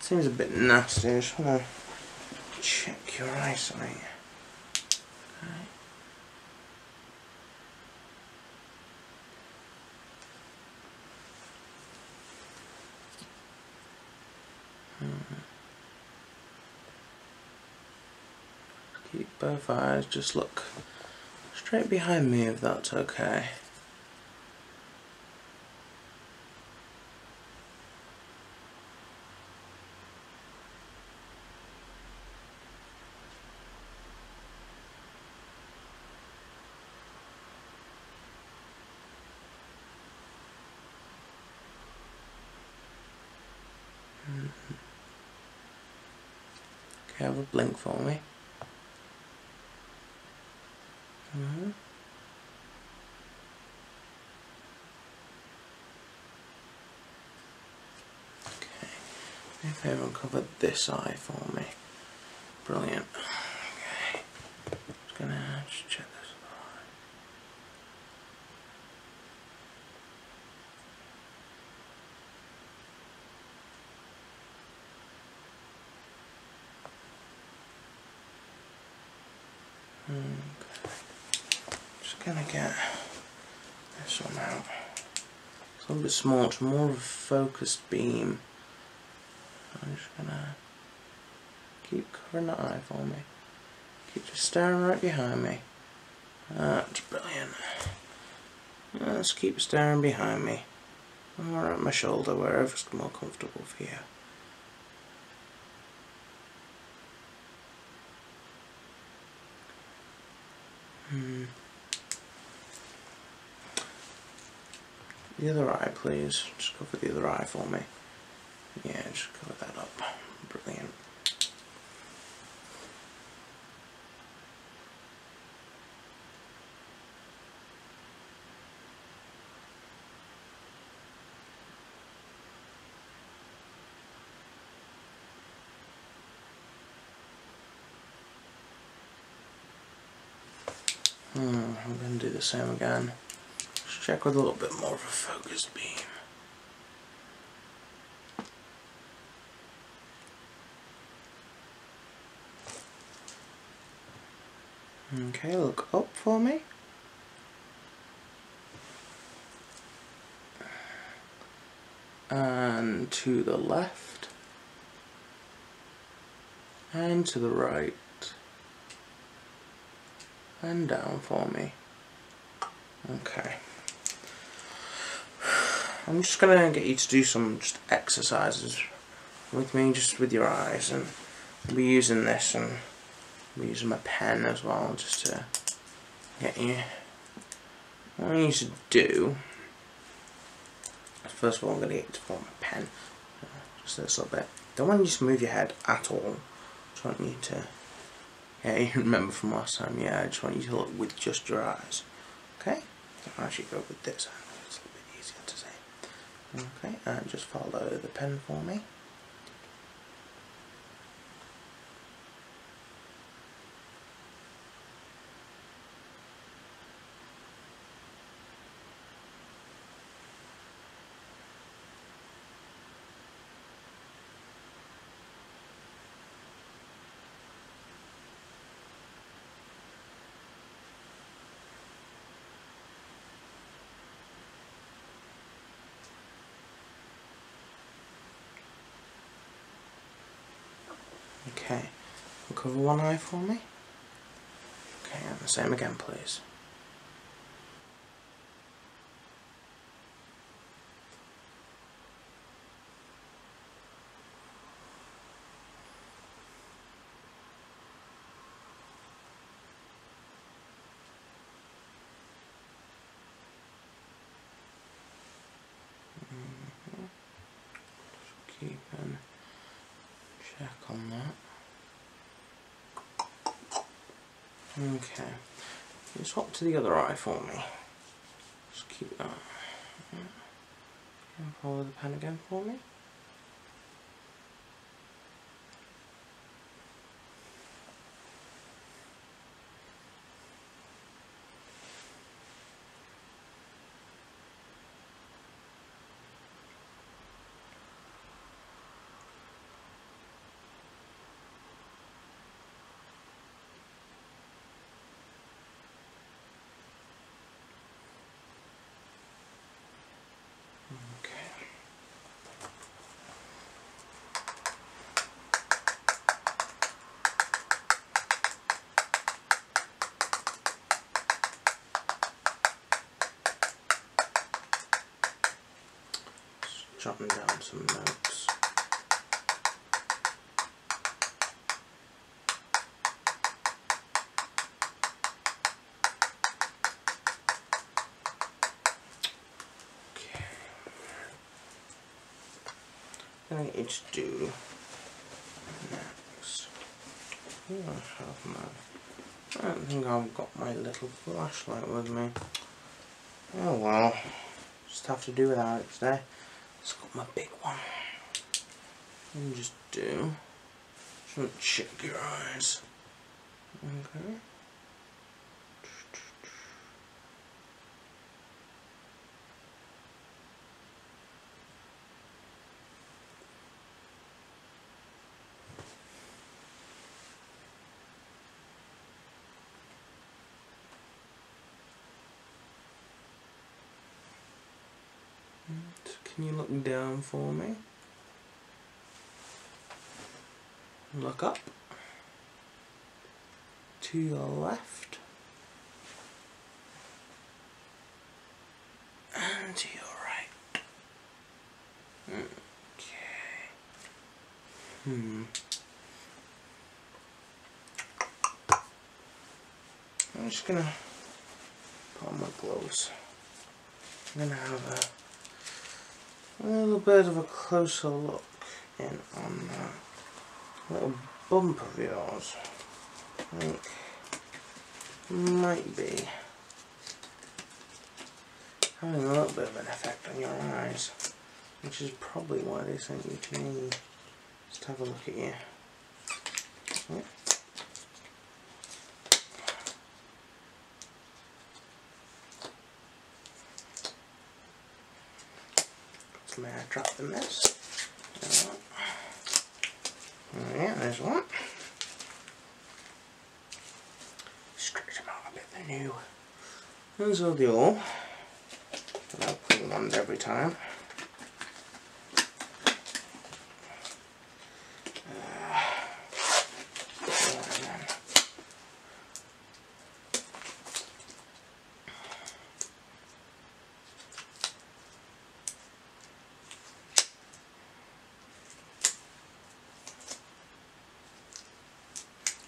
Seems a bit nasty. I just want to check your eyesight. Okay. Keep both eyes, just look straight behind me if that's okay. Okay, have a blink for me. Okay, if everyone covered this eye for me. Brilliant. Okay, just gonna check this eye. Okay. Just gonna get this one out. It's a little bit small, it's more of a focused beam. I'm just gonna keep covering that eye for me. Keep just staring right behind me. That's brilliant. Let's keep staring behind me. Or at my shoulder, wherever's more comfortable for you. The other eye, please. Just cover the other eye for me. Yeah, just cover that up. Brilliant. I'm going to do the same again. Just check with a little bit more of a focused beam. Okay, look up for me. And to the left. And to the right. And down for me. Okay. I'm just gonna get you to do some just exercises with me, just with your eyes, and I'll be using this, and I'll be using my pen as well, just to get you. What I need you to do, first of all, I'm gonna get you to form a pen, just this little bit. Don't want you to move your head at all. Just want you to. Yeah, you remember from last time, yeah, I just want you to look with just your eyes. Okay? I'll actually go with this angle, it's a little bit easier to see. Okay, and just follow the pen for me. Okay, we'll cover one eye for me. Okay, and the same again, please. Just keep and check on that. Okay, you swap to the other eye for me. Just keep that. And follow the pen again for me. jotting down some notes. Okay. What I need to do next. I don't think I've got my little flashlight with me. Oh well, just have to do without it today. It's got my big one. And just check your eyes. Okay. Can you look down for me? Look up. To your left. And to your right. Okay. I'm just gonna put on my gloves. I'm gonna have a little bit of a closer look in on that little bump of yours. I think might be having a little bit of an effect on your eyes, which is probably why they sent you to me. Just have a look at you. Yep. May I drop the mess? Yeah, there's one. Stretch them out a bit, they're new. As will the all. I'll put them on every time.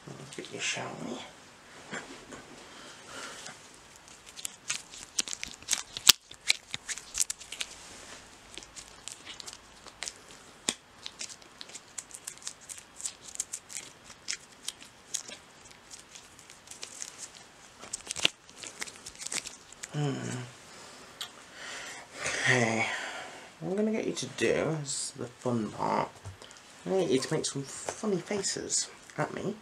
Look at you, shall we? Okay, what I'm going to get you to do is the fun part. I'm going to get you to make some funny faces at me.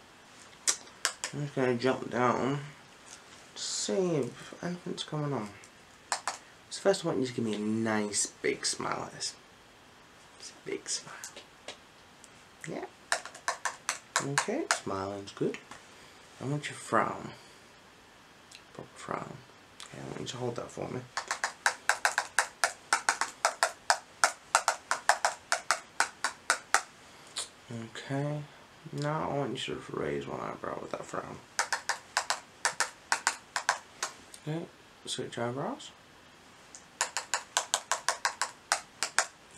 I'm just going to jump down to see if anything's going on. So first I want you to give me a nice big smile like this. It's a big smile. Yeah. Okay, smiling's good. I want you to frown. Proper frown. Okay, I want you to hold that for me. Okay. Now I want you to raise one eyebrow with that frown. Okay, switch eyebrows.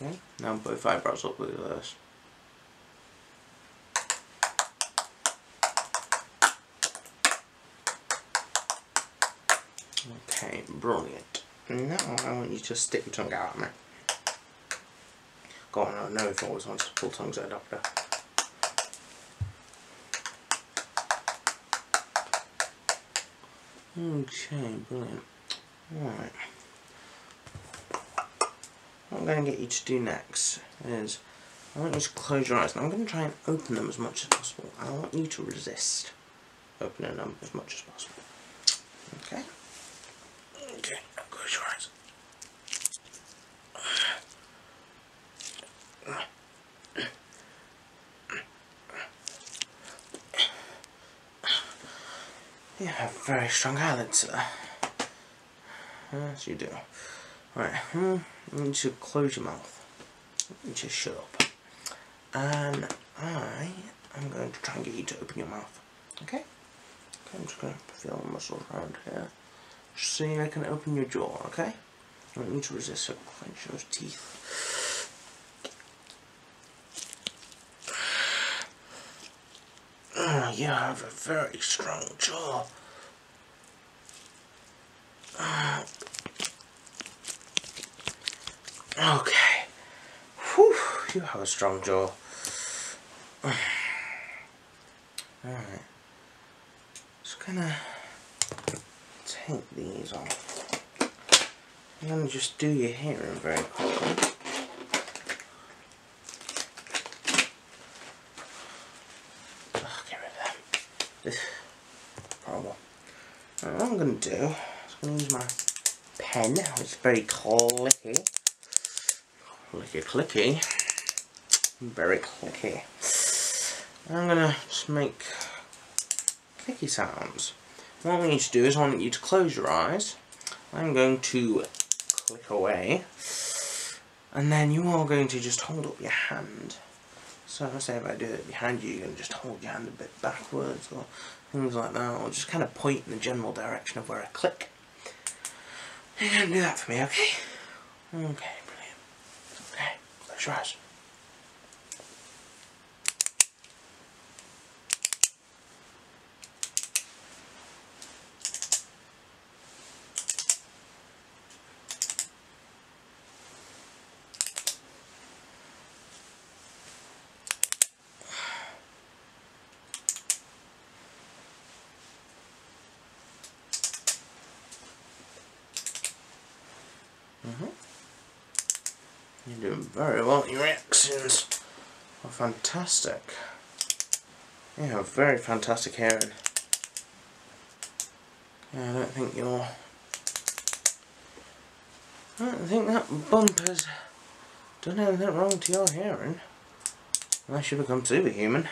Okay, now both eyebrows up with this. Okay, brilliant. Now I want you to stick your tongue out at me. Go on, I know if you always want to pull tongues out, doctor. Okay, brilliant. Alright. What I'm going to get you to do next is, I want you to close your eyes. Now I'm going to try and open them as much as possible. I want you to resist opening them as much as possible. Okay? Okay, now close your eyes. You have very strong eyelids, sir. Yes, you do. Right, I need you to close your mouth. You just shut up. And I am going to try and get you to open your mouth. Okay? Okay, I'm just going to feel the muscles around here. Just so I can open your jaw, okay? I want you to resist, so clench those teeth. you have a very strong jaw. Okay. Whew, you have a strong jaw. Alright. Just gonna take these off. I'm gonna just do your hearing very quickly. Oh, get rid of them. This horrible. Right, what I'm gonna do is I'm gonna use my pen, which is very clicky. Clicky. Very clicky. I'm gonna just make clicky sounds. What I want you to do is I want you to close your eyes. I'm going to click away, and then you are going to just hold up your hand. So let's say if I do it behind you, you're going to just hold your hand a bit backwards or things like that, or just kind of point in the general direction of where I click. You're going to do that for me, okay? Okay, brilliant. Okay, close your eyes. You're doing very well. Your reactions are fantastic. You have very fantastic hearing. Yeah, I don't think that bump has done anything wrong to your hearing. Unless you become superhuman.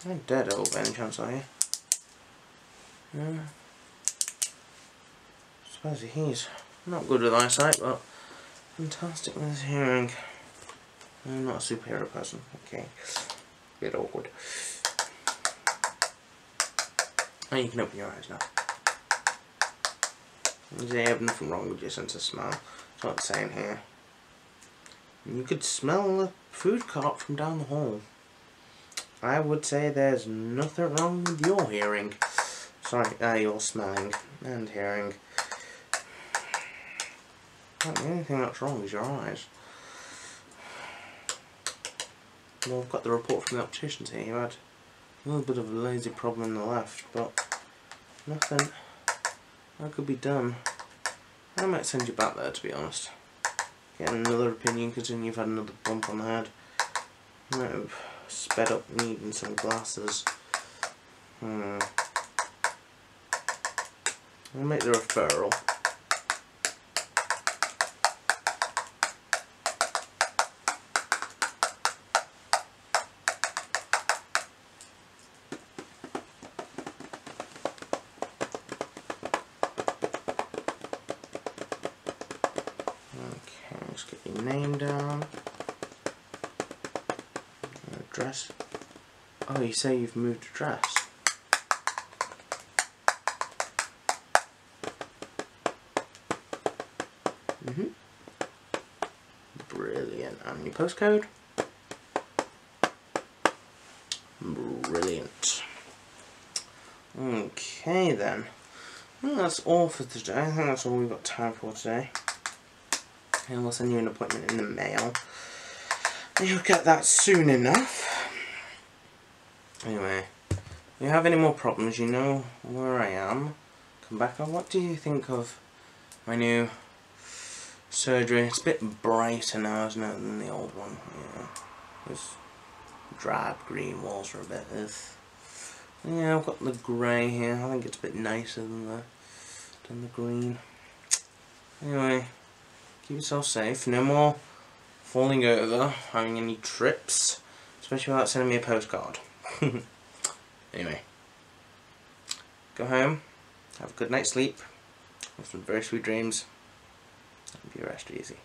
You're dead old by any chance, are you? No. I suppose he's not good with eyesight, but fantastic with his hearing. I'm not a superhero person. Okay. Bit awkward. Oh, you can open your eyes now. You have nothing wrong with your sense of smell. That's what it's saying here. You could smell the food cart from down the hall. I would say there's nothing wrong with your hearing. Sorry, your smelling and hearing. The only thing that's wrong is your eyes. Well, I've got the report from the opticians here. You had a little bit of a lazy problem in the left, but nothing that could be done. I might send you back there, to be honest. Get another opinion, considering you've had another bump on the head. You might have sped up needing some glasses. I'll make the referral. Just get your name down. Address. Oh, you say you've moved address. Brilliant. And your postcode? Brilliant. Okay then. Well, that's all for today. I think that's all we've got time for today. And we'll send you an appointment in the mail. And you'll get that soon enough. Anyway, if you have any more problems, you know where I am. Come back on. What do you think of my new surgery? It's a bit brighter now, isn't it, than the old one? Yeah. There's drab green walls for a bit. Yeah, I've got the grey here. I think it's a bit nicer than the green. Anyway, keep yourself safe. No more falling over, having any trips, especially without sending me a postcard. Anyway, go home, have a good night's sleep, have some very sweet dreams, and be rest easy.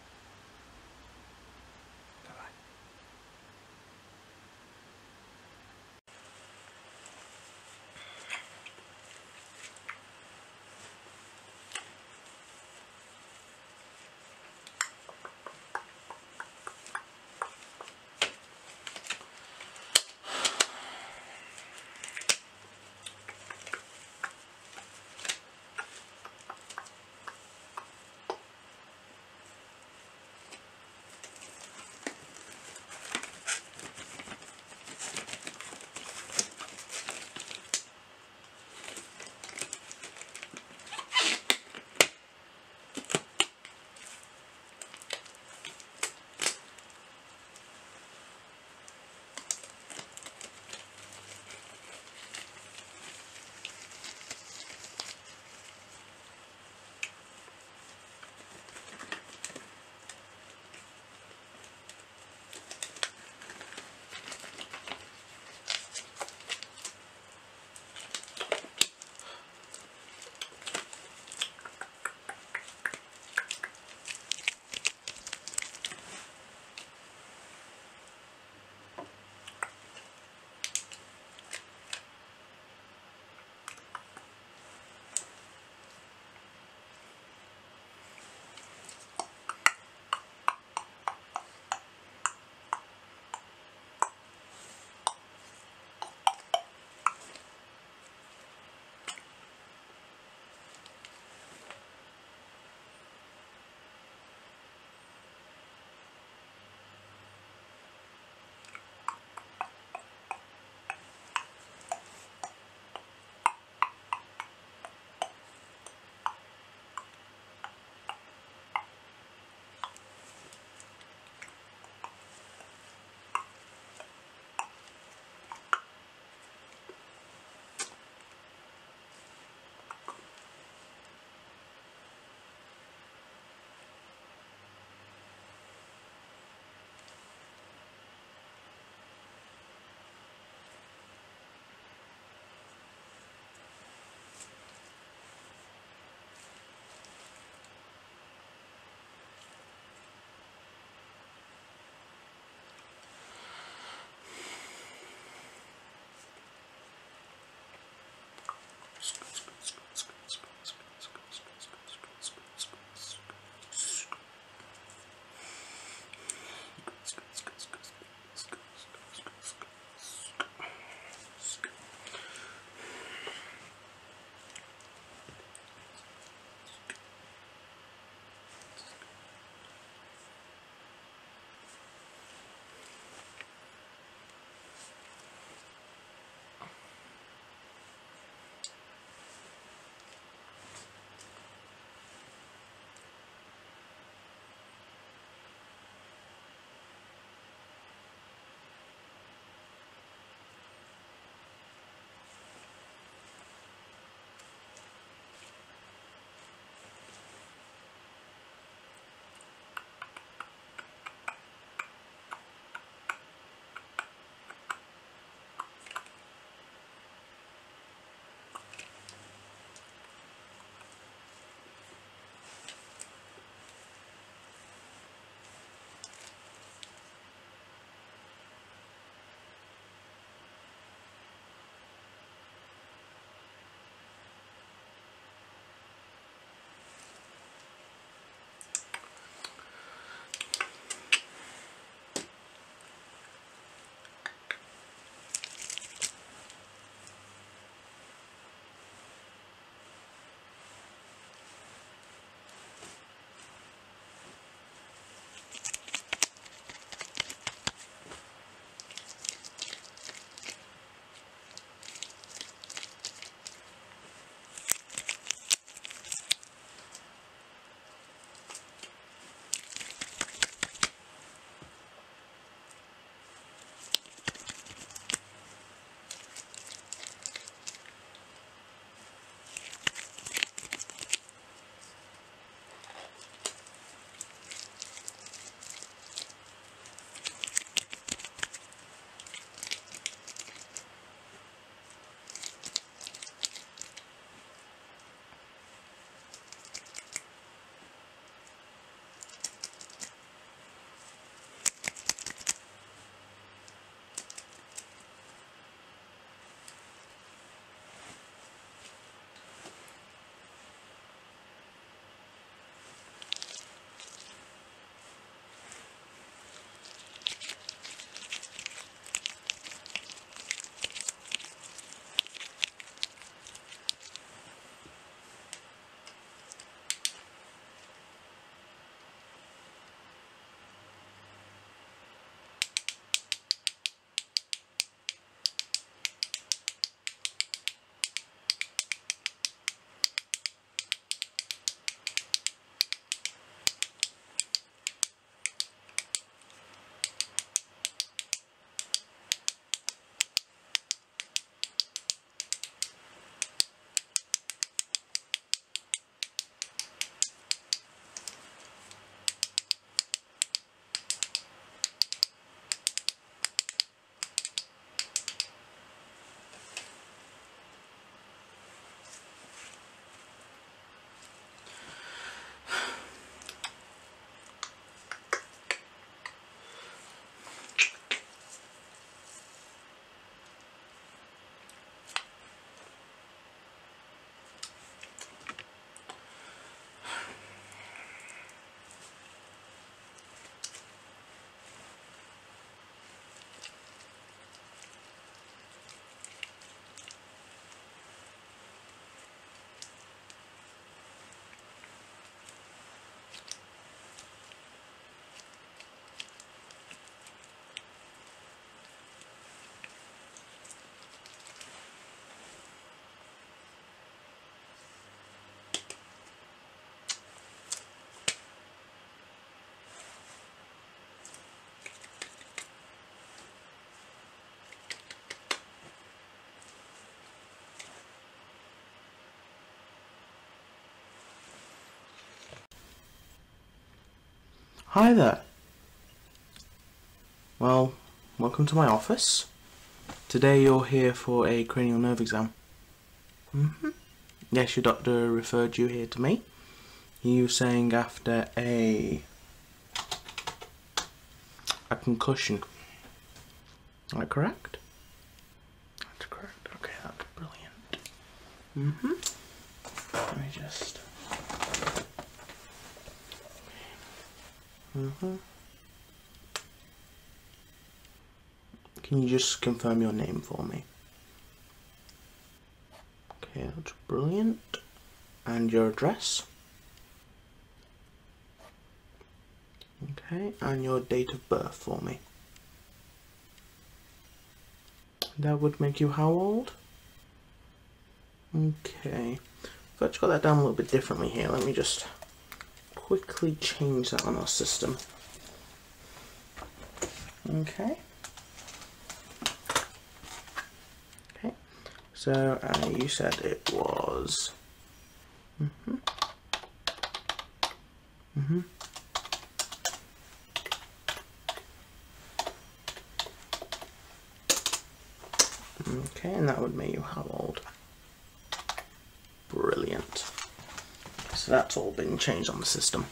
Hi there. Well, welcome to my office. Today you're here for a cranial nerve exam. Yes, your doctor referred you here to me. You were saying after a concussion. Is that correct? That's correct. Okay, that's brilliant. Let me just... Can you just confirm your name for me? Okay, that's brilliant. And your address? Okay, and your date of birth for me? That would make you how old? Okay, I've actually got that down a little bit differently here. Let me just quickly change that on our system. Okay. Okay, so you said it was... Okay, and that would make you how old? Brilliant. So that's all been changed on the system.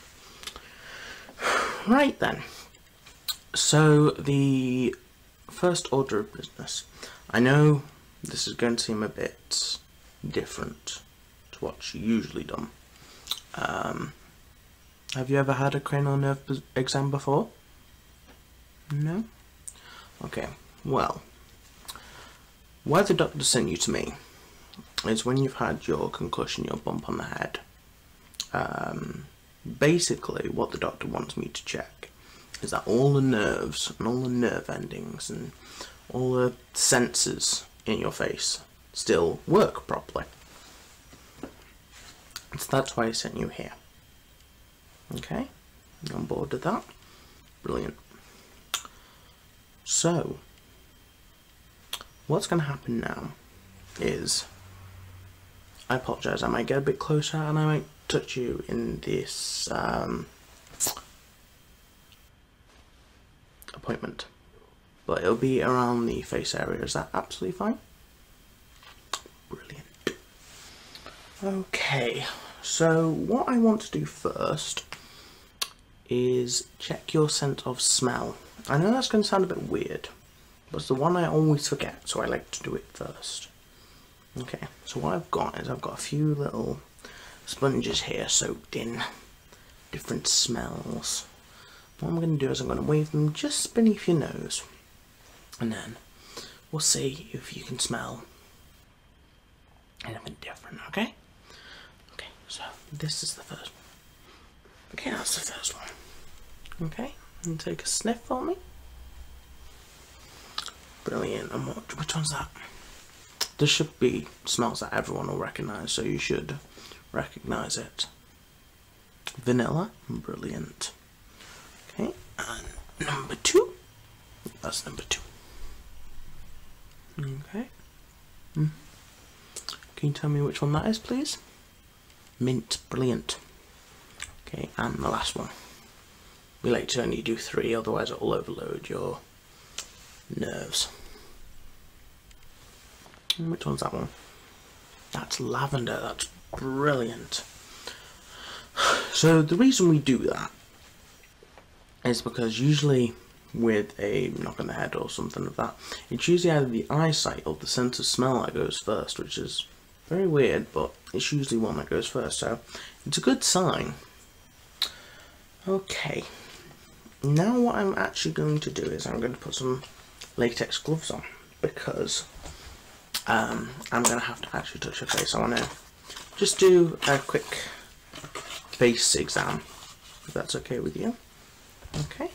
Right then. So the first order of business. I know this is going to seem a bit different to what's usually done. Have you ever had a cranial nerve exam before? No? Okay, well, why the doctor sent you to me is when you've had your concussion, your bump on the head. Basically, what the doctor wants me to check is that all the nerves and all the nerve endings and all the sensors in your face still work properly. So that's why I sent you here. Okay, you on board with that? Brilliant. So, what's going to happen now is, I apologise, I might get a bit closer and I might touch you in this appointment, but it'll be around the face area. Is that absolutely fine? Brilliant. Okay, so what I want to do first is check your sense of smell. I know that's going to sound a bit weird, but it's the one I always forget, so I like to do it first. Okay, so what I've got is I've got a few little sponges here soaked in different smells. What I'm going to do is I'm going to wave them just beneath your nose, and then we'll see if you can smell anything different, okay? Okay, so this is the first one. Okay, that's the first one. Okay, and take a sniff for me. Brilliant, and which one's that? There should be smells that everyone will recognise, so you should recognise it. Vanilla, brilliant. Okay, and number 2. That's number 2. Okay. Can you tell me which one that is, please? Mint, brilliant. Okay, and the last one. We like to only do 3, otherwise it will overload your nerves. And which one's that one? That's lavender, that's brilliant. So the reason we do that is because usually with a knock on the head or something like that, it's usually either the eyesight or the sense of smell that goes first, which is very weird, but it's usually one that goes first, so it's a good sign. Okay, now what I'm actually going to do is I'm going to put some latex gloves on, because I'm going to have to actually touch your face. I want to just do a quick face exam, if that's okay with you. Okay.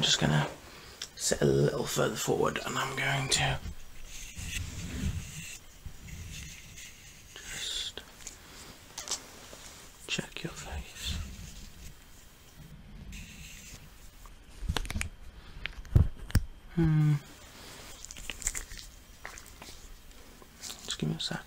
just going to sit a little further forward and I'm going to just check your face. Just give me a second.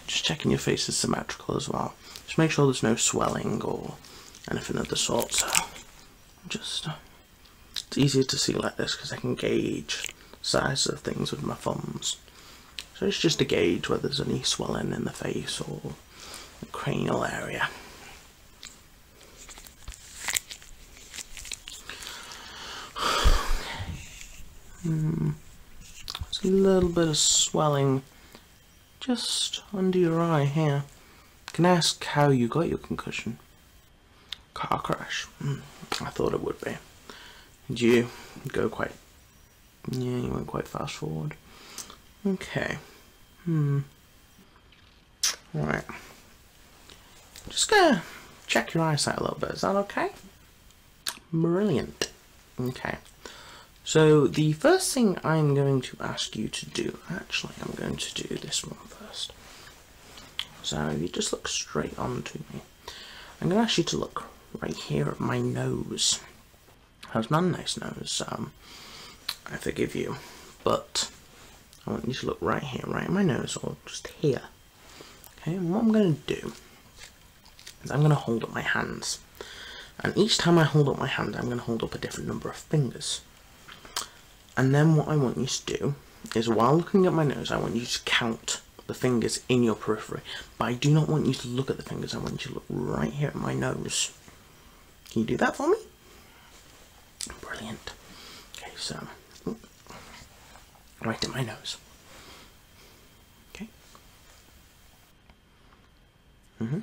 Just checking your face is symmetrical as well. Just make sure there's no swelling or anything of the sort. So just it's easier to see like this because I can gauge the size of things with my thumbs. So it's just to gauge whether there's any swelling in the face or the cranial area. There's a little bit of swelling just under your eye here. Can I ask how you got your concussion? Car crash. I thought it would be. Did you go quite... yeah, you went quite fast forward. Okay. Right. Just gonna check your eyesight a little bit. Is that okay? Brilliant. Okay. So the first thing I'm going to ask you to do, actually I'm going to do this one first. So if you just look straight on to me, I'm going to ask you to look right here at my nose. That's not a nice nose, I forgive you, but I want you to look right here, right at my nose, or just here. Okay, and what I'm going to do is I'm going to hold up my hands. And each time I hold up my hand, I'm going to hold up a different number of fingers. And then what I want you to do is, while looking at my nose, I want you to count the fingers in your periphery. But I do not want you to look at the fingers, I want you to look right here at my nose. Can you do that for me? Brilliant. Okay, so, right at my nose. Okay. Mm-hmm.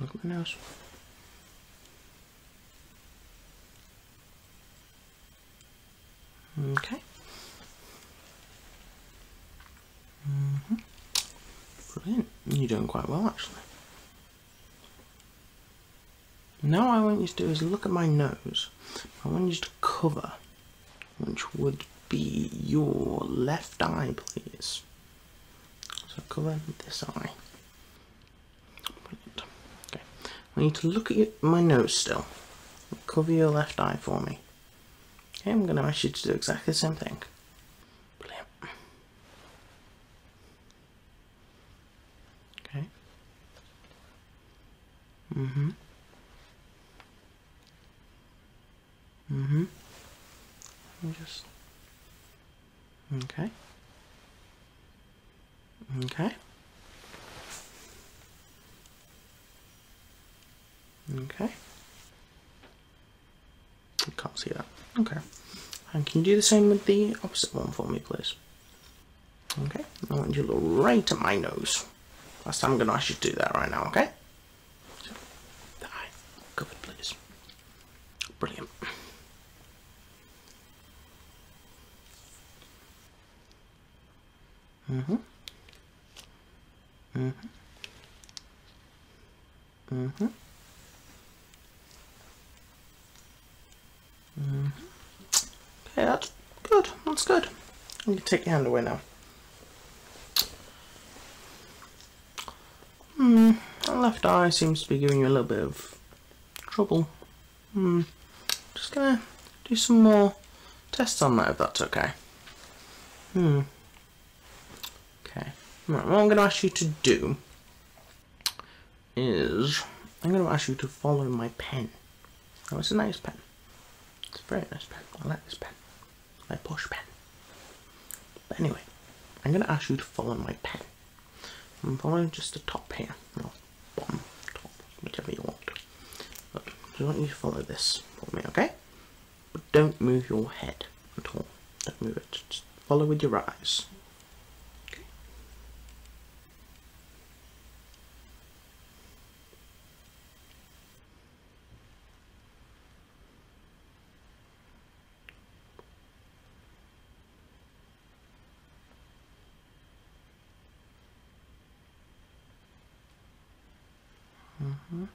Look at my nose. Okay. Brilliant. You're doing quite well, actually. Now what I want you to do is look at my nose. I want you to cover, which would be your left eye, please. So cover this eye. Brilliant. Okay. I need to look at my nose still. Cover your left eye for me. Okay, I'm going to ask you to do exactly the same thing. Brilliant. Okay. Just... okay. Okay. Okay. I can't see that. Okay. And can you do the same with the opposite one for me, please? Okay. I want you to look right at my nose. Last time I'm going to ask you to do that right now, okay? So, the eye covered, please. Brilliant. Okay, that's good. That's good. You can take your hand away now. That left eye seems to be giving you a little bit of trouble. Just gonna do some more tests on that, if that's okay. Okay. Right, what I'm going to ask you to do is I'm going to ask you to follow my pen. Oh, it's a nice pen. It's a very nice pen. I like this pen. My push pen. But anyway, I'm going to ask you to follow my pen. I'm following just the top here. Or bottom, top, whichever you want. But I just want you to follow this for me, okay? But don't move your head at all. Don't move it. Just follow with your eyes. Okay. You're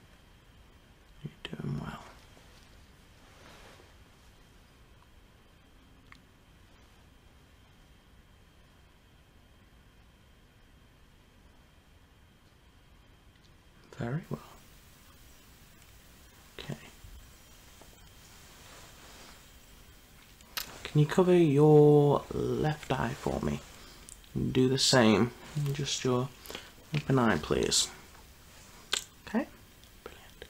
doing well. Very well. Okay. Can you cover your left eye for me? And do the same. Just your open eye, please. Okay. Brilliant.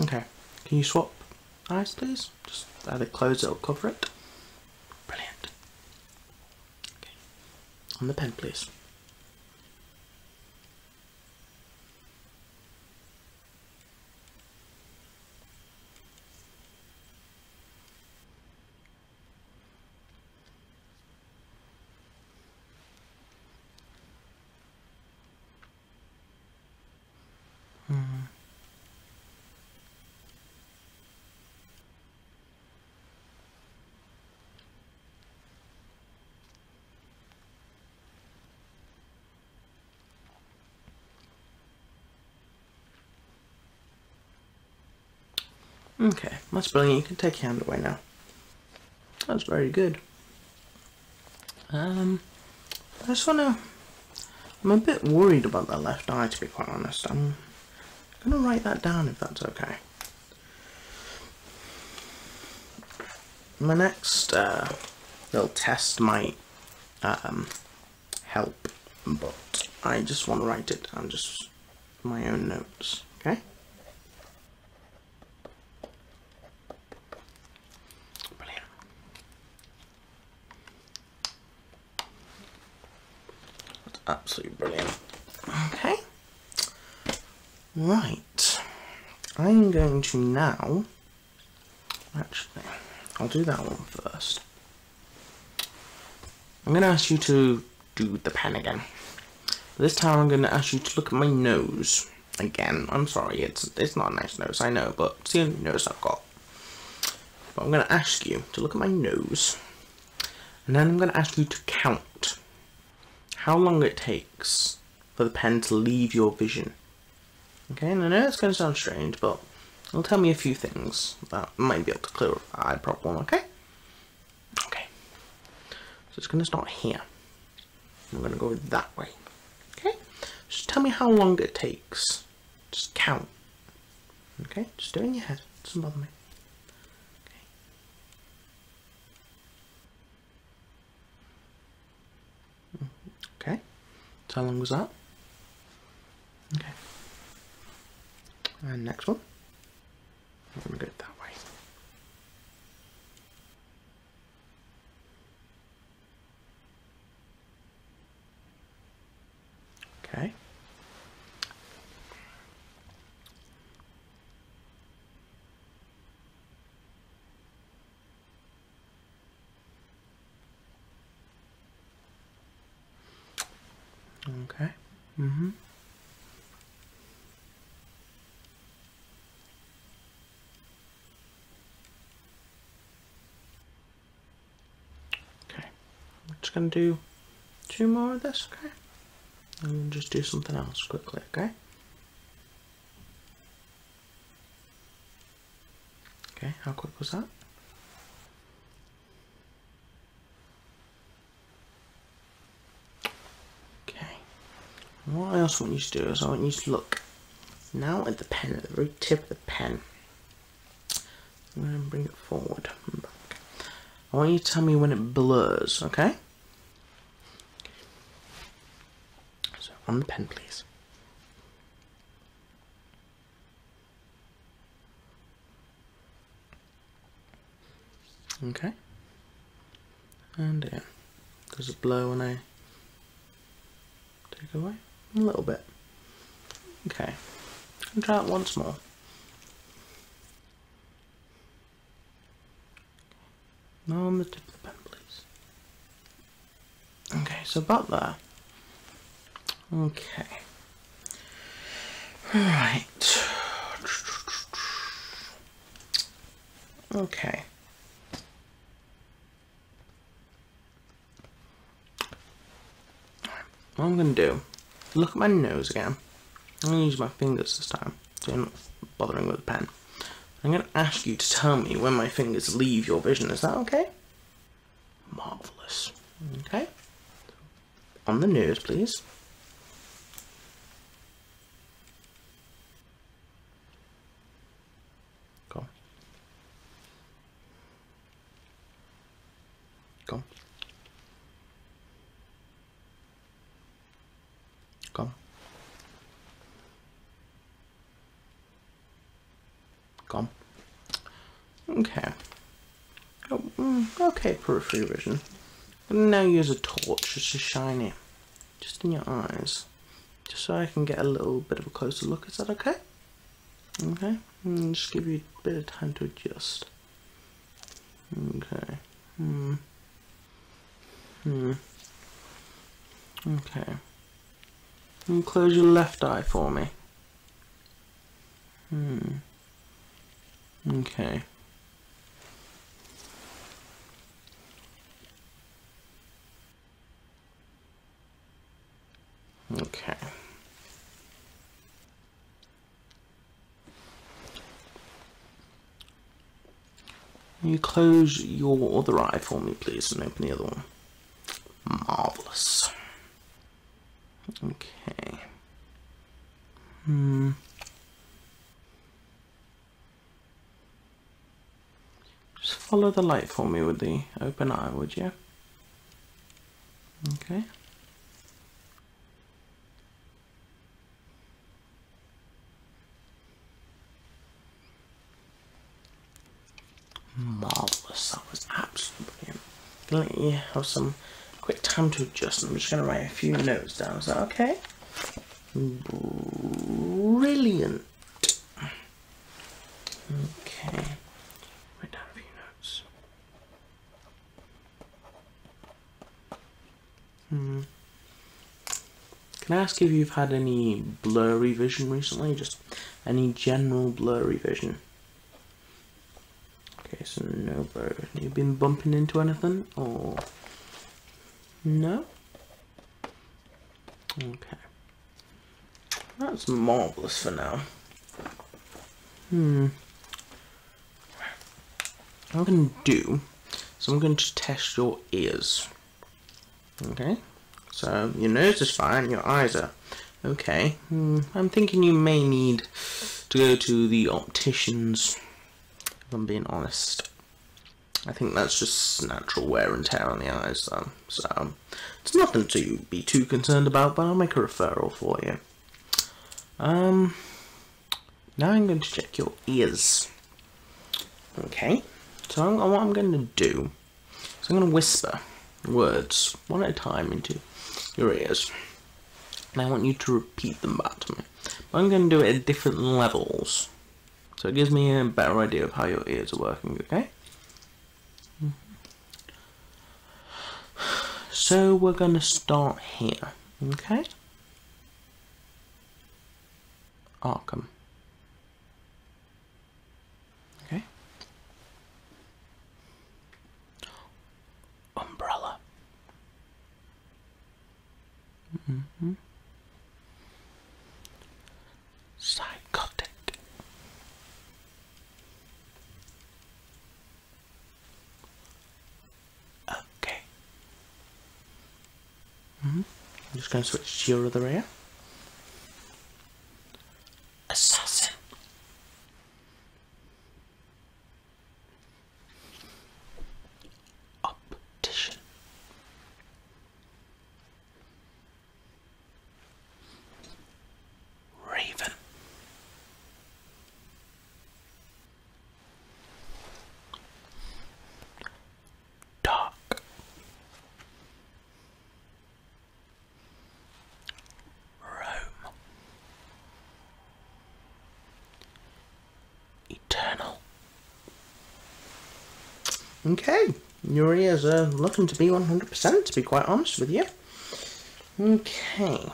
Okay, can you swap eyes, please? Just either close it or cover it. Brilliant. Okay, on the pen, please. Okay, that's brilliant. You can take your hand away now. That's very good. I just wanna... I'm a bit worried about that left eye, to be quite honest. I'm gonna write that down if that's okay. My next little test might help, but I just want to write it down, just my own notes, okay? Brilliant. That's absolutely brilliant. Okay. Right. I'm going to now... Actually, I'll do that one first. I'm going to ask you to do the pen again. This time I'm going to ask you to look at my nose again. I'm sorry, it's not a nice nose, I know, but it's the only nose I've got. But I'm going to ask you to look at my nose, and then I'm going to ask you to count how long it takes for the pen to leave your vision. Okay, and I know it's going to sound strange, but it'll tell me a few things that might be able to clear up the eye problem, okay? Okay. So it's going to start here. I'm going to go that way. Okay? Just tell me how long it takes. Just count. Okay? Just do it in your head. It doesn't bother me. Okay. Okay. So how long was that? Okay. And next one. I'm going to go that way. Okay. Okay. Mm-hmm. Okay. I'm just going to do 2 more of this, okay? And just do something else quickly, okay? Okay, how quick was that? Okay. What I also want you to do is I want you to look now at the pen, at the very tip of the pen. I'm going to bring it forward and back. I want you to tell me when it blurs, okay? So, on the pen, please. Okay. And in. Does it blow when I take it away? A little bit. Okay. I'll try it once more. On the tip of the pen, please. Okay, so about there. Okay. Right. Okay. What I'm going to do, look at my nose again. I'm going to use my fingers this time, so you're not bothering with the pen. I'm going to ask you to tell me when my fingers leave your vision. Is that okay? Marvellous. Okay. On the nose, please. Go on. Go on. Go on. Go on. Okay. Oh, okay, peripheral vision. And now use a torch just to shine it, just in your eyes, just so I can get a little bit of a closer look. Is that okay? Okay. And just give you a bit of time to adjust. Okay. Okay. And close your left eye for me. Okay. Okay. You close your other eye for me, please, and open the other one. Marvellous. Okay. Just follow the light for me with the open eye, would you? Okay. Marvellous, that was absolutely brilliant. I'm going to let you have some quick time to adjust. I'm just going to write a few notes down. Is that okay? Brilliant. Okay. Write down a few notes. Can I ask if you've had any blurry vision recently? Just any general blurry vision? Okay, so no blurry vision. You've been bumping into anything, or no? Okay. That's marvellous for now. What I'm going to do is I'm going to test your ears. Okay, so your nose is fine, your eyes are okay. I'm thinking you may need to go to the opticians, if I'm being honest. I think that's just natural wear and tear on the eyes, though. So it's nothing to be too concerned about, but I'll make a referral for you. Now I'm going to check your ears. Okay, so what I'm going to do is I'm going to whisper words one at a time into your ears, and I want you to repeat them back to me. But I'm going to do it at different levels, so it gives me a better idea of how your ears are working, okay? So we're going to start here, okay? Arkham. Okay. Umbrella. Psychotic. Okay. I'm just going to switch to your other ear. Assassin. Optician. Raven. Dark. Rome. Eternal. Okay, Your ears are looking to be 100%, to be quite honest with you. Okay.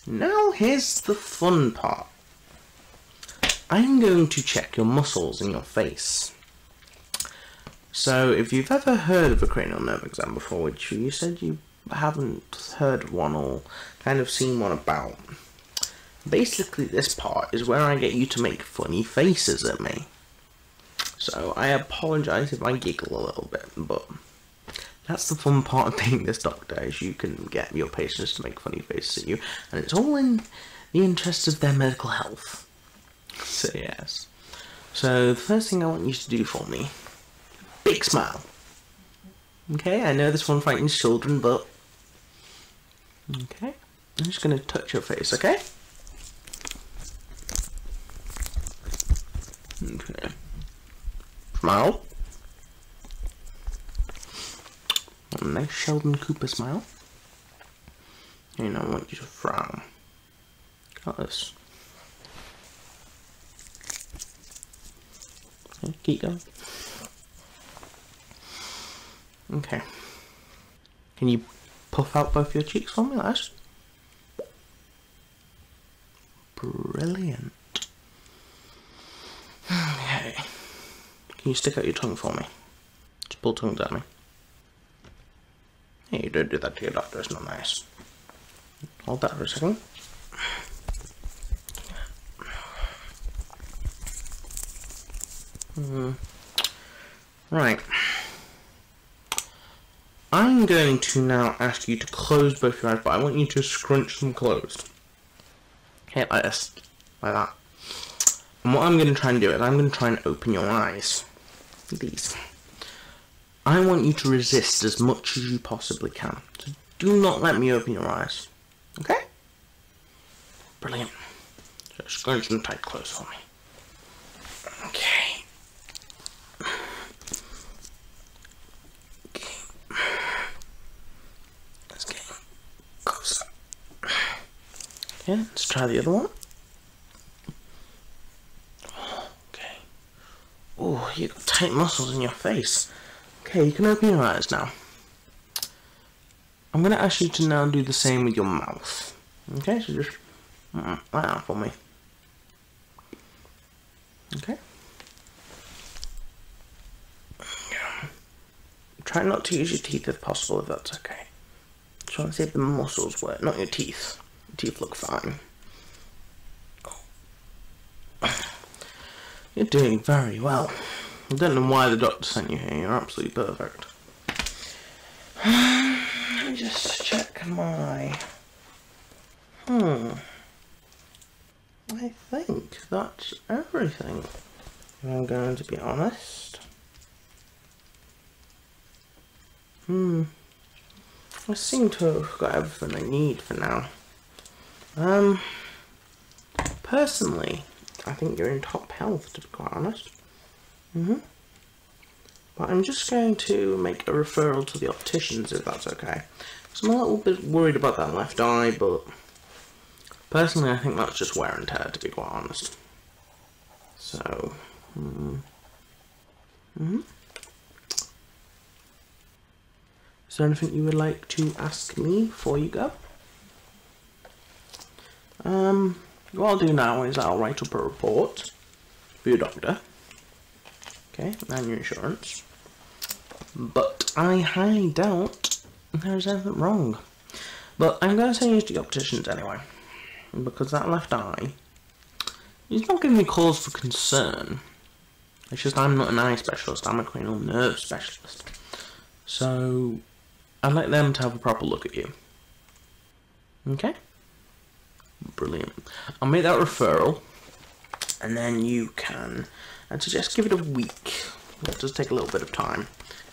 Now here's the fun part. I'm going to check your muscles in your face. So, if you've ever heard of a cranial nerve exam before, which you said you haven't heard of one or kind of seen one about, basically this part is where I get you to make funny faces at me. So, I apologise if I giggle a little bit, but that's the fun part of being this doctor, is you can get your patients to make funny faces at you, and it's all in the interest of their medical health. So yes. So the first thing I want you to do for me, big smile. Okay, I know this one frightens children, but okay. I'm just going to touch your face, okay? Okay. Smile. A nice Sheldon Cooper smile. And I want you to frown. Got this. Okay, keep going. Okay. Can you puff out both your cheeks for me, lads? Brilliant. Okay. Can you stick out your tongue for me? Just pull tongues at me. Hey, you don't do that to your doctor, it's not nice. Hold that for a second. Right. I'm going to now ask you to close both your eyes, but I want you to scrunch them closed. Okay, like this. Like that. And what I'm going to try and do is I'm going to try and open your eyes. These. I want you to resist as much as you possibly can. So do not let me open your eyes. Okay? Brilliant. So scrunch them tight close for me. Okay. Let's get closer. Okay, let's try the other one. Okay. Oh, you've got tight muscles in your face. Okay, you can open your eyes now. I'm going to ask you to now do the same with your mouth. Okay, so just like that for me. Okay. Try not to use your teeth if possible, if that's okay. Just want to see if the muscles work, not your teeth. Your teeth look fine. You're doing very well. I don't know why the doctor sent you here, you're absolutely perfect. Let me just check my... I think that's everything, if I'm going to be honest. I seem to have got everything I need for now. Personally, I think you're in top health, to be quite honest. But I'm just going to make a referral to the opticians, if that's okay. So I'm a little bit worried about that left eye, but personally I think that's just wear and tear, to be quite honest. So, is there anything you would like to ask me before you go? What I'll do now is I'll write up a report for your doctor. Okay, and your insurance. But I highly doubt there's anything wrong. But I'm going to send you to the opticians anyway. Because that left eye is not giving me cause for concern. It's just I'm not an eye specialist, I'm a cranial nerve specialist. So I'd like them to have a proper look at you. Okay? Brilliant. I'll make that referral. And then you can, I'd suggest give it a week. It does take a little bit of time.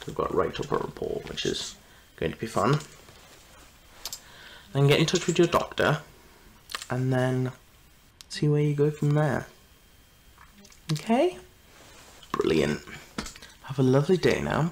We've got to write up a report, which is going to be fun. Then get in touch with your doctor, and then see where you go from there. Okay? Brilliant. Have a lovely day now.